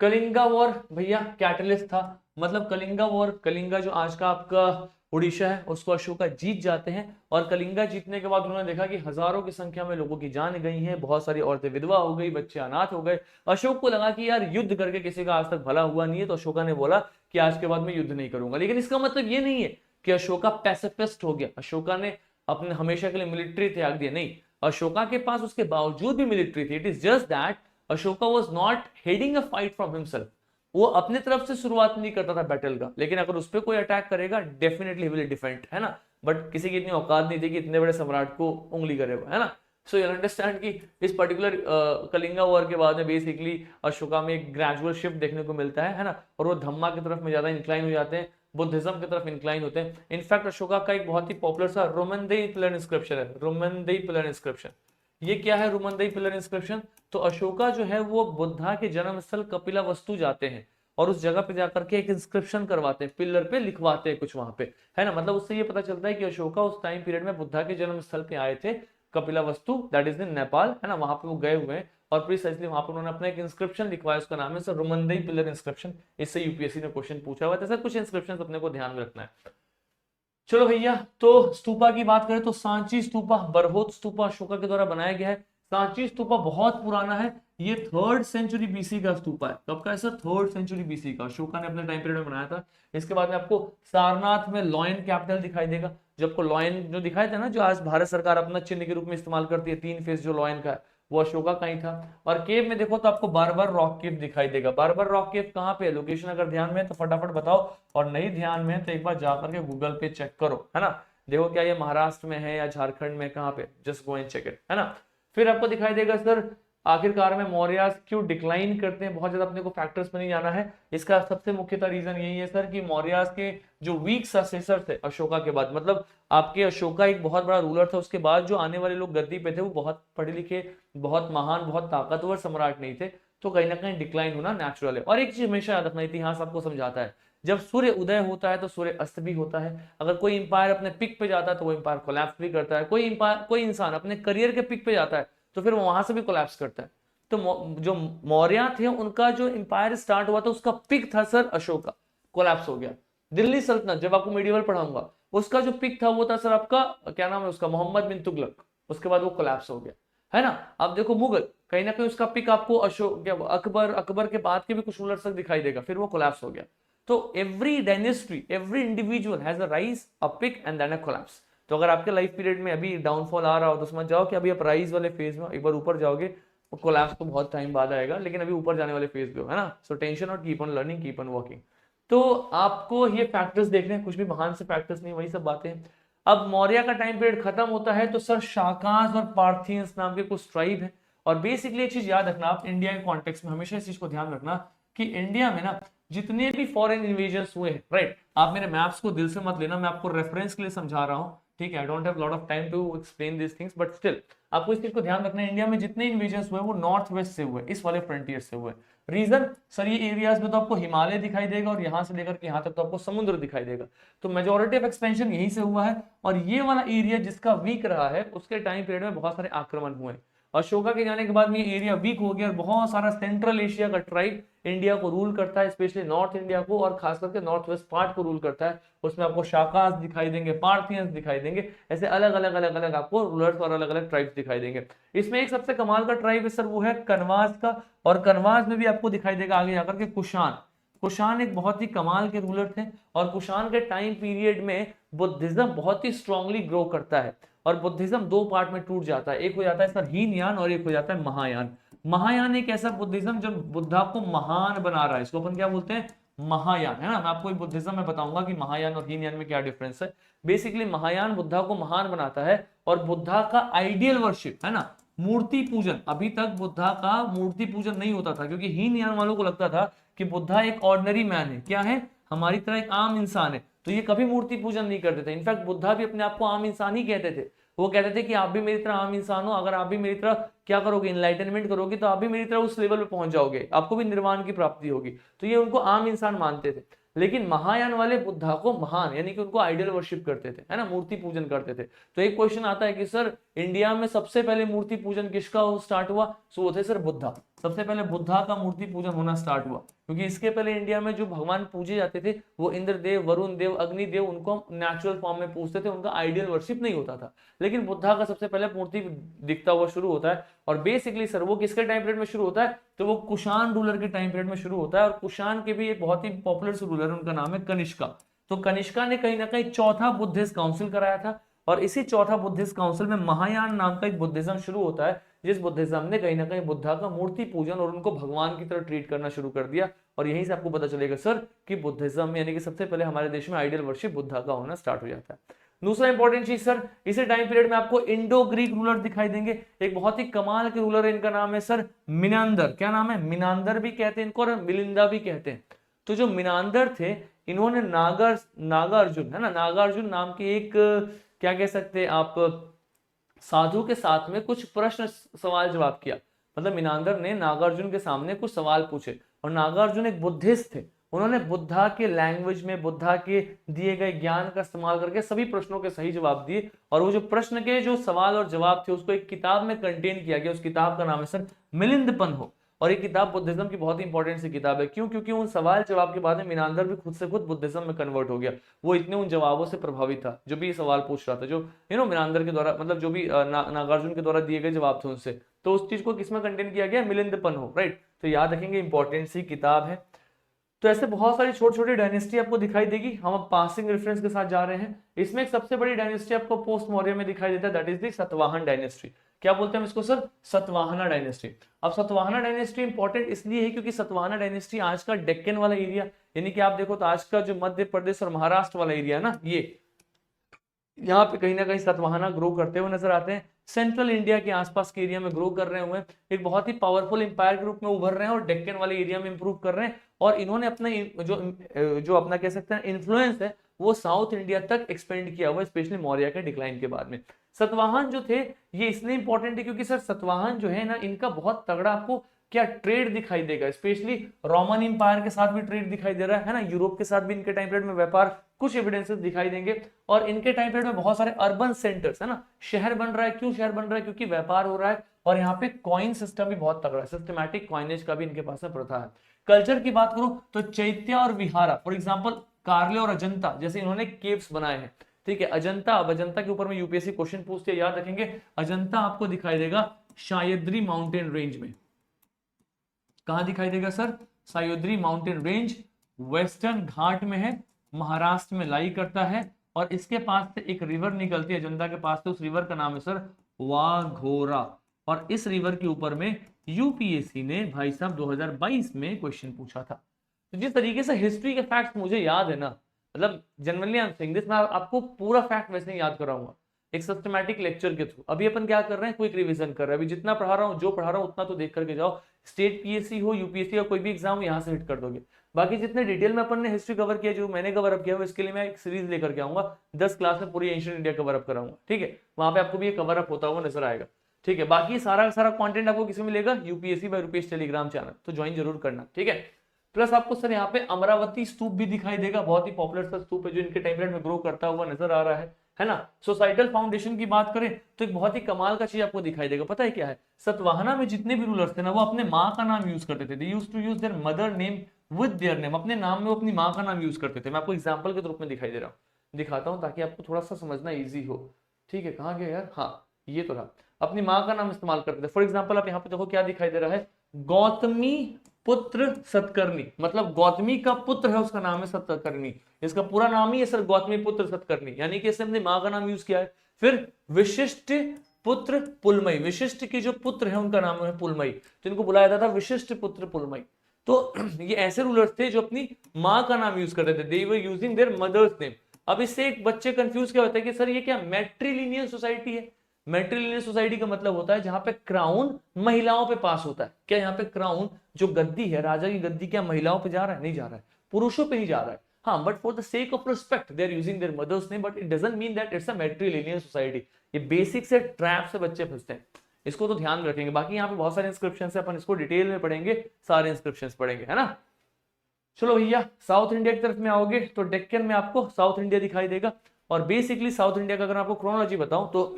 कलिंगा वॉर भैया कैटलिस्ट था, मतलब कलिंगा वॉर, कलिंगा जो आज का आपका उड़ीसा है उसको अशोका जीत जाते हैं। और कलिंगा जीतने के बाद उन्होंने देखा कि हजारों की संख्या में लोगों की जान गई है, बहुत सारी औरतें विधवा हो गई, बच्चे अनाथ हो गए। अशोक को लगा कि यार युद्ध करके किसी का आज तक भला हुआ नहीं है, तो अशोका ने बोला कि आज के बाद मैं युद्ध नहीं करूंगा। लेकिन इसका मतलब ये नहीं है कि अशोका पैसिफिस्ट हो गया, अशोका ने अपने हमेशा के लिए मिलिट्री त्याग दिया, नहीं। अशोका के पास उसके बावजूद भी मिलिट्री थी। It is just that Ashoka was not heading a fight from himself, वो अपने तरफ से शुरुआत नहीं करता था बैटल का, लेकिन अगर उस पर कोई अटैक करेगा डेफिनेटली विल डिफेंड, है ना। बट किसी की इतनी औकात नहीं थी कि इतने बड़े सम्राट को उंगली करे, है ना। सो यू अंडरस्टैंड कि इस पर्टिकुलर कलिंगा वॉर के बाद में बेसिकली अशोका में एक ग्रेजुअल शिफ्ट देखने को मिलता है ना, और वो धम्मा की तरफ में ज्यादा इंक्लाइन हो जाते हैं, बुद्धिज्म की तरफ इंक्लाइन होते हैं। इनफैक्ट अशोका का एक बहुत ही पॉपुलर सा रोमनदेई पिलर इंस्क्रिप्शन है, रोमनदेई पिलर इंस्क्रिप्शन। ये क्या है रोमनदेई पिलर इंस्क्रिप्शन? तो अशोका जो है वो बुद्धा के जन्म स्थल कपिलावस्तु जाते हैं और उस जगह पे जाकर के एक इंस्क्रिप्शन करवाते हैं, पिलर पे लिखवाते हैं कुछ वहां पे, है ना। मतलब उससे ये पता चलता है कि अशोका उस टाइम पीरियड में बुद्धा के जन्म स्थल पे आए थे, कपिलावस्तु, दैट इज इन नेपाल, है ना, वहां पे वो गए हुए हैं। और प्रिसाइसली वहां पर उन्होंने अपना एक इंस्क्रिप्शन लिखवाया, उसका नाम है सर रोमनदेई पिलर इंस्क्रिप्शन। इससे यूपीएससी ने क्वेश्चन पूछा हुआ था सर, कुछ इंस्क्रिप्शन अपने को ध्यान में रखना है। चलो भैया, तो स्तूपा की बात करें तो सांची स्तूपा, बरहोत स्तूपा अशोका के द्वारा बनाया गया है। सांची स्तूपा बहुत पुराना है, ये 3rd सेंचुरी बीसी का स्तूपा है। कब का है सर? 3rd सेंचुरी बीसी का, अशोका ने अपने टाइम पीरियड में बनाया था। इसके बाद में आपको सारनाथ में लॉयन कैपिटल दिखाई देगा, जब को लॉयन जो दिखाए थे ना, जो आज भारत सरकार अपना चिन्ह के रूप में इस्तेमाल करती है, 3 फेस जो लॉयन का है, वो अशोका का ही था। और केव में देखो तो आपको बार-बार रॉक केव दिखाई देगा। बार-बार रॉक केव कहाँ पे है? लोकेशन अगर ध्यान में है तो फटाफट बताओ, और नहीं ध्यान में है तो एक बार जाकर के गूगल पे चेक करो, है ना। देखो क्या ये महाराष्ट्र में है या झारखंड में, कहाँ पे, just go and check it, है ना। फिर आपको दिखाई देगा सर आखिरकार में मौर्य क्यों डिक्लाइन करते हैं, बहुत ज्यादा अपने को फैक्टर्स में नहीं जाना है। इसका सबसे मुख्यतः रीजन यही है सर कि मौर्य के जो वीक सक्सेसर थे अशोका के बाद, मतलब आपके अशोका एक बहुत बड़ा रूलर था, उसके बाद जो आने वाले लोग गद्दी पे थे वो बहुत पढ़े लिखे, बहुत महान, बहुत ताकतवर सम्राट नहीं थे, तो कहीं ना कहीं डिक्लाइन होना नेचुरल है। और एक चीज हमेशा याद रखना, इतिहास आपको समझाता है, जब सूर्य उदय होता है तो सूर्य अस्त भी होता है। अगर कोई इंपायर अपने पिक पे जाता है तो वो इंपायर कोलैप्स भी करता है, कोई इंसान अपने करियर के पिक पे जाता है तो फिर वो वहां से भी कोलैप्स करता है। तो जो मौर्य थे उनका जो इंपायर स्टार्ट हुआ था उसका पिक था सर अशोका, कोलैप्स हो गया। दिल्ली सल्तनत जब आपको मेडिवल पढ़ाऊंगा, उसका जो पिक था वो था सर आपका, क्या नाम है उसका, मोहम्मद बिन तुगलक, उसके बाद वो कोलैप्स हो गया, है ना। अब देखो मुगल, कहीं ना कहीं उसका पिक आपको अशोक, अकबर, अकबर के बाद के भी कुछ रूलर्स तक दिखाई देगा, फिर वो कोलैप्स हो गया। तो every dynasty, every individual has a rise, a peak and then a collapse. तो अगर आपके लाइफ पीरियड में अभी डाउनफॉल आ रहा हो तो समझ जाओ कि अभी आप राइज वाले फेज में, एक बार ऊपर जाओगे, कोलैप्स तो बहुत टाइम बाद आएगा, लेकिन अभी ऊपर जाने वाले फेज पे हो, है ना। सो टेंशन और keep on learning, keep on working. तो आपको ये फैक्टर्स देखने हैं, कुछ भी महान से फैक्टर्स नहीं, वही सब बातें हैं। अब मौर्य का टाइम पीरियड खत्म होता है तो सर शाकास और पार्थियंस नाम के कुछ ट्राइब है। और बेसिकली एक चीज याद रखना आप इंडिया के कॉन्टेक्स्ट में, हमेशा इस चीज को ध्यान रखना कि इंडिया में ना जितने भी फॉरेन इन्वेजन्स हुए हैं, राइट, आप मेरे मैप्स को दिल से मत लेना, मैं आपको रेफरेंस के लिए समझा रहा हूँ, ठीक है। I don't have lot of time to explain this things, but still आपको इस चीज को ध्यान रखना है, इंडिया में जितने इन्वेजन्स हुए वो नॉर्थ वेस्ट से हुए, इस वाले फ्रंटियर से हुए। रीजन सर, ये एरियाज में तो आपको हिमालय दिखाई देगा और यहां से लेकर के यहां तक तो आपको समुद्र दिखाई देगा, तो मेजोरिटी ऑफ एक्सपेंशन यहीं से हुआ है। और ये वाला एरिया जिसका वीक रहा है उसके टाइम पीरियड में बहुत सारे आक्रमण हुए। अशोका के जाने के बाद में ये एरिया वीक हो गया और बहुत सारा सेंट्रल एशिया का ट्राइब इंडिया को रूल करता है, स्पेशली नॉर्थ इंडिया को और खास करके नॉर्थ वेस्ट पार्ट को रूल करता है। उसमें आपको शाकास दिखाई देंगे, पार्थियंस दिखाई देंगे, ऐसे अलग अलग अलग अलग आपको रूलर्स और अलग अलग ट्राइब्स दिखाई देंगे। इसमें एक सबसे कमाल का ट्राइब है सर, वो है कनवास का। और कनवास में भी आपको दिखाई देगा आगे जाकर के कुषाण। कुषाण एक बहुत ही कमाल के रूलर थे और कुषाण के टाइम पीरियड में बुद्धिज्म बहुत ही स्ट्रांगली ग्रो करता है। और बुद्धिज्म 2 पार्ट में टूट जाता है, एक हो जाता है सर हीनयान और एक हो जाता है महायान। महायान एक ऐसा बुद्धिज्म जो बुद्धा को महान बना रहा है, इसको अपन क्या बोलते हैं, महायान, है ना। मैं आपको बुद्धिज्म में बताऊंगा कि महायान और हीनयान में क्या डिफरेंस है। बेसिकली महायान बुद्धा को महान बनाता है और बुद्धा का आइडियल वर्शिप, है ना, मूर्ति पूजन। अभी तक बुद्धा का मूर्ति पूजन नहीं होता था क्योंकि हीनयान वालों को लगता था कि बुद्धा एक ऑर्डिनरी मैन है, क्या है, हमारी तरह एक आम इंसान है, तो ये कभी मूर्ति पूजन नहीं करते थे। इनफैक्ट बुद्धा भी अपने आप को आम इंसान ही कहते थे। वो कहते थे कि आप भी मेरी तरह आम इंसान हो, अगर आप भी मेरी तरह क्या करोगे, इनलाइटनमेंट करोगे, तो आप भी मेरी तरह उस लेवल पे पहुंच जाओगे, आपको भी निर्वाण की प्राप्ति होगी। तो ये उनको आम इंसान मानते थे। लेकिन महायान वाले बुद्धा को महान, यानी कि उनको आइडियल वर्शिप करते थे, है ना, मूर्ति पूजन करते थे। तो एक क्वेश्चन आता है कि सर इंडिया में सबसे पहले मूर्ति पूजन किसका स्टार्ट हुआ? सो वो थे सर बुद्धा। सबसे पहले बुद्धा का मूर्ति पूजन होना स्टार्ट हुआ, क्योंकि इसके पहले इंडिया में जो भगवान पूजे जाते थे वो इंद्र देव, वरुण देव, अग्नि देव, उनको हम नेचुरल फॉर्म में पूजते थे, उनका आइडियल वर्शिप नहीं होता था। लेकिन बुद्धा का सबसे पहले मूर्ति दिखता हुआ शुरू होता है। और बेसिकली सर वो किसके टाइम पीरियड में शुरू होता है? तो वो कुषाण रूलर के टाइम पीरियड में शुरू होता है। और कुषाण के भी एक बहुत ही पॉपुलर रूलर है, उनका नाम है कनिष्का। तो कनिष्का ने कहीं ना कहीं चौथा बुद्धिस्ट काउंसिल कराया था, और इसी चौथा बुद्धिस्ट काउंसिल में महायान नाम का एक बुद्धिज्म शुरू होता है, जिस बुद्धिज्म ने कहीं ना कहीं बुद्धा का मूर्ति पूजन और उनको भगवान की तरह ट्रीट करना शुरू कर दिया। और यहीं से आपको पता चलेगा सर कि बुद्धिज्म यानी कि सबसे पहले हमारे देश में आइडियल वर्शिप बुद्धा का होना स्टार्ट हो जाता है। दूसरा इंपॉर्टेंट चीज सर, इसी टाइम पीरियड में आपको इंडो ग्रीक रूलर दिखाई देंगे। एक बहुत ही कमाल के रूलर है, इनका नाम है सर मिनांदर। क्या नाम है? मिनांदर भी कहते हैं इनको और मिलिंदा भी कहते हैं। तो जो मिनांदर थे, इन्होंने नागार्जुन, है ना, नागार्जुन नाम के एक क्या कह सकते हैं आप, साधु के साथ में कुछ प्रश्न सवाल जवाब किया। मतलब मिनांदर ने नागार्जुन के सामने कुछ सवाल पूछे, और नागार्जुन एक बुद्धिस्ट थे, उन्होंने बुद्धा के लैंग्वेज में बुद्धा के दिए गए ज्ञान का इस्तेमाल करके सभी प्रश्नों के सही जवाब दिए। और वो जो प्रश्न के जो सवाल और जवाब थे उसको एक किताब में कंटेन किया गया। उस किताब का नाम है सर मिलिंदपन हो। और ये किताब बुद्धिज्म की बहुत ही इंपॉर्टेंट सी किताब है। क्यों? क्योंकि उन सवाल जवाब के बाद में मिनांदर भी खुद से खुद बुद्धिज्म में कन्वर्ट हो गया। वो इतने उन जवाबों से प्रभावित था, जो भी सवाल पूछ रहा था, जो मिनांदर के द्वारा, मतलब जो भी नागार्जुन के द्वारा दिए गए जवाब थे उनसे। तो उस चीज को किसमें कंटेन किया गया? मिलिंदपन हो, राइट। तो याद रखेंगे, इंपॉर्टेंट सी किताब है। तो ऐसे बहुत सारी छोटी छोटी डायनेस्टी आपको दिखाई देगी। हम अब पासिंग रेफरेंस के साथ जा रहे हैं। इसमें एक सबसे बड़ी डायनेस्टी आपको पोस्ट मौर्य में दिखाई देता है, that is the Satavahana dynasty. क्या बोलते हैं हम इसको सर? सतवाहना डायनेस्टी। अब सतवाहना डायनेस्टी इंपॉर्टेंट इसलिए है क्योंकि सतवाहना डायनेस्टी आज का डेक्कन वाला एरिया, यानी कि आप देखो तो आज का जो मध्य प्रदेश और महाराष्ट्र वाला एरिया ना, ये यहाँ पे कहीं ना कहीं सतवाहना ग्रो करते हुए नजर आते हैं। सेंट्रल इंडिया के आसपास के एरिया में ग्रो कर रहे हुए एक बहुत ही पावरफुल इंपायर के रूप में उभर रहे हैं, और डेक्कन वाले एरिया में इंप्रूव कर रहे हैं। और इन्होंने अपने जो अपना कह सकते हैं इन्फ्लुएंस है, वो साउथ इंडिया तक एक्सपेंड किया हुआ, स्पेशली मौर्य के डिक्लाइन के बाद में। सतवाहन जो थे ये इसलिए इंपॉर्टेंट है क्योंकि सर सतवाहन जो है ना, इनका बहुत तगड़ा आपको क्या ट्रेड दिखाई देगा, स्पेशली रोमन इंपायर के साथ भी ट्रेड दिखाई दे रहा है ना, यूरोप के साथ भी इनके टाइम पीरियड में व्यापार, कुछ एविडेंसेस दिखाई देंगे। और इनके टाइम पीरियड में बहुत सारे अर्बन सेंटर्स, है ना, शहर बन रहा है। क्यों शहर बन रहा है? क्योंकि व्यापार हो रहा है। और यहाँ पे कॉइन सिस्टम भी बहुत तगड़ा है, सिस्टमैटिक कॉइनेज का भी इनके पास में प्रथा है। कल्चर की बात करूं तो चैत्य और विहारा, फॉर एग्जाम्पल कार्ले और अजंता जैसे इन्होंने केव्स बनाए हैं। ठीक है, अजंता, अब अजंता के ऊपर में यूपीएससी क्वेश्चन पूछते हैं, याद रखेंगे। अजंता आपको दिखाई देगा सह्याद्री माउंटेन रेंज में। कहां दिखाई देगा sir? Sahyadri mountain range western Ghat में है, महाराष्ट्र में लाई करता है। और इसके पास से एक रिवर निकलती है अजंता के पास से, उस रिवर का नाम है सर वाघोरा। और इस रिवर के ऊपर में यूपीएससी ने भाई साहब 2022 में क्वेश्चन पूछा था। तो जिस तरीके से हिस्ट्री के फैक्ट्स मुझे याद है ना, मतलब generally I am saying this, मैं आपको पूरा फैक्ट वैसे ही याद कराऊंगा एक सिस्टमैटिक लेक्चर के थ्रू। अभी अपन क्या कर रहे हैं? क्विक रिवीजन कर रहे हैं। अभी जितना पढ़ा रहा हूँ, जो पढ़ा रहा हूँ उतना तो देख करके जाओ। स्टेट पीएससी हो, यूपीएससी, या कोई भी एग्जाम यहाँ से हिट कर दोगे। बाकी जितने डिटेल में अपन ने हिस्ट्री कवर किया, जो मैंने कवर अप किया, इसके लिए मैं एक सीरीज लेकर के आऊंगा। 10 क्लास में पूरी एंशिएंट इंडिया कवर अप कराऊंगा। ठीक है, वहां पे आपको भी ये कवर अप होता हुआ नजर आएगा। ठीक है, बाकी सारा सारा कंटेंट आपको किसमें मिलेगा? UPSC by Rupesh telegram channel, तो ज्वाइन जरूर करना। ठीक है, प्लस आपको सर यहाँ पे अमरावती स्तूप भी दिखाई देगा, बहुत ही पॉपुलर सा स्तूप है जो इनके टाइम पीरियड में ग्रो करता हुआ नजर आ रहा है ना। सोसाइटल फाउंडेशन की बात करें तो एक बहुत ही कमाल का चीज आपको दिखाई देगा। पता है क्या है? सतवाहना में जितने भी रूलर्स थे ना, वो अपने माँ का नाम यूज करते थे। They used to use their mother name with their name. अपने नाम में वो अपनी माँ का नाम यूज करते थे। मैं आपको एग्जांपल के रूप में दिखाई दे रहा हूँ, दिखाता हूँ ताकि आपको थोड़ा सा समझना इजी हो। ठीक है, कहाँ गया यार? हाँ, ये तो रहा। अपनी माँ का नाम इस्तेमाल करते थे। फॉर एग्जाम्पल आप यहाँ पे देखो क्या दिखाई दे रहा है, गौतमी पुत्र सतकर्णी। मतलब गौतमी का पुत्र है, उसका नाम है सतकर्णी। इसका पूरा नाम ही है सर गौतमी पुत्र सतकर्णी, यानी कि इसने अपनी माँ का नाम यूज किया है। फिर विशिष्ट पुत्र पुलमई, विशिष्ट के जो पुत्र है उनका नाम है पुलमई, तो इनको बुलाया जाता था विशिष्ट पुत्र पुलमई। तो ये ऐसे रूलर्स थे जो अपनी माँ का नाम यूज करते थे, they were using their mother's name. अब इससे एक बच्चे कंफ्यूज क्या होता है कि सर ये क्या मैट्रिलिनियल सोसाइटी है? मैट्रिलिनियल सोसाइटी का मतलब होता है जहां पे क्राउन महिलाओं पे पास होता है। क्या यहाँ पे क्राउन जो गद्दी है, राजा की गद्दी, क्या महिलाओं पे जा रहा है? नहीं जा रहा है, पुरुषों पे ही जा रहा है। हाँ, but for the sake of respect they are using their mother's name, but it doesn't mean that it's a matrilineal society. ये बेसिक से ट्रैप से बच्चे फंसते हैं, इसको तो ध्यान रखेंगे। बाकी यहाँ पे बहुत सारे इंस्क्रिप्शन है, अपन इसको डिटेल में पढ़ेंगे, सारे इंस्क्रिप्शन पढ़ेंगे, है ना। चलो भैया, साउथ इंडिया की तरफ में आओगे तो डेक्कन में आपको साउथ इंडिया दिखाई देगा। और बेसिकली साउथ इंडिया का अगर आपको क्रोनोलॉजी बताऊं तो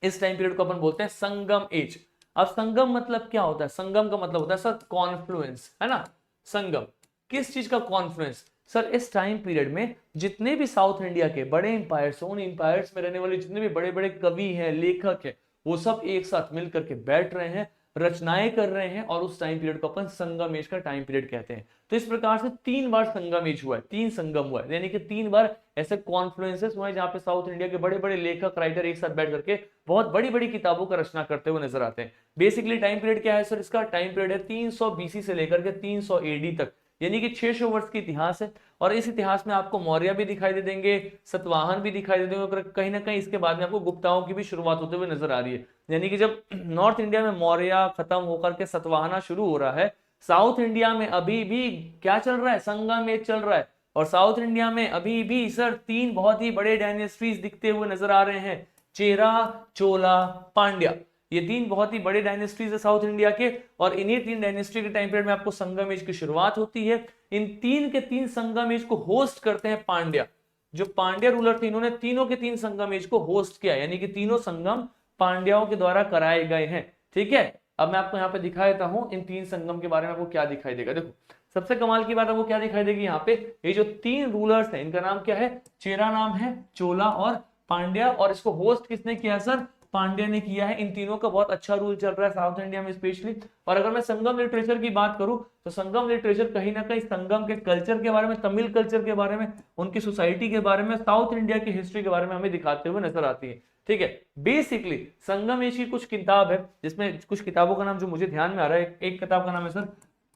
इस टाइम पीरियड को अपन बोलते हैं संगम एज। अब संगम मतलब क्या होता है? संगम का मतलब होता है सर कॉन्फ्लुएंस, है ना। संगम किस चीज का कॉन्फ्लुएंस? सर इस टाइम पीरियड में जितने भी साउथ इंडिया के बड़े इंपायर्स, उन इंपायर्स में रहने वाले जितने भी बड़े बड़े कवि हैं, लेखक हैं, वो सब एक साथ मिल करके बैठ रहे हैं, रचनाएं कर रहे हैं, और उस टाइम पीरियड को अपन संगम एज का टाइम पीरियड कहते हैं। तो इस प्रकार से 3 बार संगम एज हुआ है, 3 संगम हुआ है, यानी कि 3 बार ऐसे कॉन्फ्लुएंसेस हुए हैं जहां पे साउथ इंडिया के बड़े बड़े लेखक, राइटर एक साथ बैठ करके बहुत बड़ी बड़ी किताबों का रचना करते हुए नजर आते हैं। बेसिकली टाइम पीरियड क्या है सर? इसका टाइम पीरियड है 300 बीसी से लेकर के 300 एडी तक, यानी कि 600 वर्ष की इतिहास है। और इस इतिहास में आपको मौर्य भी दिखाई दे देंगे, सतवाहन भी दिखाई दे देंगे, और कहीं ना कहीं इसके बाद में आपको गुप्ताओं की भी शुरुआत होते हुए नजर आ रही है। यानी कि जब नॉर्थ इंडिया में मौर्य खत्म होकर के सतवाहना शुरू हो रहा है, साउथ इंडिया में अभी भी क्या चल रहा है? संगम एज चल रहा है। और साउथ इंडिया में अभी भी सर 3 बहुत ही बड़े डायनेस्टीज दिखते हुए नजर आ रहे हैं, चेरा, चोला, पांड्या। ये 3 बहुत ही बड़े डायनेस्टीज है साउथ इंडिया के, और इन्हीं 3 डायनेस्टी के टाइम पीरियड में आपको संगम एज की शुरुआत होती है। इन 3 के 3 संगम एज को होस्ट करते हैं पांड्या। जो पांड्या रूलर थे, इन्होंने तीनों के 3 संगम एज को होस्ट किया, यानी कि तीनों संगम पांड्याओं के द्वारा कराए गए हैं। ठीक है, अब मैं आपको यहाँ पे दिखा देता हूं इन 3 संगम के बारे में आपको क्या दिखाई देगा। देखो, सबसे कमाल की बात आपको क्या दिखाई देगी यहाँ पे? ये जो 3 रूलर्स हैं, इनका नाम क्या है? चेरा नाम है, चोला और पांड्या। और इसको होस्ट किसने किया सर? पांड्या ने किया है। इन तीनों का बहुत अच्छा रूल चल रहा है साउथ इंडिया में स्पेशली। और अगर मैं संगम लिटरेचर की बात करूं तो संगम लिटरेचर कहीं ना कहीं संगम के कल्चर के बारे में, तमिल कल्चर के बारे में, उनकी सोसाइटी के बारे में, साउथ इंडिया की हिस्ट्री के बारे में हमें दिखाते हुए नजर आती है। ठीक है, बेसिकली संगम एज की कुछ किताब है, जिसमें कुछ किताबों का नाम जो मुझे ध्यान में आ रहा है, एक किताब का नाम है सर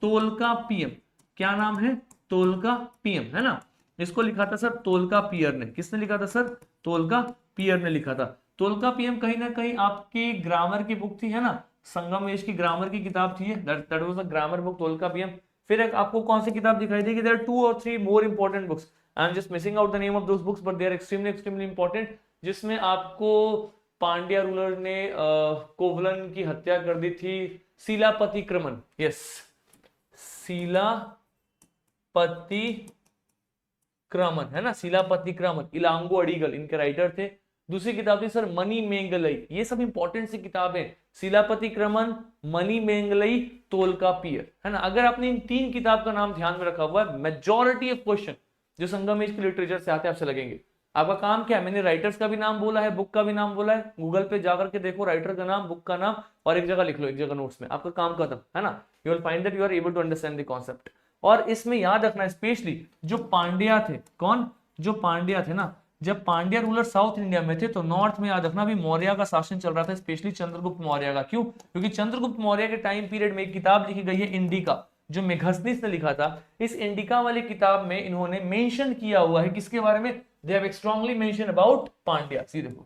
तोलका पीएम। क्या नाम है? तोलका पीएम, है ना। इसको लिखा था सर तोलका पियर ने। किसने लिखा था सर? तोलका पियर ने लिखा था। तोलका पीएम कहीं ना कहीं आपकी ग्रामर की बुक थी, है ना। संगम एज की ग्रामर की किताब थी, that was a grammar book, Tolkappiyam. फिर एक आपको कौन सी किताब दिखाई देगी? देयर आर 2 और 3 more important books, I am just missing out the name of those books, but they are extremely important, जिसमें आपको पांड्या रूलर ने कोवलन की हत्या कर दी थी, शिलापति क्रमन। यस, शिलापति क्रमन, है ना, शिलापति क्रमन, इलांगो अडिगल इनके राइटर थे। दूसरी किताब थी सर मनी मेंगलई। ये सब इंपॉर्टेंट सी किताबें, शिलापति क्रमन, मनी मेंगलई, तोलका पियर, है ना। अगर आपने इन 3 किताब का नाम ध्यान में रखा हुआ है, मेजॉरिटी ऑफ क्वेश्चन जो संगम एज के लिटरेचर से आते हैं आपसे लगेंगे। आपका काम क्या है? मैंने राइटर्स का भी नाम बोला है, बुक का भी नाम बोला है, गूगल पे जाकर के देखो राइटर का नाम, बुक का नाम, और एक जगह लिख लो, एक जगह नोट्स में, आपका काम खत्म, है ना। You will find that you are able to understand the concept. और इसमें याद रखना स्पेशली जो पांड्या थे, कौन? जो पांड्या थे ना, जब पांड्या रूलर साउथ इंडिया में थे तो नॉर्थ में याद रखना भी मौर्य का शासन चल रहा था, स्पेशली चंद्रगुप्त मौर्य का। क्यों? क्योंकि चंद्रगुप्त मौर्य के टाइम पीरियड में एक किताब लिखी गई है इंडिका, जो मेघसनीस ने लिखा था। इस इंडिका वाली किताब में इन्होंने मेंशन किया हुआ है किसके बारे में? They have strongly mention about Pandya. See देखो,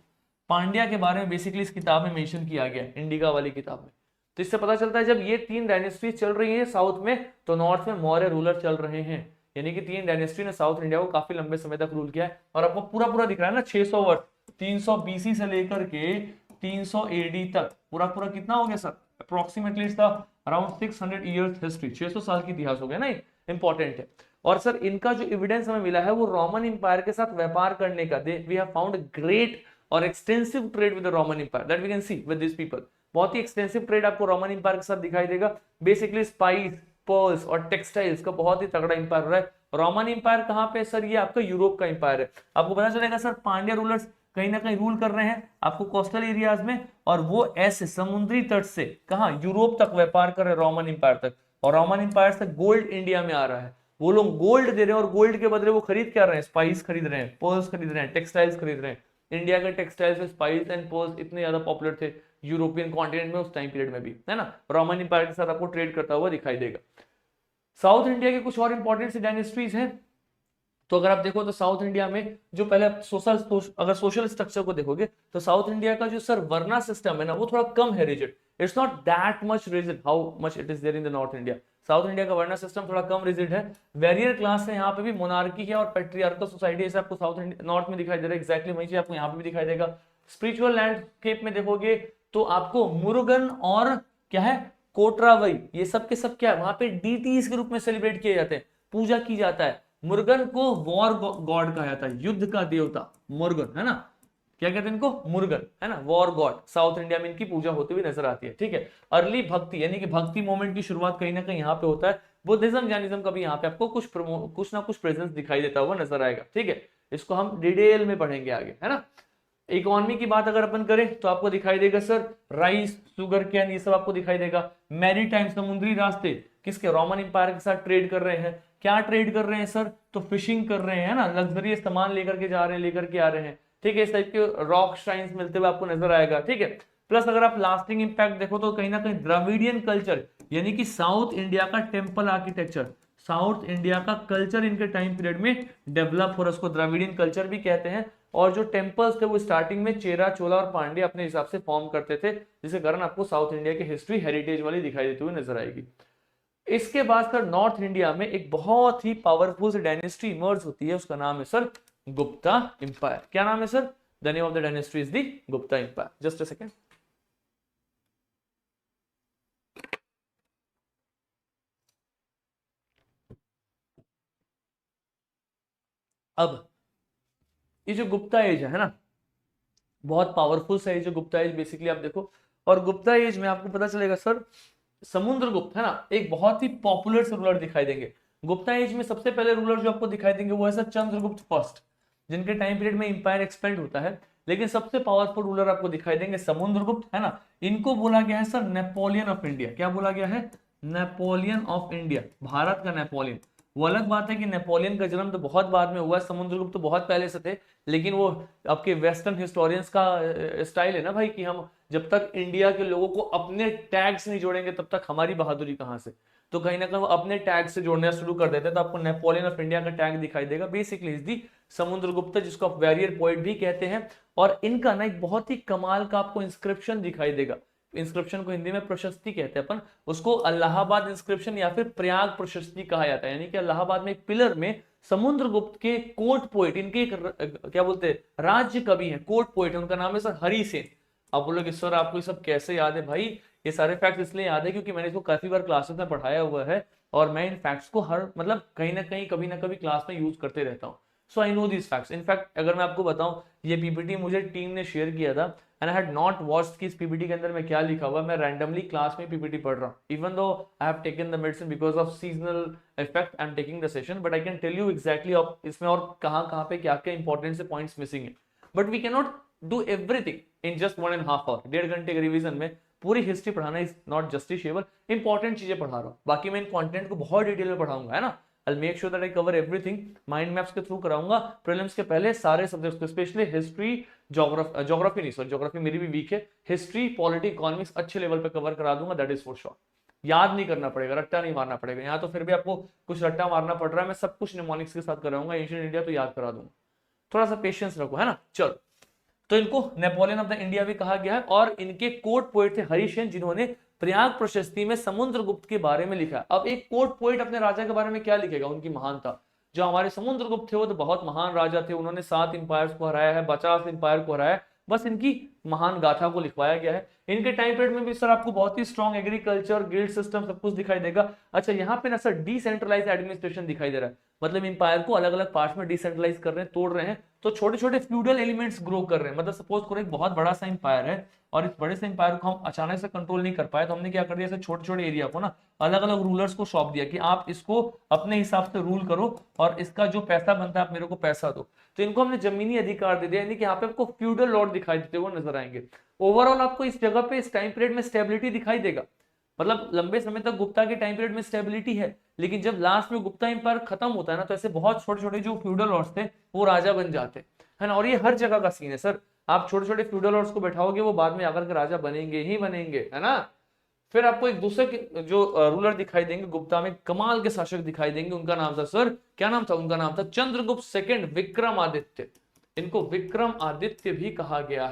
पांड्या के बारे में बेसिकली इस किताब में मेंशन किया गया, इंडिका वाली किताब में। तो इससे पता चलता है जब ये 3 डायनेस्टी चल रही है साउथ में, तो नॉर्थ में मौर्य रूलर चल रहे हैं, यानी कि 3 डायनेस्टी ने साउथ इंडिया को काफी लंबे समय तक रूल किया है। और आपको पूरा पूरा दिख रहा है ना, 600 वर्ष, 300 बीसी से लेकर के 300 एडी तक, पूरा पूरा कितना हो गया sir? Approximately it's around 600 years history, 600 साल की इतिहास हो गया ना, इंपॉर्टेंट है। और सर इनका जो एविडेंस हमें मिला है वो रोमन इंपायर के साथ व्यापार करने का, वी हैव फाउंड ग्रेट और extensive trade with the Roman empire, that we can see with this people. बहुत ही एक्सटेंसिव ट्रेड आपको रोमन इंपायर के साथ दिखाई देगा। बेसिकली स्पाइस, पर्ल्स और टेक्सटाइल्स का बहुत ही तगड़ा इंपायर हो रहा है। रोमन इंपायर कहाँ पे सर? ये आपका यूरोप का इंपायर है। आपको पता चलेगा सर पांड्या रूलर्स कहीं ना कहीं रूल कर रहे हैं आपको कोस्टल एरियाज में, और वो ऐसे समुद्री तट से कहां? यूरोप तक व्यापार कर रहे हैं, रोमन इंपायर तक। और रोमन इंपायर से गोल्ड इंडिया में आ रहा है, वो लोग गोल्ड दे रहे हैं, और गोल्ड के बदले वो खरीद क्या रहे हैं? स्पाइस खरीद रहे हैं, पर्ल्स खरीद रहे हैं, टेक्सटाइल्स खरीद रहे हैं। इंडिया के टेक्सटाइल्स में स्पाइस एंड पर्ल्स इतने ज्यादा पॉपुलर थे यूरोपियन कॉन्टिनेंट में उस टाइम पीरियड में भी, है ना। रोमन इंपायर के साथ आपको ट्रेड करता हुआ दिखाई देगा। साउथ इंडिया के कुछ और इंपॉर्टेंट सी डायनेस्टीज हैं। तो अगर आप देखो तो साउथ इंडिया में जो पहले अगर सोशल स्ट्रक्चर को देखोगे तो साउथ इंडिया का जो सर वर्ना सिस्टम है ना, वो थोड़ा कम है rigid, it's not that much rigid how much it is there in the north India. South India का वर्ण सिस्टम थोड़ा कम रिजिड है, वेरियर क्लास है, यहाँ पे भी मोनार्की है और पेट्रियार्कल सोसाइटी है, आपको साउथ इंडिया नॉर्थ में दिखाई दे रहा है, एक्जैक्टली वही चीज आपको यहाँ पे भी दिखाई देगा। स्पिरिचुअल लैंडस्केप में देखोगे तो आपको मुरुगन और क्या है कोटरावई, ये सब के सब क्या है वहां पे डीटीज के रूप में सेलिब्रेट किए जाते हैं, पूजा की जाता है। मुरुगन को वॉर गॉड कहा जाता है, युद्ध का देवता मुरुगन, है ना, क्या कहते हैं इनको, मुर्गन, है ना, वॉर गॉड। साउथ इंडिया में इनकी पूजा होती हुई नजर आती है, ठीक है। अर्ली भक्ति यानी कि भक्ति मूवमेंट की शुरुआत कहीं ना कहीं यहाँ पे होता है। बुद्धिज्म जैनिज्म का भी यहाँ पे आपको कुछ ना कुछ प्रेजेंस दिखाई देता हुआ नजर आएगा, ठीक है। इसको हम डिटेल में पढ़ेंगे आगे, है ना। इकोनॉमी की बात अगर अपन करें तो आपको दिखाई देगा सर राइस, शुगर कैन, ये सब आपको दिखाई देगा। मैरी टाइम, समुद्री रास्ते किसके, रोमन इंपायर के साथ ट्रेड कर रहे हैं। क्या ट्रेड कर रहे हैं सर, तो फिशिंग कर रहे हैं ना, लग्जरियस सामान लेकर के जा रहे हैं, लेकर के आ रहे हैं, ठीक है। इस टाइप के रॉक श्राइन्स मिलते हुए आपको नजर आएगा, ठीक है। प्लस अगर आप लास्टिंग इंपैक्ट देखो तो कहीं ना कहीं द्रविडियन कल्चर यानी कि साउथ इंडिया का टेम्पल आर्किटेक्चर, साउथ इंडिया का कल्चर इनके टाइम पीरियड में डेवलप हो रहा है, उसको द्रविडियन कल्चर भी कहते हैं। और जो टेम्पल्स थे वो स्टार्टिंग में चेरा, चोला और पांड्या अपने हिसाब से फॉर्म करते थे, जिसके कारण आपको साउथ इंडिया की हिस्ट्री हेरिटेज वाली दिखाई देती हुई नजर आएगी। इसके बाद सर नॉर्थ इंडिया में एक बहुत ही पावरफुल डायनेस्टी इमर्ज होती है, उसका नाम है सर गुप्ता इंपायर। क्या नाम है sir, the name of the dynasty is the Gupta empire. Just a second. अब ये जो गुप्ता एज है ना, बहुत पावरफुल सा एज है गुप्ता एज, बेसिकली आप देखो। और गुप्ता एज में आपको पता चलेगा सर समुद्रगुप्त है ना, एक बहुत ही पॉपुलर से रूलर दिखाई देंगे। गुप्ता एज में सबसे पहले रूलर जो आपको दिखाई देंगे वो है सर चंद्रगुप्त फर्स्ट, जिनके टाइम पीरियड में इंपायर एक्सपेंड होता है। लेकिन सबसे पावरफुल रूलर आपको दिखाई देंगे समुद्रगुप्त, है ना। इनको बोला गया है सर नेपोलियन ऑफ इंडिया। क्या बोला गया है, नेपोलियन ऑफ इंडिया, भारत का नेपोलियन। वो अलग बात है कि नेपोलियन का जन्म तो बहुत बाद में हुआ है, समुद्रगुप्त तो बहुत पहले से थे। लेकिन वो आपके वेस्टर्न हिस्टोरियंस का स्टाइल है ना भाई, कि हम जब तक इंडिया के लोगों को अपने टैग से नहीं जोड़ेंगे तब तक हमारी बहादुरी कहां से। तो कहीं ना कहीं वो अपने टैग से जोड़ना शुरू कर देते हैं, तो आपको नेपोलियन ऑफ इंडिया का टैग दिखाई देगा। बेसिकली इज दी समुद्रगुप्त, जिसको आप वैरियर पोएट भी कहते हैं। और इनका ना एक बहुत ही कमाल का आपको इंस्क्रिप्शन दिखाई देगा। इंस्क्रिप्शन को हिंदी में प्रशस्ति कहते हैं अपन, उसको अलाहाबाद इंस्क्रिप्शन या फिर प्रयाग प्रशस्ति कहा जाता है। यानी कि इलाहाबाद में एक पिलर में समुद्रगुप्त के कोर्ट पोएट, इनके एक क्या बोलते हैं राज्य कवि हैं, कोर्ट पोएट है, उनका नाम है सर हरि सेन। आप बोलोगे सर आपको ये सब कैसे याद है भाई, ये सारे फैक्ट्स इसलिए याद है क्योंकि मैंने इसको काफी बार क्लासेस में पढ़ाया हुआ है, और मैं इन फैक्ट्स को हर मतलब कहीं ना कहीं कभी ना कभी क्लास में यूज करते रहता हूँ। So I know this facts. In fact अगर मैं आपको बताऊं, ये पीपीटी मुझे टीम ने शेयर किया था, and I had not watched कि इस पीपीटी के अंदर में क्या लिखा हुआ है। मैं रैंडमली क्लास में पीपीटी पढ़ रहा हूँ, even though I have taken the medicine because of seasonal effect, I am taking the session, but I can tell you exactly इसमें और कहाँ पे क्या क्या इंपॉर्टेंट से पॉइंट्स मिसिंग है। But we can not do everything in just 1.5 hour, 1.5 घंटे के रिवीजन में पूरी हिस्ट्री पढ़ाना इज नॉट जस्टिशिएबल। इंपॉर्टेंट चीजें पढ़ा रहा हूँ, बाकी मैं इन कंटेंट को बहुत डिटेल में पढ़ाऊंगा, है ना। I'll make sure that I cover everything, mind maps के थ्रू कराऊंगा प्रीलिम्स के पहले सारे सब्जेक्ट्स को, स्पेशली हिस्ट्री, ज्योग्राफी नहीं, सॉरी ज्योग्राफी मेरी भी वीक है, हिस्ट्री, पॉलिटी, इकोनॉमिक्स अच्छे लेवल पे कवर करा दूंगा, दैट इज फॉर श्योर। याद नहीं करना पड़ेगा, रट्टा नहीं मारना पड़ेगा। यहाँ तो फिर भी आपको कुछ रट्टा मारना पड़ रहा है, मैं सब कुछ निमोनिक्स के साथ कराऊंगा, एंशिएंट इंडिया तो याद करा दूंगा। थोड़ा सा पेशेंस रखो, है ना। चलो, तो इनको नेपोलियन ऑफ द इंडिया भी कहा गया है। और इनके कोर्ट पोएट थे हरिसेन, जिन्होंने प्रयाग प्रशस्ति में समुद्रगुप्त के बारे में लिखा। अब एक कोर्ट पोएट अपने राजा के बारे में क्या लिखेगा, उनकी महानता। जो हमारे समुद्रगुप्त थे वो तो बहुत महान राजा थे, उन्होंने 7 इंपायर्स को हराया है, 50 इंपायर को हराया है, बस इनकी महान गाथा को लिखवाया गया है। इनके टाइम पीरियड में भी सर आपको बहुत ही स्ट्रॉन्ग एग्रीकल्चर, गिल्ड सिस्टम सब कुछ दिखाई देगा। अच्छा, यहाँ पे ना सर डिसेंट्रलाइज एडमिनिस्ट्रेशन दिखाई दे रहा है, मतलब इंपायर को अलग अलग पार्ट्स में डिसेंट्रलाइज कर रहे हैं, तोड़ रहे हैं, तो छोटे छोटे फ्यूडल एलिमेंट्स ग्रो कर रहे हैं। मतलब सपोज करो एक बहुत बड़ा सा इंपायर है, और इस बड़े से इंपायर को हम अचानक से कंट्रोल नहीं कर पाए, तो हमने क्या कर दिया, छोटे छोटे एरिया को ना अलग अलग रूलर्स को सौंप दिया कि आप इसको अपने हिसाब से रूल करो, और इसका जो पैसा बनता है आप मेरे को पैसा दो। तो इनको हमने जमीनी अधिकार दे दिया, यानी कि यहाँ पे आपको फ्यूडल लॉर्ड दिखाई देते हुए नजर आएंगे। ओवरऑल आपको इस जगह पे इस टाइम पीरियड में स्टेबिलिटी दिखाई देगा, मतलब लंबे समय तक गुप्ता के टाइम पीरियड में स्टेबिलिटी है। लेकिन जब लास्ट में गुप्ता एम्पायर खत्म होता है ना, तो ऐसे बहुत छोटे छोटे जो फ्यूडल लॉर्ड्स थे वो राजा बन जाते है ना। और ये हर जगह का सीन है सर, आप छोटे छोटे फ्यूडल लॉर्ड्स को बैठाओगे वो बाद में आकर के राजा बनेंगे ही बनेंगे, है ना। फिर आपको एक दूसरे जो रूलर दिखाई देंगे गुप्ता में, कमाल के शासक दिखाई देंगे, उनका नाम था सर, क्या नाम था उनका, नाम था चंद्रगुप्त सेकंड विक्रमादित्य। इनको विक्रमादित्य भी कहा गया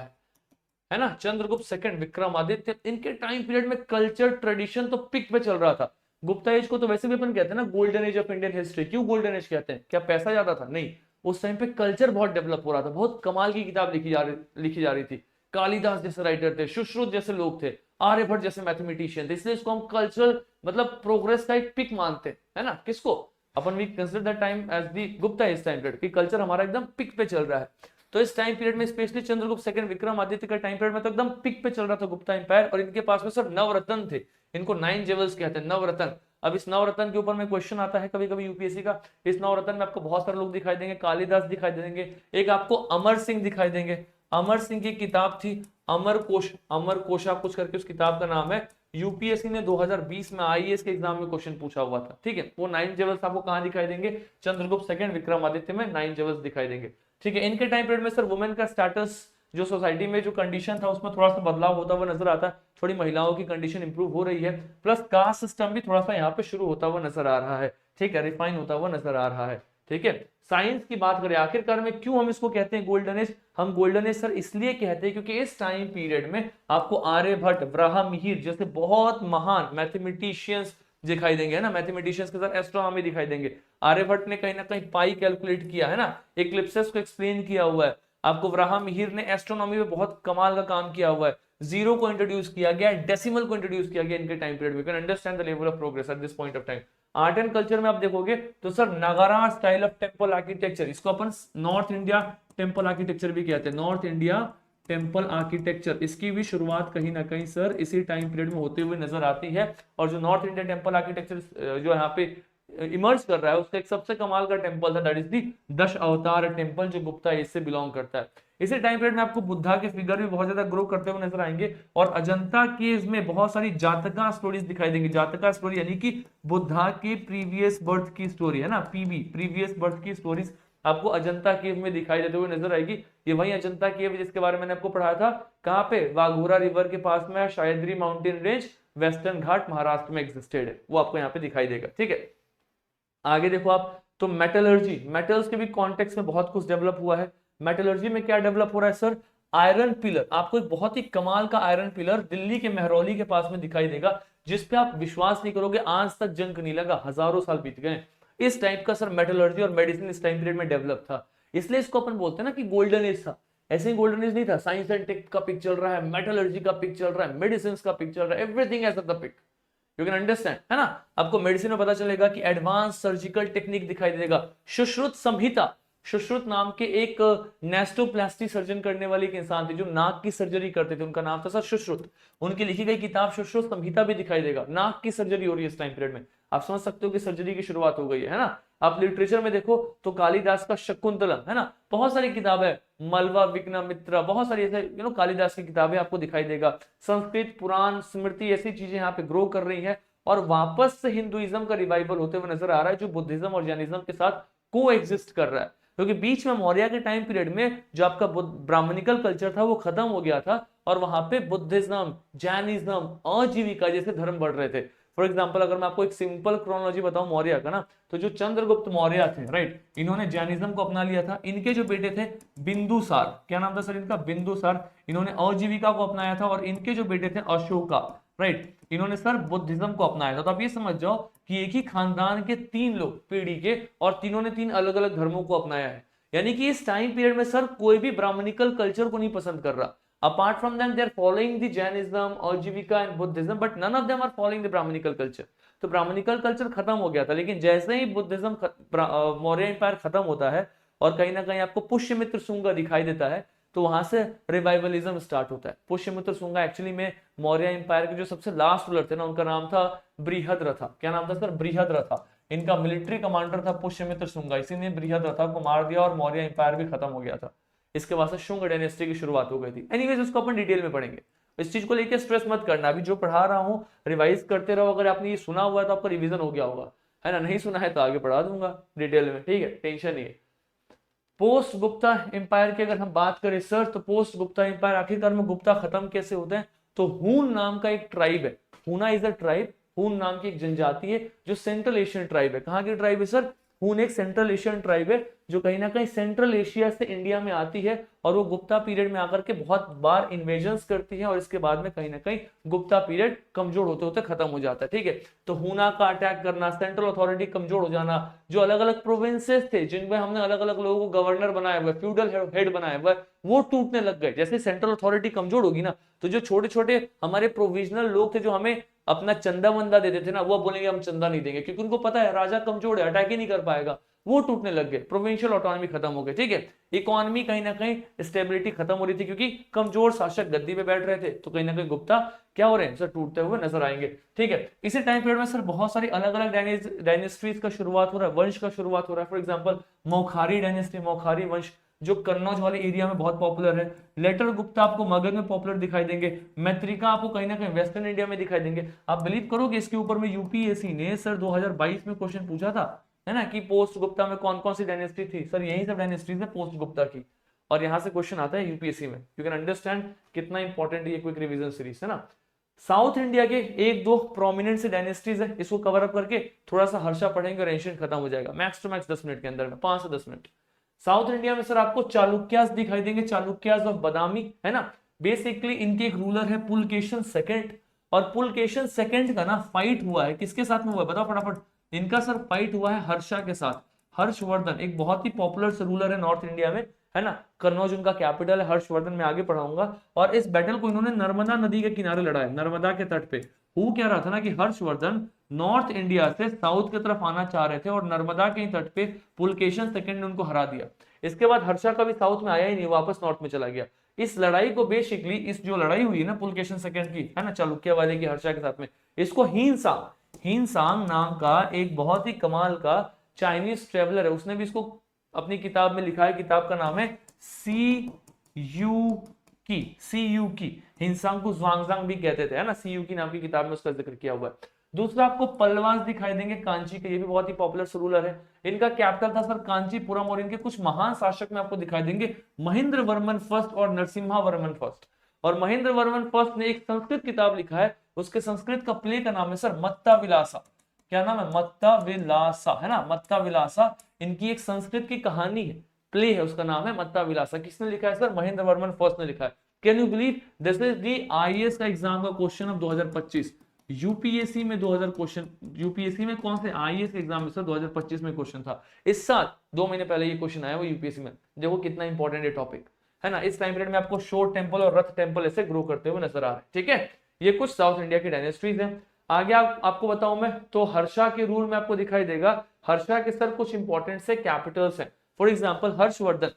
है ना, चंद्रगुप्त सेकंड विक्रमादित्य। इनके टाइम पीरियड में कल्चर ट्रेडिशन तो पिक पे चल रहा था। गुप्ता एज को तो वैसे भी अपन कहते हैं ना golden age of Indian history. क्यों गोल्डन एज कहते हैं? क्या पैसा ज्यादा था? नहीं, उस टाइम पे कल्चर बहुत डेवलप हो रहा था, बहुत कमाल की किताब लिखी जा रही थी। कालिदास जैसे राइटर थे, सुश्रुत जैसे लोग थे, आर्यभट्ट जैसे मैथमेटिशियन थे, इसलिए इसको हम कल्चरल मतलब प्रोग्रेस का एक पिक मानते हैं, है ना। किसको? अपन we consider that time as the Gupta age time period, कि कल्चर हमारा एकदम पिक पे चल रहा है। तो इस टाइम पीरियड में स्पेशली चंद्रगुप्त सेकंड विक्रमादित्य का टाइम पीरियड में तो एकदम पिक पे चल रहा था गुप्ता एम्पायर, और इनके पास में सर नवरत्न थे, इनको 9 जेवल्स कहते हैं, नवरत्न। अब इस नवरत्न के ऊपर में क्वेश्चन आता है कभी कभी यूपीएससी का। इस नवरत्न में आपको बहुत सारे लोग दिखाई देंगे, कालिदास दिखाई देंगे, एक आपको अमर सिंह दिखाई देंगे। अमर सिंह की किताब थी अमर कोश, अमर कोशा कुछ करके उस किताब का नाम है। यूपीएससी ने 2020 में आईएएस के एग्जाम में क्वेश्चन पूछा हुआ था, ठीक है। वो 9 जेवल्स आपको कहां दिखाई देंगे? चंद्रगुप्त सेकंड विक्रमादित्य में 9 जेवल्स दिखाई देंगे, ठीक है। इनके टाइम पीरियड में सर वुमेन का स्टेटस, जो सोसाइटी में जो कंडीशन था उसमें थोड़ा सा बदलाव होता हुआ नजर आता है, थोड़ी महिलाओं की कंडीशन इंप्रूव हो रही है, प्लस कास्ट सिस्टम भी थोड़ा सा यहाँ पे शुरू होता हुआ नजर आ रहा है, ठीक है, रिफाइन होता हुआ नजर आ रहा है, ठीक है। साइंस की बात करें आखिरकार में क्यों हम इसको कहते हैं गोल्डन एज? हम गोल्डन एज सर इसलिए कहते हैं क्योंकि इस टाइम पीरियड में आपको आर्यभट्ट, ब्राह्ममिहिर जैसे बहुत महान मैथमेटिशियंस दिखाई देंगे, है ना। मैथमेटिशियंस के साथ एस्ट्रोनॉमी दिखाई देंगे। आर्यभट्ट ने कहीं ना कहीं पाई कैलकुलेट किया है ना, इक्लिप्सेस को एक्सप्लेन किया हुआ है। आपको ब्राह्ममिहिर ने एस्ट्रोनॉमी में बहुत कमाल का काम किया हुआ है। जीरो को इंट्रोड्यूस किया गया, डेसिमल को इंट्रोड्यूस किया गया इनके टाइम पीरियड में। Can understand the level of progress at this point of time. Art and culture में आप देखोगे तो सर नगारा स्टाइल ऑफ टेम्पल आर्किटेक्चर, इसको अपन नॉर्थ इंडिया टेम्पल आर्किटेक्चर भी कहते हैं, नॉर्थ इंडिया टेम्पल आर्किटेक्चर। इसकी भी शुरुआत कहीं ना कहीं सर इसी टाइम पीरियड में होते हुए नजर आती है। और जो नॉर्थ इंडियन टेम्पल आर्किटेक्चर जो यहाँ पे इमर्ज कर रहा है, उसका एक सबसे कमाल का टेम्पल था, दैट इज दी दश अवतार टेम्पल, जो गुप्ता एज से बिलोंग करता है। इसी टाइम पीरियड में आपको बुद्धा के फिगर भी बहुत ज्यादा ग्रो करते हुए नजर आएंगे। और अजंता केव्स में बहुत सारी जातका स्टोरीज दिखाई देंगी। जातका स्टोरी यानी कि बुद्धा के प्रीवियस बर्थ की स्टोरी, है ना, पीबी, प्रीवियस बर्थ की स्टोरीज आपको अजंता केव में दिखाई देते हुए नजर आएगी। ये वही अजंता केव जिसके बारे में मैंने आपको पढ़ाया था, कहाँ पे? वाघोरा रिवर के पास में सह्याद्री माउंटेन रेंज, वेस्टर्न घाट, महाराष्ट्र में एग्जिस्टेड है, वो आपको यहाँ पे दिखाई देगा, ठीक है। आगे देखो आप, तो मेटलर्जी, मेटल्स के भी कॉन्टेक्स्ट में बहुत कुछ डेवलप हुआ है। मेटलर्जी में क्या डेवलप हो रहा है सर? आयरन पिलर, आपको एक बहुत ही कमाल का आयरन पिलर दिल्ली के महरौली के पास में दिखाई देगा, जिसपे आप विश्वास नहीं करोगे आज तक जंग नहीं लगा, हजारों साल बीत गए। इस टाइप का सर मेटलर्जी और मेडिसिन इस टाइम पीरियड में डेवलप था, इसलिए इसको अपन बोलते हैं ना कि गोल्डन एज था। ऐसे ही गोल्डन एज नहीं था, साइंस एंड टेक का पिक चल रहा है, मेटलर्जी का पिक चल रहा है, मेडिसिन का पिक चल रहा है, everything as the peak, you can understand, है ना। आपको मेडिसिन में पता चलेगा कि एडवांस सर्जिकल टेक्निक दिखाई देगा। सुश्रुत संहिता, सुश्रुत नाम के एक नेस्टोप्लास्टी सर्जन करने वाले एक इंसान थे, जो नाक की सर्जरी करते थे, उनका नाम था सर सुश्रुत। उनकी लिखी गई किताब सुश्रुत संहिता भी दिखाई देगा। नाक की सर्जरी हो रही है इस टाइम पीरियड में, आप समझ सकते हो कि सर्जरी की शुरुआत हो गई है ना। आप लिटरेचर में देखो तो कालिदास का शकुंतलम, है ना, बहुत सारी किताबें, मलवा, विघ्नमित्र, बहुत सारी ऐसे कालिदास की किताबें आपको दिखाई देगा। संस्कृत, पुराण, स्मृति, ऐसी चीजें यहाँ पे ग्रो कर रही है, और वापस से हिंदुइज्म का रिवाइवल होते हुए नजर आ रहा है, जो बुद्धिज्म और जैनिज्म के साथ को एग्जिस्ट कर रहा है। क्योंकि बीच में मौर्य के टाइम पीरियड में जो आपका ब्राह्मणिकल कल्चर था वो खत्म हो गया था, और वहां पे बुद्धिज्म, जैनिज्म, आजीविका जैसे धर्म बढ़ रहे थे। फॉर एग्जाम्पल अगर मैं आपको एक सिंपल क्रोनोलॉजी बताऊं मौर्य का ना, तो जो चंद्रगुप्त मौर्य थे, राइट, इन्होंने जैनिज्म को अपना लिया था। इनके जो बेटे थे बिंदुसार, क्या नाम था सर इनका? बिंदुसार, इन्होंने आजीविका को अपनाया था। और इनके जो बेटे थे अशोका, राइट, इन्होंने सर बुद्धिज्म को अपनाया था। तो आप ये समझ जाओ कि एक ही खानदान के 3 लोग पीढ़ी के, और तीनों ने 3 अलग अलग धर्मों को अपनाया है। यानी कि इस टाइम पीरियड में सर कोई भी ब्राह्मणिकल कल्चर को नहीं पसंद कर रहा। Apart from them, they are following the Jainism, Ajivika and Buddhism, but none of them are following the Brahmanical culture. तो ब्राह्मणिकल कल्चर खत्म हो गया था, लेकिन जैसे ही बुद्धिज्म मौर्य एम्पायर खत्म होता है और कहीं ना कहीं आपको पुष्यमित्र शुंगा दिखाई देता है, तो वहां से रिवाइवलिज्म स्टार्ट होता है। पुष्यमित्र शुंगा एक्चुअली में मौर्य एम्पायर के जो सबसे लास्ट रूलर थे ना, उनका नाम था बृहद्रथा। क्या नाम था सर? बृहद्रथा। इनका मिलिट्री कमांडर था पुष्यमित्र शुंगा, इसी ने बृहद्रथा को मार दिया और मौर्य एम्पायर भी खत्म हो गया था। इसके बाद से शुंग डायनेस्टी की शुरुआत हो गई थी। एनीवेज उसको अपन डिटेल में पढ़ेंगे, इस चीज को लेकर स्ट्रेस मत करना, अभी जो पढ़ा रहा हूँ रिवाइज करते रहो। अगर आपने ये सुना हुआ है तो आपका रिवीजन हो गया होगा, है ना। नहीं सुना है तो आगे पढ़ा दूंगा डिटेल में, ठीक है, टेंशन नहीं है। पोस्ट गुप्ता एम्पायर की अगर हम बात करें सर, तो पोस्ट गुप्ता एम्पायर आखिरकार में गुप्ता खत्म कैसे होते हैं? तो हून नाम का एक ट्राइब है, हूना इज अ ट्राइब, हून नाम की एक जनजाति है जो सेंट्रल एशियन ट्राइब है। कहाँ की ट्राइब है सर? हून एक सेंट्रल एशियन ट्राइब है जो कहीं ना कहीं सेंट्रल एशिया से इंडिया में आती है और वो गुप्ता पीरियड में आकर के बहुत बार इन्वेजन्स करती है और इसके बाद में कहीं ना कहीं गुप्ता पीरियड कमजोर होते होते खत्म हो जाता है। ठीक है, तो हुना का अटैक करना, सेंट्रल अथॉरिटी कमजोर हो जाना, जो अलग अलग प्रोविंसेस थे जिनमें हमने अलग अलग लोगों को गवर्नर बनाया हुआ, फ्यूडल हेड बनाया हुआ, वो टूटने लग गए। जैसे सेंट्रल अथॉरिटी कमजोर होगी ना, तो जो छोटे छोटे हमारे प्रोविजनल लोग थे जो हमें अपना चंदा वंदा देते थे ना, वो बोलेंगे हम चंदा नहीं देंगे, क्योंकि उनको पता है राजा कमजोर है, अटैक ही नहीं कर पाएगा, वो टूटने लग गए, प्रोविंशियल ऑटोनॉमी खत्म हो गई। ठीक है, इकोनॉमी कहीं ना कहीं स्टेबिलिटी खत्म हो रही थी क्योंकि कमजोर शासक गद्दी पे बैठ रहे थे, तो कहीं ना कहीं गुप्ता क्या हो रहे हैं सर, टूटते हुए नजर आएंगे। ठीक है, इसी टाइम पीरियड में सर बहुत सारी अलग अलग डायनेस्टीज का शुरुआत हो रहा है, वंश का शुरुआत हो रहा है। फॉर एग्जाम्पल मौखारी डायनेस्टी, मौखारी वंश जो कन्नौज वाले एरिया में बहुत पॉपुलर है। लेटर गुप्ता आपको मगध में पॉपुलर दिखाई देंगे, मैत्रिका आपको कहीं ना कहीं वेस्टर्न इंडिया में दिखाई देंगे। आप बिलीव करोगे इसके ऊपर में यूपीएससी ने सर 2022 में क्वेश्चन पूछा था, है ना, कि पोस्ट गुप्ता में कौन कौन सी डायनेस्टी थी, सर यही सब डायनेस्टीज है पोस्ट गुप्ता की, और यहां से क्वेश्चन आता है यूपीएससी में। यू कैन अंडरस्टैंड कितना इंपॉर्टेंट ये क्विक रिवीजन सीरीज है ना। साउथ इंडिया के एक दो प्रोमिनेंट से डायनेस्टीज है, इसको कवर अप करके थोड़ा सा हर्षा पढ़ेंगे और एंशिएंट खत्म हो जाएगा, मैक्स टू मैक्स 10 मिनट के अंदर में, 5 से 10 मिनट। साउथ इंडिया में सर आपको चालुक्यास दिखाई देंगे, चालुक्यास ऑफ बदामी, है ना। बेसिकली इनके एक रूलर है पुलकेशन सेकंड, और पुलकेशन सेकंड का ना फाइट हुआ है, किसके साथ में हुआ है बताओ फटाफट। इनका सर फाइट हुआ है हर्षा के साथ। हर्षवर्धन एक बहुत ही पॉपुलर रूलर है नॉर्थ इंडिया में, है ना। कन्नौज उनका कैपिटल है, हर्षवर्धन मैं आगे पढ़ाऊंगा। और इस बैटल को इन्होंने नर्मदा नदी के किनारे लड़ा है, नर्मदा के तट पे। वो क्या रहा था ना कि हर्षवर्धन नॉर्थ इंडिया से साउथ की तरफ आना चाह रहे थे और नर्मदा के तट पे पुलकेशन सेकंड ने उनको हरा दिया। इसके बाद हर्षा कभी साउथ में आया ही नहीं, वापस नॉर्थ में चला गया। इस लड़ाई को बेसिकली, इस जो लड़ाई हुई है ना पुलकेशन सेकंड की, है ना, चालुक्य वाले की हर्षा के साथ में, इसको हीनसांग नाम का एक बहुत ही कमाल का चाइनीज ट्रेवलर है, उसने भी इसको अपनी किताब में लिखा है। किताब का नाम है सी यू की। हिंसांग को ज़्वांगज़ांग भी कहते थे, है ना। सी यू की नाम की किताब में उसका जिक्र किया हुआ है। दूसरा आपको पल्लवास दिखाई देंगे कांची के, ये भी बहुत ही पॉपुलर रूलर है। इनका कैपिटल था सर कांचीपुरम, और इनके कुछ महान शासक में आपको दिखाई देंगे महेंद्र वर्मन फर्स्ट और नरसिम्हा वर्मन फर्स्ट। और महेंद्र वर्मन फर्स्ट ने एक संस्कृत किताब लिखा है, उसके संस्कृत का प्ले का नाम है सर मत्ता विलासा। क्या नाम है? मत्ता विलासा, है ना, मत्ता विलासा। इनकी एक संस्कृत की कहानी है, प्ले है, उसका नाम है मत्ता विलासा। किसने लिखा है सर? महेंद्र वर्मन फर्स्ट ने लिखा है। Can you believe this is the IAS का एग्जाम का क्वेश्चन ऑफ 2025। यूपीएससी में 2000 क्वेश्चन, यूपीएससी में कौन से आईएएस एग्जाम में सर 2025 में क्वेश्चन था। इस साल 2 महीने पहले ये क्वेश्चन आया वो यूपीएससी में। देखो कितना इंपॉर्टेंट है टॉपिक, है ना। इस टाइम पीरियड में आपको शोर टेम्पल और रथ टेम्पल ऐसे ग्रो करते हुए नजर आ रहे हैं। ठीक है, ये कुछ साउथ इंडिया की डायनेस्टीज हैं। आगे आपको बताऊं मैं, तो हर्षा के रूल में आपको दिखाई देगा, हर्षा के सर कुछ इंपॉर्टेंट से कैपिटल्स हैं। फॉर एग्जांपल हर्षवर्धन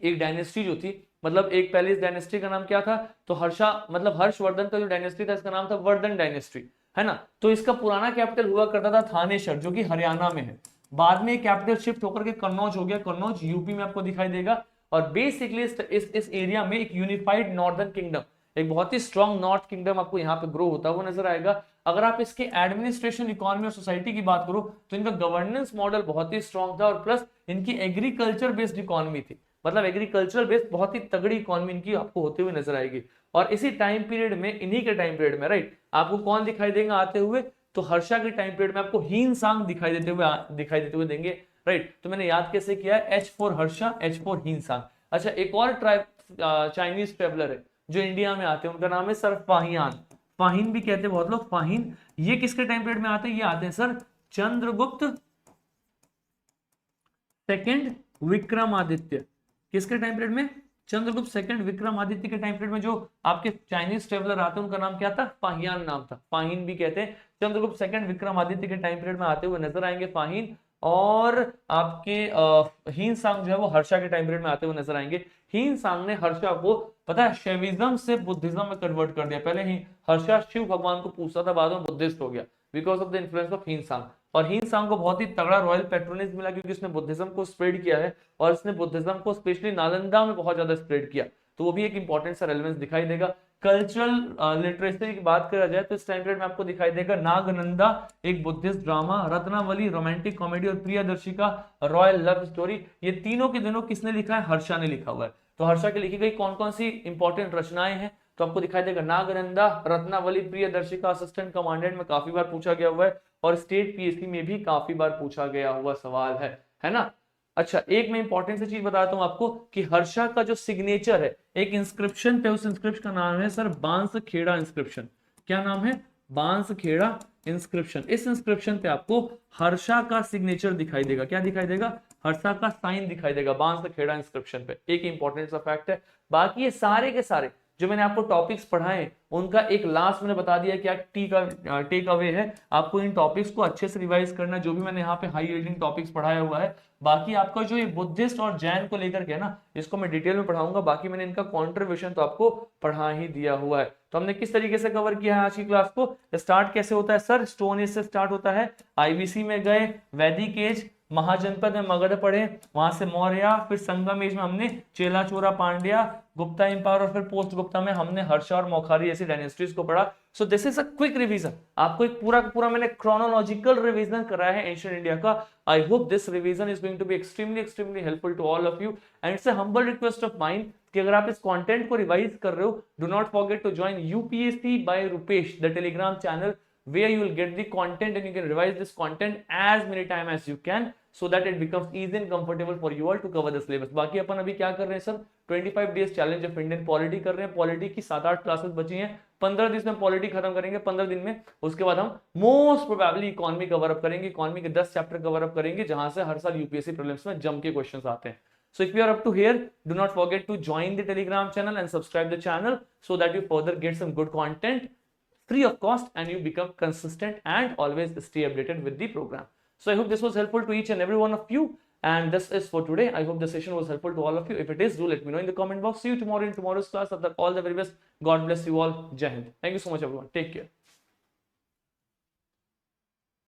एक डायनेस्टी जो थी, मतलब एक पहले इस डायनेस्टी का नाम क्या था, तो हर्षा मतलब हर्षवर्धन का जो डायनेस्टी था इसका नाम था वर्धन डायनेस्टी, है ना। तो इसका पुराना कैपिटल हुआ करता था थानेश्वर, जो कि हरियाणा में है। बाद में कैपिटल शिफ्ट होकर के कन्नौज हो गया, कन्नौज यूपी में आपको दिखाई देगा। और बेसिकली इस एरिया में एक यूनिफाइड नॉर्दर्न किंगडम, एक बहुत ही स्ट्रॉन्ग नॉर्थ किंगडम आपको यहाँ पे ग्रो होता हुआ नजर आएगा। अगर आप इसके एडमिनिस्ट्रेशन, इकोनॉमी और सोसाइटी की बात करो तो इनका गवर्नेंस मॉडल बहुत ही स्ट्रॉन्ग था, और प्लस इनकी एग्रीकल्चर बेस्ड इकोनॉमी थी, मतलब एग्रीकल्चरल बेस्ड बहुत ही तगड़ी इकोनॉमी इनकी आपको होते हुए नजर आएगी। और इसी टाइम पीरियड में, इन्हीं के टाइम पीरियड में, राइट, आपको कौन दिखाई देंगे आते हुए, तो हर्षा के टाइम पीरियड में आपको हीनसांग दिखाई देते हुए देंगे, राइट। तो मैंने याद कैसे किया है, H for Harsha, H for Hiuen Tsang. अच्छा, एक और ट्राइब चाइनीज ट्रेवलर है जो इंडिया में आते हैं, उनका नाम है सर फाहियान, फाहिन भी कहते हैं बहुत लोग, फाहिन। ये किसके टाइम पीरियड में आते हैं? ये आते हैं सर चंद्रगुप्त सेकंड विक्रमादित्य। किसके टाइम पीरियड में? चंद्रगुप्त सेकंड विक्रमादित्य के टाइम पीरियड में जो आपके चाइनीज ट्रेवलर आते हैं उनका नाम क्या था? फाहियान नाम था, फाहिन भी कहते हैं। चंद्रगुप्त सेकंड विक्रमादित्य के टाइम पीरियड में आते हुए नजर आएंगे फाहिन। और आपके हीनसांग जो है वो हर्षा के टाइम पीरियड में आते हुए नजर आएंगे। हीनसांग ने हर्षा को, पता है, शैविज्म से बुद्धिज्म में कन्वर्ट कर दिया। पहले ही हर्षा शिव भगवान को पूछता था, बाद में बुद्धिस्ट हो गया because of the influence of Hiuen Tsang. और हीनसांग को बहुत ही तगड़ा रॉयल पैट्रोनेज मिला क्योंकि उसने बुद्धिज्म को स्प्रेड किया है, और इसने बुद्धिज्म को स्पेशली नालंदा में बहुत ज्यादा स्प्रेड किया। तो वो भी एक इंपॉर्टेंट सा रेलेवेंस दिखाई देगा। कल्चरल लिटरेचर की बात करा जाए तो इस टाइम पीरियड में आपको दिखाई देगा नागनंदा एक Buddhist drama, Ratnavali romantic comedy, और प्रियदर्शिका रॉयल लव स्टोरी। ये तीनों के दिनों किसने लिखा है? हर्षा ने लिखा हुआ है। तो हर्षा की लिखी गई कौन कौन सी इंपॉर्टेंट रचनाएं हैं, तो आपको दिखाई देगा नागनंदा, रत्नावली, प्रियदर्शिका, असिस्टेंट कमांडेंट में काफी बार पूछा गया हुआ है, और स्टेट पीएससी में भी काफी बार पूछा गया हुआ सवाल है ना। अच्छा, एक मैं इंपॉर्टेंट सी चीज बताता हूं आपको कि हर्षा का जो सिग्नेचर है एक इंस्क्रिप्शन पे, उस इंस्क्रिप्शन का नाम है सर बांसखेड़ा इंस्क्रिप्शन। क्या नाम है? बांसखेड़ा इंस्क्रिप्शन। इस इंस्क्रिप्शन पे आपको हर्षा का सिग्नेचर दिखाई देगा। क्या दिखाई देगा? हर्षा का साइन दिखाई देगा बांसखेड़ा इंस्क्रिप्शन पे। एक इंपॉर्टेंट सा फैक्ट है। बाकी ये सारे के सारे जो मैंने आपको टॉपिक्स पढ़ाए उनका एक लास्ट मैंने बता दिया क्या टेक अवे है। आपको इन टॉपिक्स को अच्छे से रिवाइज करना, जो भी मैंने यहाँ पे हाई यील्डिंग टॉपिक्स पढ़ाया हुआ है। बाकी आपका जो ये बुद्धिस्ट और जैन को लेकर के है ना, इसको मैं डिटेल में पढ़ाऊंगा। बाकी मैंने इनका कॉन्ट्रीब्यूशन तो आपको पढ़ा ही दिया हुआ है। तो हमने किस तरीके से कवर किया है आज की क्लास को? स्टार्ट कैसे होता है सर? स्टोन एज से स्टार्ट होता है, आईबीसी में गए, वैदिक एज, महाजनपद में मगध पढ़े, वहां से मौर्य, फिर संगम एज में हमने चेला चोरा पांड्या, गुप्ता एम्पायर, और फिर पोस्ट गुप्ता में हमने हर्षा और मौखारी जैसी डायनेस्टीज को पढ़ा। सो this is a quick revision. आपको एक पूरा का पूरा मैंने क्रोनोलॉजिकल रिवीजन कराया है एंशिएंट इंडिया का। I hope this revision is going to be extremely helpful to all of you, and it's a humble request of mind कि अगर आप इस कंटेंट को रिवाइज कर रहे हो, do not forget to join UPSC by Rupesh the telegram channel, where you will get the content and you can revise this content as many time as you can, so that it becomes easy and comfortable for you all to cover the syllabus. बाकी अपन अभी क्या कर रहे हैं sir? 25 days challenge of Indian polity कर रहे हैं। Polity की 7-8 क्लासेस बची हैं, 15 दिन में पॉलिटी खत्म करेंगे, 15 दिन में। उसके बाद हम most probably economy cover up करेंगे, इकोनॉमी के 10 चैप्टर कवर अप करेंगे, जहां से हर साल यूपीएससी प्रीलिम्स में जम के क्वेश्चंस आते हैं। So if you are up to here, do not forget to join the Telegram channel and subscribe the channel so that you further get some good content free of cost and you become consistent and always stay updated with the program. So I hope this was helpful to each and every one of you, and this is for today. I hope the session was helpful to all of you. If it is, do let me know in the comment box. See you tomorrow in tomorrow's class. All the very best. God bless you all. Jai Hind. Thank you so much everyone. Take care.